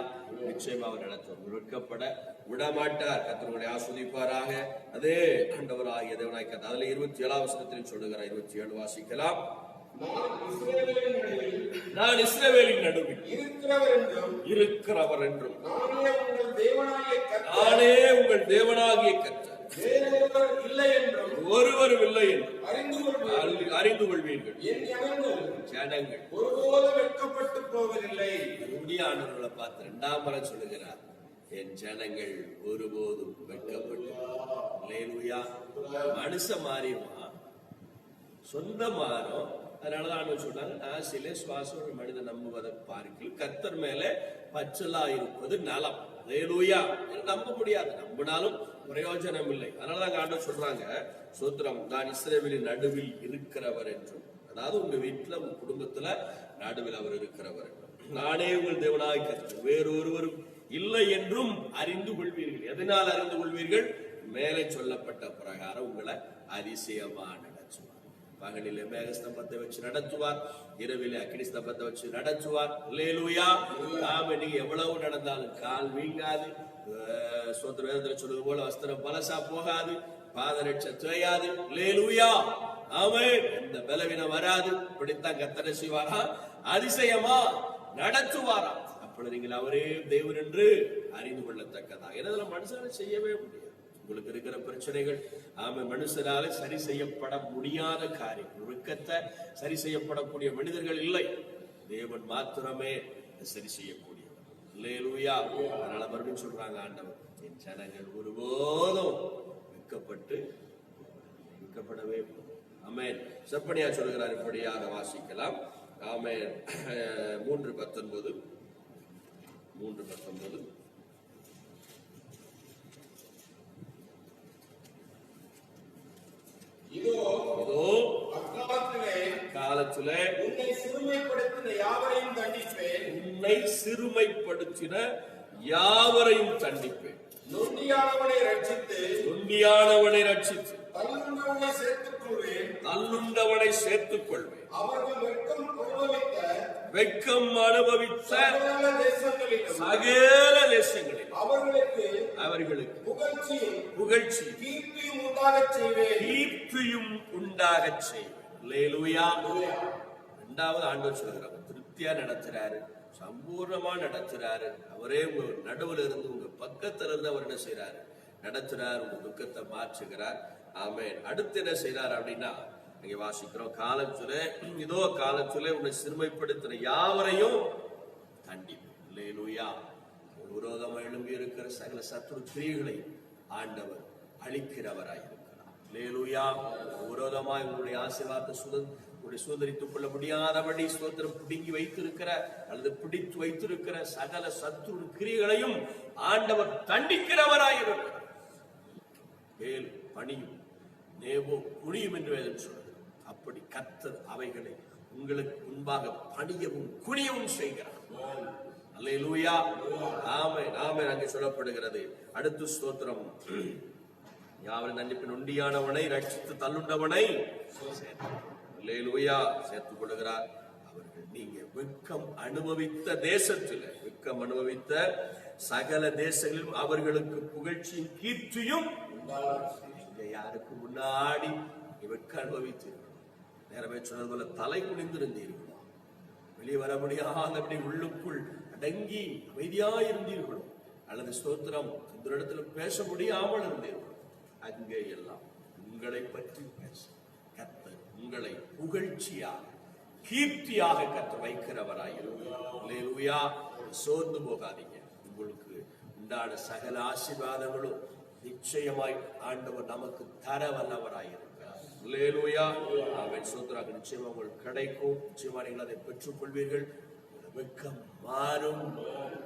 நிச்சயமா அவர் நடத்துவார். வெட்கப்பட விடமாட்டார். கர்த்தர் உங்களை ஆஸ்வதிப்பாராக. அதே ஆண்டவராகிய தேவனாய் கர்த்தர். அதுல 27ஆம் வசனத்தில் சொல்லுகிறார். 27 வாசிக்கலாம். நான் இஸ்ரவேலின் நடுவில் இருக்கிறவர் என்றும் நானே உங்கள் தேவனாகிய கர்த்தர், ஒருவரும் இல்லை என்றும் அறிந்து கொள்வீர்கள். ஜனங்கள் ஒருபோதும் வெட்கப்பட்டு போவதில்லை. முடியானவர்களை பார்த்து 2ஆம் முறை சொல்லுகிறார், என் ஜனங்கள் ஒருபோதும் வெட்கப்பட்டு. அல்லேலூயா. மனுஷன் மாறிடுவான், சொந்த மாறும். அதனாலதான் சொன்னாங்க, ஆசையிலே சுவாசம் ஒரு மனிதன் நம்புவதை பார்க்கல கர்த்தர் மேலே பச்சலா இருப்பது நலம். அல்லேலூயா. நம்ப முடியாது, நம்பினாலும் பிரயோஜனம் இல்லை. அதனாலதான் ஆண்டவர் சொல்றாங்க, சோத்திரம், நான் இஸ்ரவேலின் நடுவில் இருக்கிறவர் என்றும். அதாவது உங்க வீட்டுல, உங்க குடும்பத்துல நடுவில் அவர் இருக்கிறவர் என்றும். நானே உங்கள் தேவனாய் கர்த்தர், வேறு ஒருவரும் இல்லை என்றும் அறிந்து கொள்வீர்கள். எதனால் அறிந்து கொள்வீர்கள்? மேலே சொல்லப்பட்ட பிரகாரம் உங்களை அதிசயமா நடத்துவார். பகலிலே மேகஸ்தம்பத்தை வச்சு நடத்துவார், இரவிலே அக்கினி ஸ்தம்பத்தை வச்சு நடத்துவார். அல்லேலூயா. நாம இன்னைக்கு எவ்வளவு நடந்தாலும் கால் வீங்காது, சோத்திர வேதத்துல சொல்வது போல வஸ்திரம் பலசா போகாது, பாதரட்சை தேயாது. அல்லேலூயா. ஆமென். எந்த பலவீனம் வராது. இப்படித்தான் கர்த்தர் செய்வாரா, அதிசயமா நடத்துவாரா. அப்பொழுது நீங்கள் அவரே தேவன் என்று அறிந்து கொள்ளத்தக்கதா. ஏன்னா மனுஷனை செய்யவே முடியாது. உங்களுக்கு இருக்கிற பிரச்சனைகள் மனுஷனால சரி செய்யப்பட முடியாத காரியம். ஒழுக்கத்தை சரி செய்யப்படக்கூடிய மனிதர்கள் இல்லை, தேவன் மாத்திரமே சரி செய்யக்கூடியவர். அல்லேலூயா. அதனால மறுபடியும் சொல்றாங்க ஆண்டவர், என் ஜனங்கள் ஒருபோதும் வெட்கப்படவே. ஆமென். செப்பனியா சொல்கிறார், இப்படியாக வாசிக்கலாம். ஆமென். 3:19 இதோ காலத்திலே உன்னை சிறுமைப்படுத்தின யாவரையும் தண்டிப்பேன். நொண்டியானவனை ரட்சித்து தள்ளுண்டவனை சேர்த்துக் கொள்வேன். அவர்கள் வெட்கம் அனுபவித்த சகல தேசங்களில் அவர்களுக்கு புகழ்ச்சி கீர்த்தியும் உண்டாகச் செய்வேன். அல்லேலூயா. இரண்டாவது ஆண்டவர் சொல்கிறார், திருப்தியா நடத்துறாரு, சம்பூர்ணமா நடத்துறாரு. அவரே உங்க நடுவில் இருந்து, உங்க பக்கத்துல இருந்து அவர் என்ன செய்யறாரு, நடத்துறார். உங்க துக்கத்தை மாற்றுகிறார். ஆமென். அடுத்து என்ன செய்யறாரு அப்படின்னா, இங்க வாசிக்கிறோம், இதோ காலத்திலே உன்னை சிறுமைப்படுத்தின யாவரையும் தண்டிப்பேன். அல்லேலூயா. விரோதமாக எழும்பி இருக்கிற சகல சத்துரு கிரியைகளை ஆண்டவர் அழிக்கிறவராய் இருக்கிறார். அல்லேலூயா. விரோதமாய் உங்களுடைய ஆசீர்வாதத்தை சுதந்திரித்துக் கொள்ள முடியாதபடி ஸ்தோத்திரம் பிடுங்கி வைத்திருக்கிற அல்லது பிடித்து வைத்திருக்கிற சகல சத்துரு கிரியைகளையும் ஆண்டவர் தண்டிக்கிறவராய் இருக்கிறார். வேல் பணியும் நேவோ குனியும் என்று வேதம் சொல்கிறது. அப்படி கர்த்தர் அவைகளை உங்களுக்கு முன்பாக பணியவும் குனியவும் செய்கிறார். அல்லேலூயா. ஆமென். ஆமென். அங்கே சொல்லப்படுகிறது. அடுத்து ஸ்தோத்திரம், யாவரின் தண்டிப்பின் நொண்டியானவனை ரட்சித்து தள்ளுண்டவனை அல்லேலூயா சேர்த்துக் கொள்கிறார். அவர்கள் நீங்க வெட்கம் அனுபவித்த தேசத்தில், வெட்கம் அனுபவித்த சகல தேசங்களிலும் அவர்களுக்கு புகழ்ச்சியும் கீர்த்தியும் யாருக்கு முன்னாடி வெட்கம் அனுபவித்தீர்கள். நேரமே சொன்னது போல தலை குனிந்திருந்தீர்களோ, வெளியே வர முடியாதபடி உள்ளுக்குள் அடங்கி அமைதியாயிருந்தீர்களோ, அல்லது ஸ்தோத்திரம் இந்த இடத்துல பேச முடியாமல் இருந்தீர்களோ, அங்கே எல்லாம் உங்களை பற்றி பேச கர்த்தர் உங்களை புகழ்ச்சியாக கீர்த்தியாக கர்த்தர் வைக்கிறவராயிருக்கிறார். சோர்ந்து போகாதீங்க. உங்களுக்கு உண்டான சகல ஆசீர்வாதங்களும் நிச்சயமாய் ஆண்டவர் நமக்கு தர வல்லவராயிருக்கிறார். அல்லேலூயா. ஆமென். சோதராக நிச்சயமா உங்களுக்கு கிடைக்கும். நிச்சயமா நீங்கள் அதை பெற்றுக் கொள்வீர்கள். வெட்கம் மாறும்.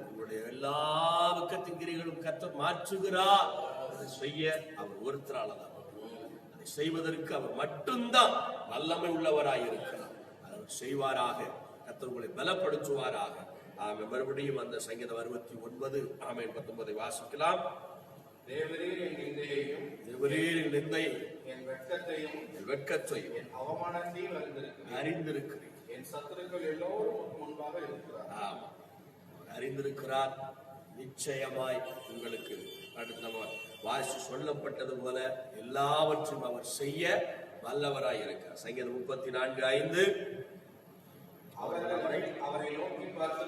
உங்களுடைய எல்லா வெட்கத்தின் கிரிகளும் கர்த்தர் மாற்றுகிறார். அதை செய்ய அவர் ஒருத்தராலதான், அதை செய்வதற்கு அவர் மட்டும்தான் வல்லமை உள்ளவராயிருக்கிறார். அவர் செய்வாராக. கர்த்தர் உங்களை பலப்படுத்துவாராக. ஆமென். மறுபடியும் அந்த சங்கீதம் 69 ஆமென் 19 வாசிக்கலாம். தேவரீர் என் நிந்தையையும் என் வெட்கத்தையும் என் அவமானத்தையும் அறிந்திருக்கிறேன். என் சத்துருக்கள் எல்லோரும் முன்பாக இருக்கிறார். ஆமா, அறிந்திருக்கிறார். நிச்சயமாய் உங்களுக்கு அடுத்த வாசி சொல்லப்பட்டது போல எல்லாவற்றையும் அவர் செய்ய வல்லவராய் இருக்கிறார். சங்கீதம் 34:5 அவர்கள் அவரை நோக்கி பார்த்து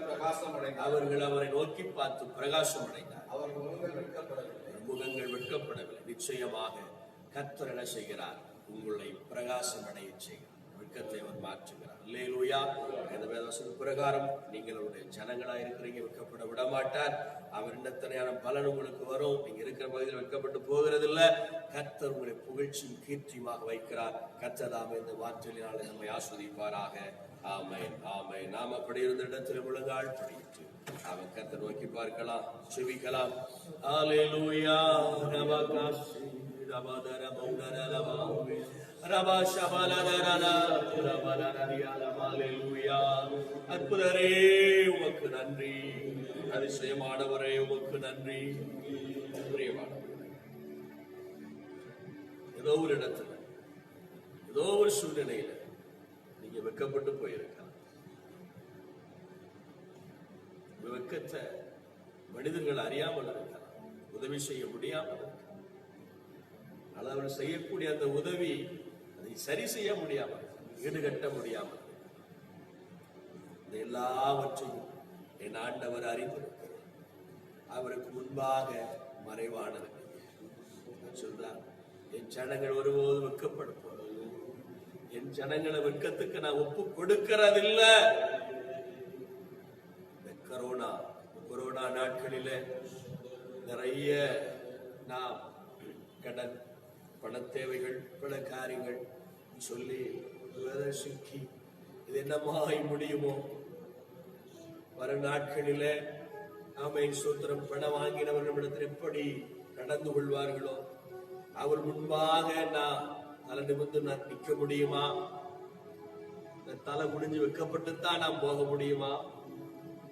பிரகாசம் அடைந்தார். முகங்கள் வெட்கப்படவில்லை. நிச்சயமாக கர்த்தர் என்ன செய்கிறார், உங்களை பிரகாசம் அடைய செய்கிறார். வெட்கத்தை அவர் மாற்றுகிறார். அல்லேலூயா. இந்த வேதவசன பிரகாரம் நீங்கள் அவருடைய ஜனங்களா இருக்கிறீங்க, வெட்கப்பட விட மாட்டார். அவர் இன்னத்தனையான பலன் உங்களுக்கு வரும். நீங்க இருக்கிற பகுதியில் வெட்கப்பட்டு போகிறது இல்ல. கர்த்தர் உங்களை புகழ்ச்சியும் கீர்த்தியுமாக வைக்கிறார். கர்த்தர் தாமே இந்த வார்த்தையினால நம்மை ஆஸ்வதிப்பாராக. ஆமென். ஆமென். நாம் அப்படி இருந்த இடத்தில் முழங்கால் படியிட்டு அவன் கர்த்தர் நோக்கி பார்க்கலாம், செவிக்கலாம். அல்லேலூயா. ரபகாசி ரபதர மௌனரலமா ரபா ஷபலதரனா ரபலரரியாலமா. அல்லேலூயா. அற்புதரே உமக்கு நன்றி. அதிசயமானவரே உமக்கு நன்றி. பிரியமானவரே, ஏதோ ஒரு இடத்துல, ஏதோ ஒரு சூழ்நிலையில நீங்க வெட்கப்பட்டு போயிருக்கலாம். வெட்கத்தை மனிதர்கள் அறியாமல் இருக்கலாம், உதவி செய்ய முடியாமல் இருக்கலாம். ஆனால் அவர் செய்யக்கூடிய அந்த உதவி அதை சரி செய்ய முடியாமல், ஈடுகட்ட முடியாமல், இந்த எல்லாவற்றையும் என் ஆண்டவர் அறிந்திருக்கிறார். அவருக்கு முன்பாக மறைவானது சொல்றார், என் ஜனங்கள் ஒருபோது வெட்கப்படுத்தும், என் ஜனங்களை வெட்கத்துக்கு நான் ஒப்பு கொடுக்கிறதில்லை. கொரோனா நாட்களில நிறைய நாம் கடன், பண தேவைகள், பல காரியங்கள் சொல்லி சிக்கி இது என்னமாய் முடியுமோ, வரும் நாட்களில நாம சூத்திரம் பணம் வாங்கினவர்களிடத்தில் எப்படி நடந்து கொள்வார்களோ, அவர் முன்பாக நான் தலை நிமிர்ந்து நான் நிற்க முடியுமா? தலை குனிஞ்சு வைக்கப்பட்டுத்தான் நாம் போக முடியுமா?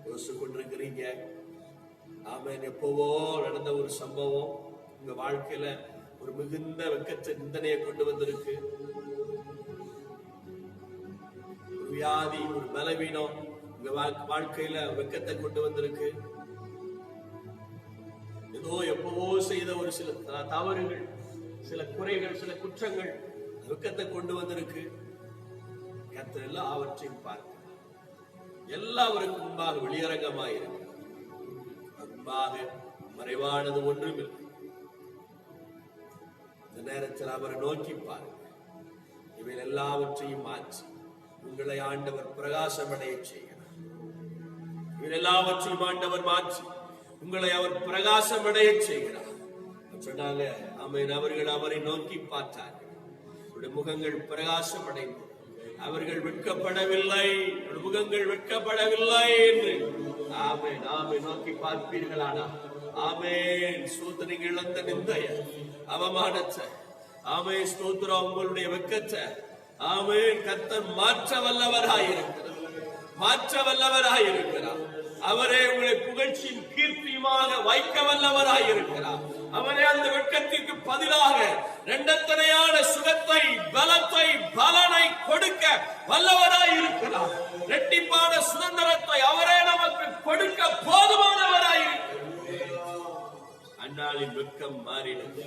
யோசிச்சு கொண்டிருக்கிறீங்க. ஆமென். எப்பவோ நடந்த ஒரு சம்பவம் உங்க வாழ்க்கையில ஒரு மிகுந்த வெட்கத்தை, நிந்தனையை கொண்டு வந்திருக்கு. ஒரு வியாதி, ஒரு பலவீனம் உங்க வாழ்க்கையில வெட்கத்தை கொண்டு வந்திருக்கு. ஏதோ எப்பவோ செய்த ஒரு சில தவறுகள், சில குறைகள், சில குற்றங்கள் வெட்கத்தை கொண்டு வந்திருக்கு. கர்த்தர் எல்லாவற்றையும் பார்க்கிறார். எல்லாவருக்கும் முன்பாக வெளியரங்கமாயிருக்கு, முன்பாக மறைவானது ஒன்றுமில்லை. இந்த நேரத்தில் அவரை நோக்கி பாருங்க. இவை எல்லாவற்றையும் மாற்றி உங்களை ஆண்டவர் பிரகாசமடைய செய்கிறார். இவை எல்லாவற்றையும் ஆண்டவர் மாற்றி உங்களை அவர் பிரகாசமடைய செய்கிறார் சொன்னாங்க. ஆமென். அவர்கள் அவரை நோக்கி பார்த்தார்கள், அவருடைய முகங்கள் பிரகாசம் அடைந்தது, அவர்கள் வெட்கப்படவில்லை, முகங்கள் வெட்கப்படவில்லை என்று. ஆமென். ஆமென். நோக்கி பார்ப்பீர்களானா? ஆமென். ஸ்தோத்திரம். இழந்த நிந்தைய, அவமானத்தை, ஆமென், ஸ்தோத்திரம், உங்களுடைய வெட்கத்தை, ஆமென், கர்த்தர் மாற்ற வல்லவராயிருக்கிறார், மாற்ற வல்லவராயிருக்கிறார். அவரே உங்களை புகழ்ச்சியும் கீர்த்தியுமாக வைக்க வல்லவராயிருக்கிறார். அவரே அந்த வெட்கத்திற்கு பதிலாக இரண்டத்தனையான சுகத்தை, பலத்தை, பலனை கொடுக்க வல்லவராயிருக்கிறார். இரட்டிப்பான சுதந்திரத்தை அவரே நமக்கு கொடுக்க போதுமானவராயிருக்கிறார். அன்னாளின் வெட்கம் மாறினது,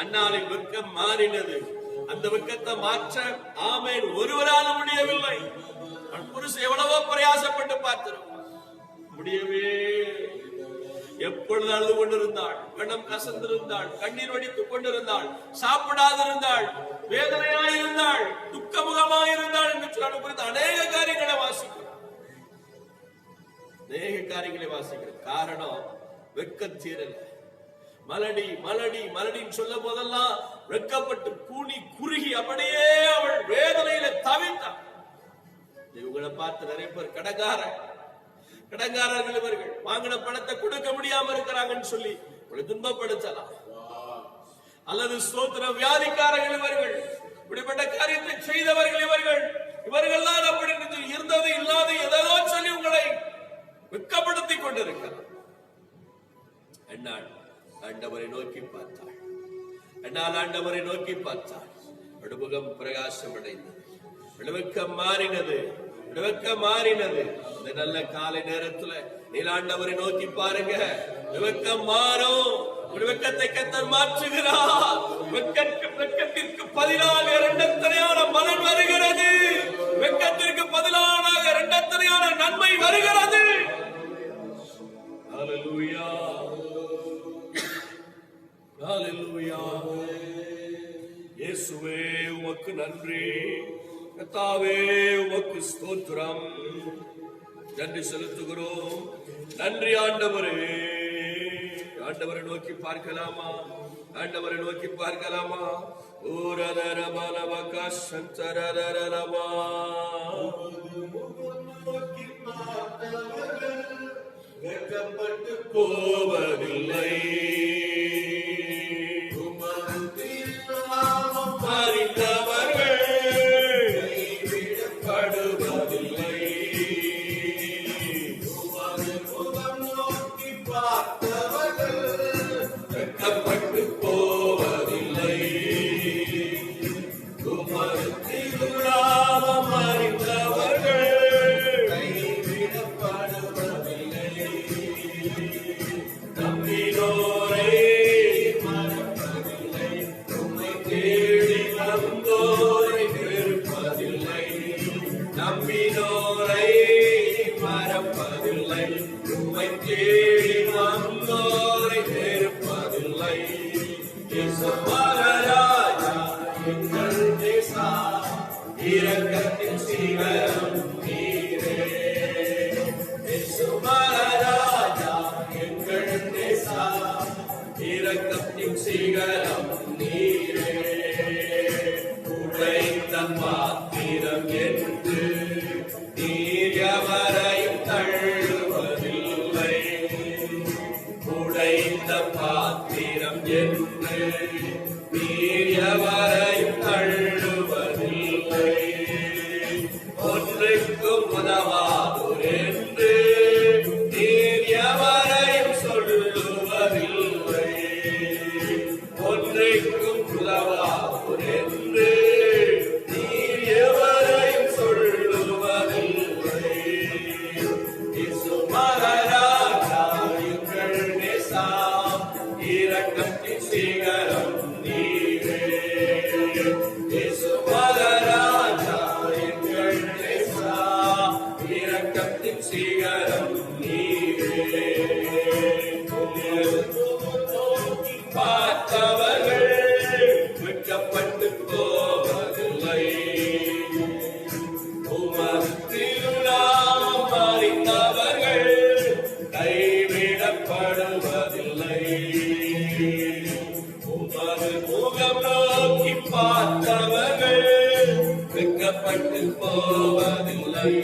அன்னாளின் வெட்கம் மாறினது. அந்த வெட்கத்தை மாற்ற ஆமென் ஒருவரால முடியவில்லை. புருஷன் எவ்வளவோ பிரயாசப்பட்டு பார்த்திருப்பார், முடியவே. எப்பொழுது அழுது கொண்டிருந்தாள், கண்ணம் கசந்திருந்தாள், கண்ணீர் வடித்துக் கொண்டிருந்தாள், சாப்பிடாதிருந்தாள், வேதனையாயிருந்தாள், துக்கமுகமாயிருந்தாள் என்று குறித்து அநேக காரியங்களை வாசிக்கிறோம், அநேக காரியங்களை வாசிக்கிறோம். காரணம் வெட்கத்தீரல். மலடி மலடி மலடின்னு சொல்ல போதெல்லாம் வெட்கப்பட்டு கூனி குறுகி அப்படியே அவள் வேதனையில தவித்தாள். இவங்களை பார்த்து நிறைய பேர் கடங்காரர்கள் இவர்கள் வாங்கின பணத்தை கொடுக்க முடியாம இருக்கிறாங்கன்னு சொல்லி துன்பப்படுத்தலாம். அல்லது ஸ்தோத்திர வியாதிக்காரர்கள் இவர்கள், இப்படிப்பட்ட காரியத்தை செய்தவர்கள் இவர்கள் தான் அப்படி இருந்தது இல்லாத ஏதோ சொல்லி உங்களை வெட்கப்படுத்தி கொண்டிருக்கிறார். என்னால் ஆண்டவரை நோக்கி பார்த்தாள், என்னால் ஆண்டவரை நோக்கி பார்த்தாள். முகம் பிரகாசம் அடைந்தது, வெட்கம் மாறினது, வெட்கம் மாறினது. இந்த நல்ல காலை நேரத்துல நீலாண்டவரை நோக்கி பாருங்க, வெட்கம் மாறும். வெட்கத்தை கர்த்தர் மாற்றுகிறார். வெட்கத்திற்கு பதிலாக இரண்டத்தனையான மலன் வருகிறது, வெட்கத்திற்கு பதிலாக இரண்டத்தனையான நன்மை வருகிறது. ஹல்லேலூயா, ஹல்லேலூயா. இயேசுவே உமக்கு நன்றி, கர்த்தாவே உமக்கு ஸ்தோத்திரம், நன்றி செலுத்துகிறோம். நன்றி ஆண்டவரே. ஆண்டவரை நோக்கி பார்க்கலாமா? ஆண்டவரை நோக்கி பார்க்கலாமா? ஓரதரமலவக சந்தரரரமா நோக்கி பார்த்தவர்கள் வெட்கப்பட்டு போவதில்லை, அறிந்தவர்கள் கைவிடப்படுவதில்லை. தேடி வந்தோரை வெறுப்பதில்லை. இயேசு மகாராஜா எங்கள் நேசா, இரக்கத்தின் சிகரம் நீரே. இயேசு மகாராஜா எங்கள் நேசா, இரக்கத்தின் சிகரம் நீரே. உடைந்த பாத்திரம் என்று நீர் எவரையும் தள்ளுவதில்லை. உடைந்த பாத்திரம் என்று நீர் எவரையும் தள்ளுவதில்லை. ஒன்றுக்கும் உதவாதோர் என்று நீர் எவரையும் சொல்லுவதில்லை. ஒன்றுக்கும் உதவாதோர் என்று நீர் எவரையும் சொல்லுவதில்லை. இயேசு மகாராஜா எங்கள் நேசா, இரக்கத்தின் சிகரம் நீரே. இயேசு மகாராஜா எங்கள் நேசா, இரக்கத்தின் சிகரம் நீரே. பார்த்தவர்கள் வெட்கப்பட்டு போவதில்லை. உமது திருநாமம் அறிந்தவர்கள் கைவிடப்படுவதில்லை. உமது முகம் நோக்கி பார்த்தவர்கள் வெட்கப்பட்டு போவதில்லை.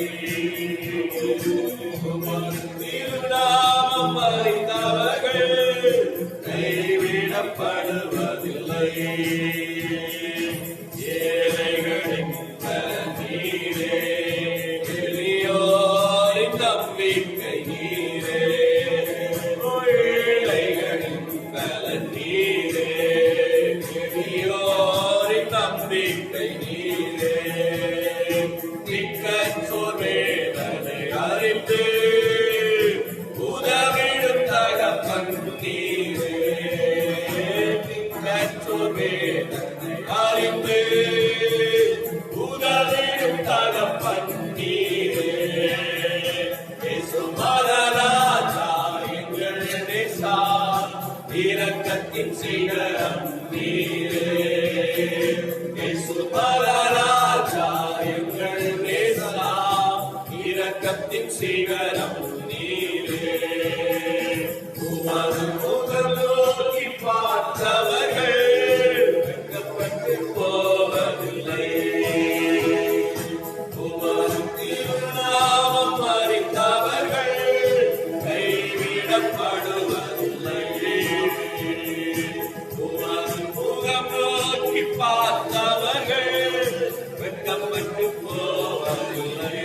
உமது திருநாமம் அறிந்தவர்கள் கைவிடப்படுவதில்லை. ஏழைகளின் நீரே, எளியோரின் நம்பிக்கை நீரே. ஏழைகளின் பலன் நீரே, எளியோரின் நம்பிக்கை நீரே. திக்கற்றோர் வேதனை அறிந்து உதவிடும் தகப்பன் நீரே. திக்கற்றோர் வேதனை அறிந்து உதவிடும் தகப்பன் நீரே. இயேசு மகாராஜா எங்கள் நேசா, இரக்கத்தின் சிகரம் நீரே. இயேசு மகாராஜா எங்கள் நேசா, இரக்கத்தின் சிகரம் நீரே. உமது முகம் நோக்கி பார்த்தவர்கள் வெட்கப்பட்டு போவதில்லை. உமது திருநாமம் அறிந்தவர்கள் கைவிடப்படுவதில்லை. உமது முகம் நோக்கி பார்த்தவர்கள் வெட்கப்பட்டு போவதில்லை.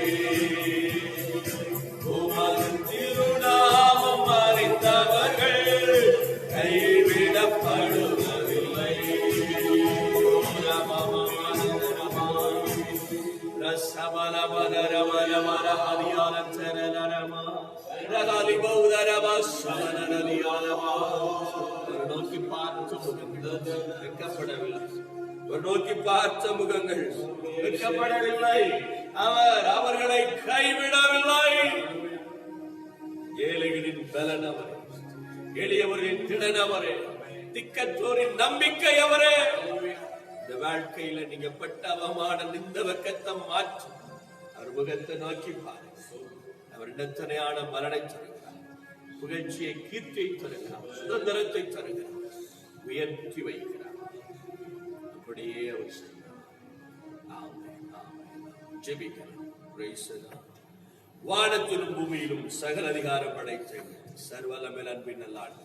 உமது திருநாமம் அறிந்தவர்கள் கைவிடப்படுவதில்லை. நோக்கி பார்த்த முகங்கள் வெட்கப்படவில்லை. நோக்கி பார்த்த முகங்கள் வெட்கப்படவில்லை. அவர் அவர்களை கைவிடவில்லை. ஏழைகளின் பலன் அவரே, எளியவரின் திறன் அவரே, திக்கற்றோரின் நம்பிக்கை அவரே. இந்த வாழ்க்கையில நீங்க பட்ட அவமானம் இந்த வெக்கத்தை மாற்றி அவர் முகத்தை நோக்கி பாருங்க. அவர் இடத்தனையான மரணை தருகிறார், புகழ்ச்சியை கீர்த்தியை தருகிறார், சுதந்திரத்தை தருகிறார், உயர்த்தி வைக்கிறார். அப்படியே அவர் செய்கிறார். ஜெபிக்கிறோம். Praise the Lord. வானத்திலும் பூமியிலும் சகல அதிகாரம் படைத்த சர்வலமில் அன்பின் நல்லாண்டு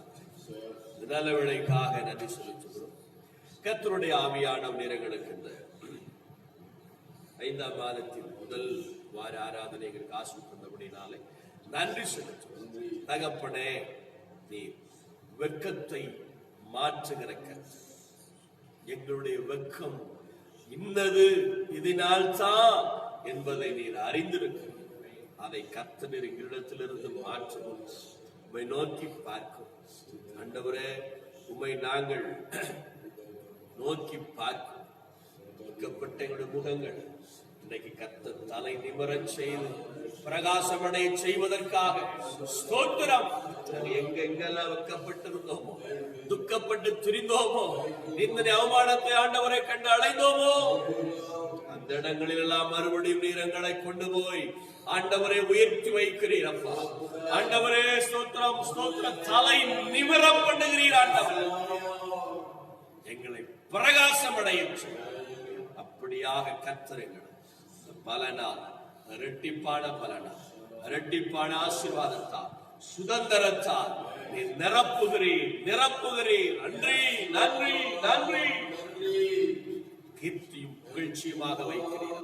நல்ல விளைக்காக நன்றி செலுத்துகிறோம். கர்த்தருடைய ஆவியானவர் நேரங்களுக்கு இந்த 5ஆம் மாதத்தின் முதல் வார ஆராதனைகள் காசு தந்தபடினாலே நன்றி செலுத்துகிறோம். தகப்பனே, நீ வெட்கத்தை மாற்றுகிற கர்த்தர். எங்களுடைய வெட்கம் இன்னது, இதனால்தான் என்பதை நீர் அறிந்திருக்கிறீர். அதை கர்த்தர் எங்களிடத்திலிருந்து மாற்றவும் உம்மை நோக்கி பார்க்கும். ஆண்டவரே, உம்மை நாங்கள் நோக்கி பார்க்கும். வெட்கப்பட்ட எங்களுடைய முகங்கள் இன்னைக்கு கர்த்தர் தலை நிமிரச் செய்து பிரகாசமடைய செய்வதற்காக ஸ்தோத்திரம். எங்கெங்கெல்லாம் வெட்கப்பட்டிருந்தோமோ, துக்கப்பட்டு திரிந்தோமோ, நிந்தனை அவமானத்தை ஆண்டவரை கண்டு அடைந்தோமோ, அந்த இடங்களில் எல்லாம் மறுபடியும் நீரங்களை கொண்டு போய் ஆண்டவரை உயர்த்தி வைக்கிறீர் அப்பா. ஆண்டவரே ஸ்தோத்திரம், ஸ்தோத்திரம். தலை நிமிரம் பண்ணுகிறீர் ஆண்டவர். எங்களை பிரகாசமடைய அப்படியாக கர்த்தர் பலனால், இரட்டிப்பான பலனால், இரட்டிப்பான ஆசீர்வாதத்தால், சுதந்திரத்தால் நீ நிரப்புகிறீர், நிரப்புகிறீர். நன்றி, நன்றி, நன்றி. கீர்த்தியும் புகழ்ச்சியுமாக வைக்கிறீர்.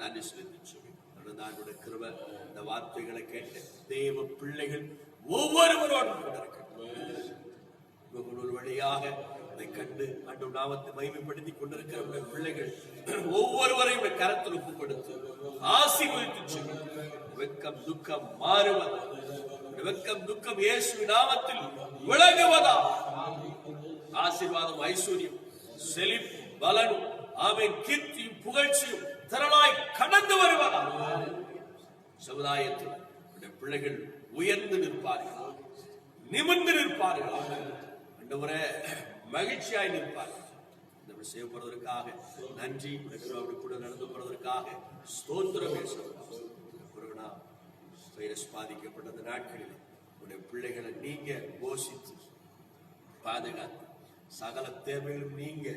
நன்றி செலுத்தி சொல்லுடைய கிருபை இந்த வார்த்தைகளை கேட்டு தேவ பிள்ளைகள் ஒவ்வொருவரோடும் ஒரு வழியாக அதை கண்டு ஆண்டவர் நாமத்தை மகிமைப்படுத்தி கொண்டிருக்கிற பிள்ளைகள் ஒவ்வொருவரையும் கரத்தில் ஒப்புப்படுத்தி ஆசீர்வதித்து வெக்கம் துக்கம் மாறுவதா, வெக்கம் துக்கம் இயேசு நாமத்தில் விலகுவதா, ஆசீர்வாதம் ஐஸ்வர்யம் செழிப்பு பலனும் ஆமென் கீர்த்தியும் புகழ்ச்சியும் திரளாய் கடந்து வருவதா. சமுதாயத்தில் பிள்ளைகள் உயர்ந்து நிற்பார்கள், நிமிர்ந்து நிற்பார்கள், ஆண்டவரே மகிழ்ச்சியாய் நிற்பார்கள். செய்யப்படுவதற்காக நன்றி. கூட நடந்து போவதற்காக ஸ்தோத்திரம். கொரோனா வைரஸ் பாதிக்கப்பட்ட அந்த நாட்களில் உடைய பிள்ளைகளை நீங்க போஷித்து பாதுகாத்து சகல தேவைகளும் நீங்க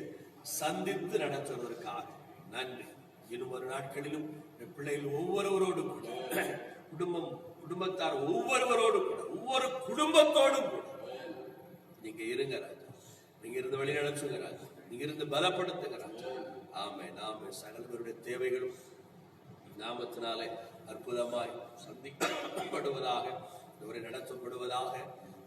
சந்தித்து நடத்துவதற்காக நன்றி. இன்னும் ஒரு நாட்களிலும் பிள்ளைகள் ஒவ்வொருவரோடும் கூட குடும்பத்தார் ஒவ்வொருவரோடும் கூட ஒவ்வொரு குடும்பத்தோடும் கூட நீங்க இருங்க ராஜா. நீங்க இருந்து வழி நடத்துங்க ராஜா. நீங்க இருந்து பலப்படுத்துங்க ராஜா. ஆமென், ஆமென். சகலருடைய தேவைகளும் நாமத்தினாலே அற்புதமாய் சந்திக்கப்படுவதாக, இவரை நடத்தப்படுவதாக.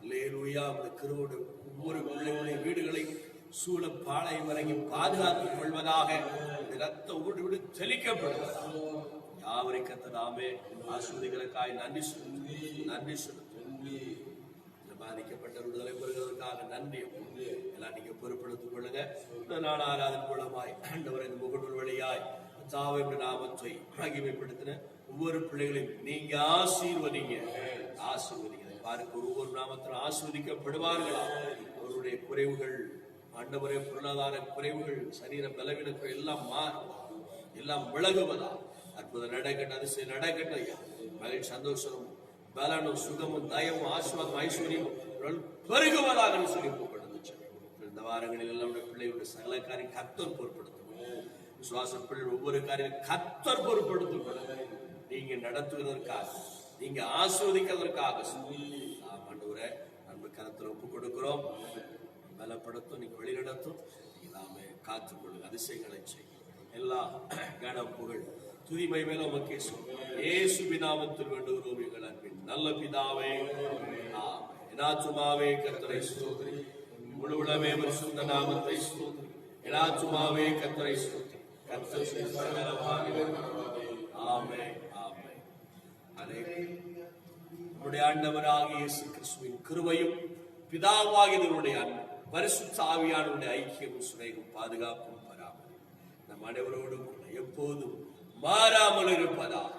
அல்லேலூயா. அந்த கிருபையோடு ஒவ்வொரு பிள்ளைகளுடைய வீடுகளையும் சூழ பாளையம் வரைக்கும் பாதுகாத்துக் கொள்வதாக. ரத்த ஊடு தெளிக்கப்படுவதாக. யாவரை கர்த்தராமே ஆசீர்வதிகளுக்காய் நன்றி செலுத்து, நன்றி செலுத்து. பாதிக்கப்பட்ட விடுதலை பெறுவதற்காக நன்றி. எல்லாம் நீங்க பொறுப்படுத்திக் கொள்ளுங்க. நான் ஆராதனை மூலமாய் ஆண்டவரை முகநூல் வழியாய் தாவை நாமத்தை மகிமைப்படுத்தின ஒவ்வொரு பிள்ளைகளையும் நீங்க ஆசீர்வதிங்க, ஆசீர்வதிங்க. பாருங்க, ஒவ்வொரு நாமத்திலும் ஆசீர்வதிக்கப்படுவார்களா. அவருடைய குறைவுகள் ஆண்டவரே, பொருளாதார குறைவுகள், சரீர பலவீனங்கள் எல்லாம் மாறும், எல்லாம் விலகுவதா. அற்புதம் நடக்கட்டும், அதிசயம் நடக்கட்டும். மகிழ்ச்சி, சந்தோஷம், பலனும், சுகமும், தயமும், ஆசீர்வாதம், ஐஸ்வர்யமும் பெருகுவதாக சொல்லி கூப்பிடுச்சு. இந்த வாரங்களில் எல்லாம் பிள்ளைகளுடைய சகல காரியம் கர்த்தர் பொறுப்படுத்தும். விசுவாச பிள்ளை ஒவ்வொரு காரியம் கர்த்தர் பொறுப்படுத்தும். நீங்க நடத்துவதற்காக, நீங்க ஆஸ்வதிக்கிறதற்காக ஆண்டவரே நம்ம கருத்துல ஒப்பு கொடுக்கிறோம். பலப்படுத்தும், நீங்க வழிநடத்தும். நாம காத்துக்கொள்ளுங்க, அதிசயங்களை செய்யும். எல்லா கன புகழ் துதிமை மேல உமக்கே இயேசுவின் நாமத்தில் வேண்டுகிறோம் எங்கள் அன்பின் நல்ல பிதாவே. எனாச்சுமாவே கர்த்தரை ஸ்தோத்திரி, முழு உலகமே பரிசுத்த நாமத்தை ஸ்தோத்திரி. எனாச்சுமாவே கர்த்தரை ஸ்தோத்திரி. கர்த்தர் ஆமென், ஆமென். நம்முடைய ஆண்டவராகிய இயேசு கிறிஸ்துவின் கிருபையும் பிதாவாகிய பரிசுத்த ஆவியானவருடைய ஐக்கியமும் சிநேகமும் பாதுகாப்பும் பராமரி நம் அனைவரோடும் எப்போதும் மாறாமல் இருப்பதாக.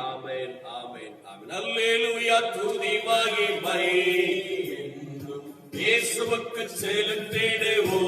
ஆமென், ஆமென், ஆமென். அல்லேலூயா. துதி மகிமை இயேசுவுக்கு செலுத்திடுவோம்.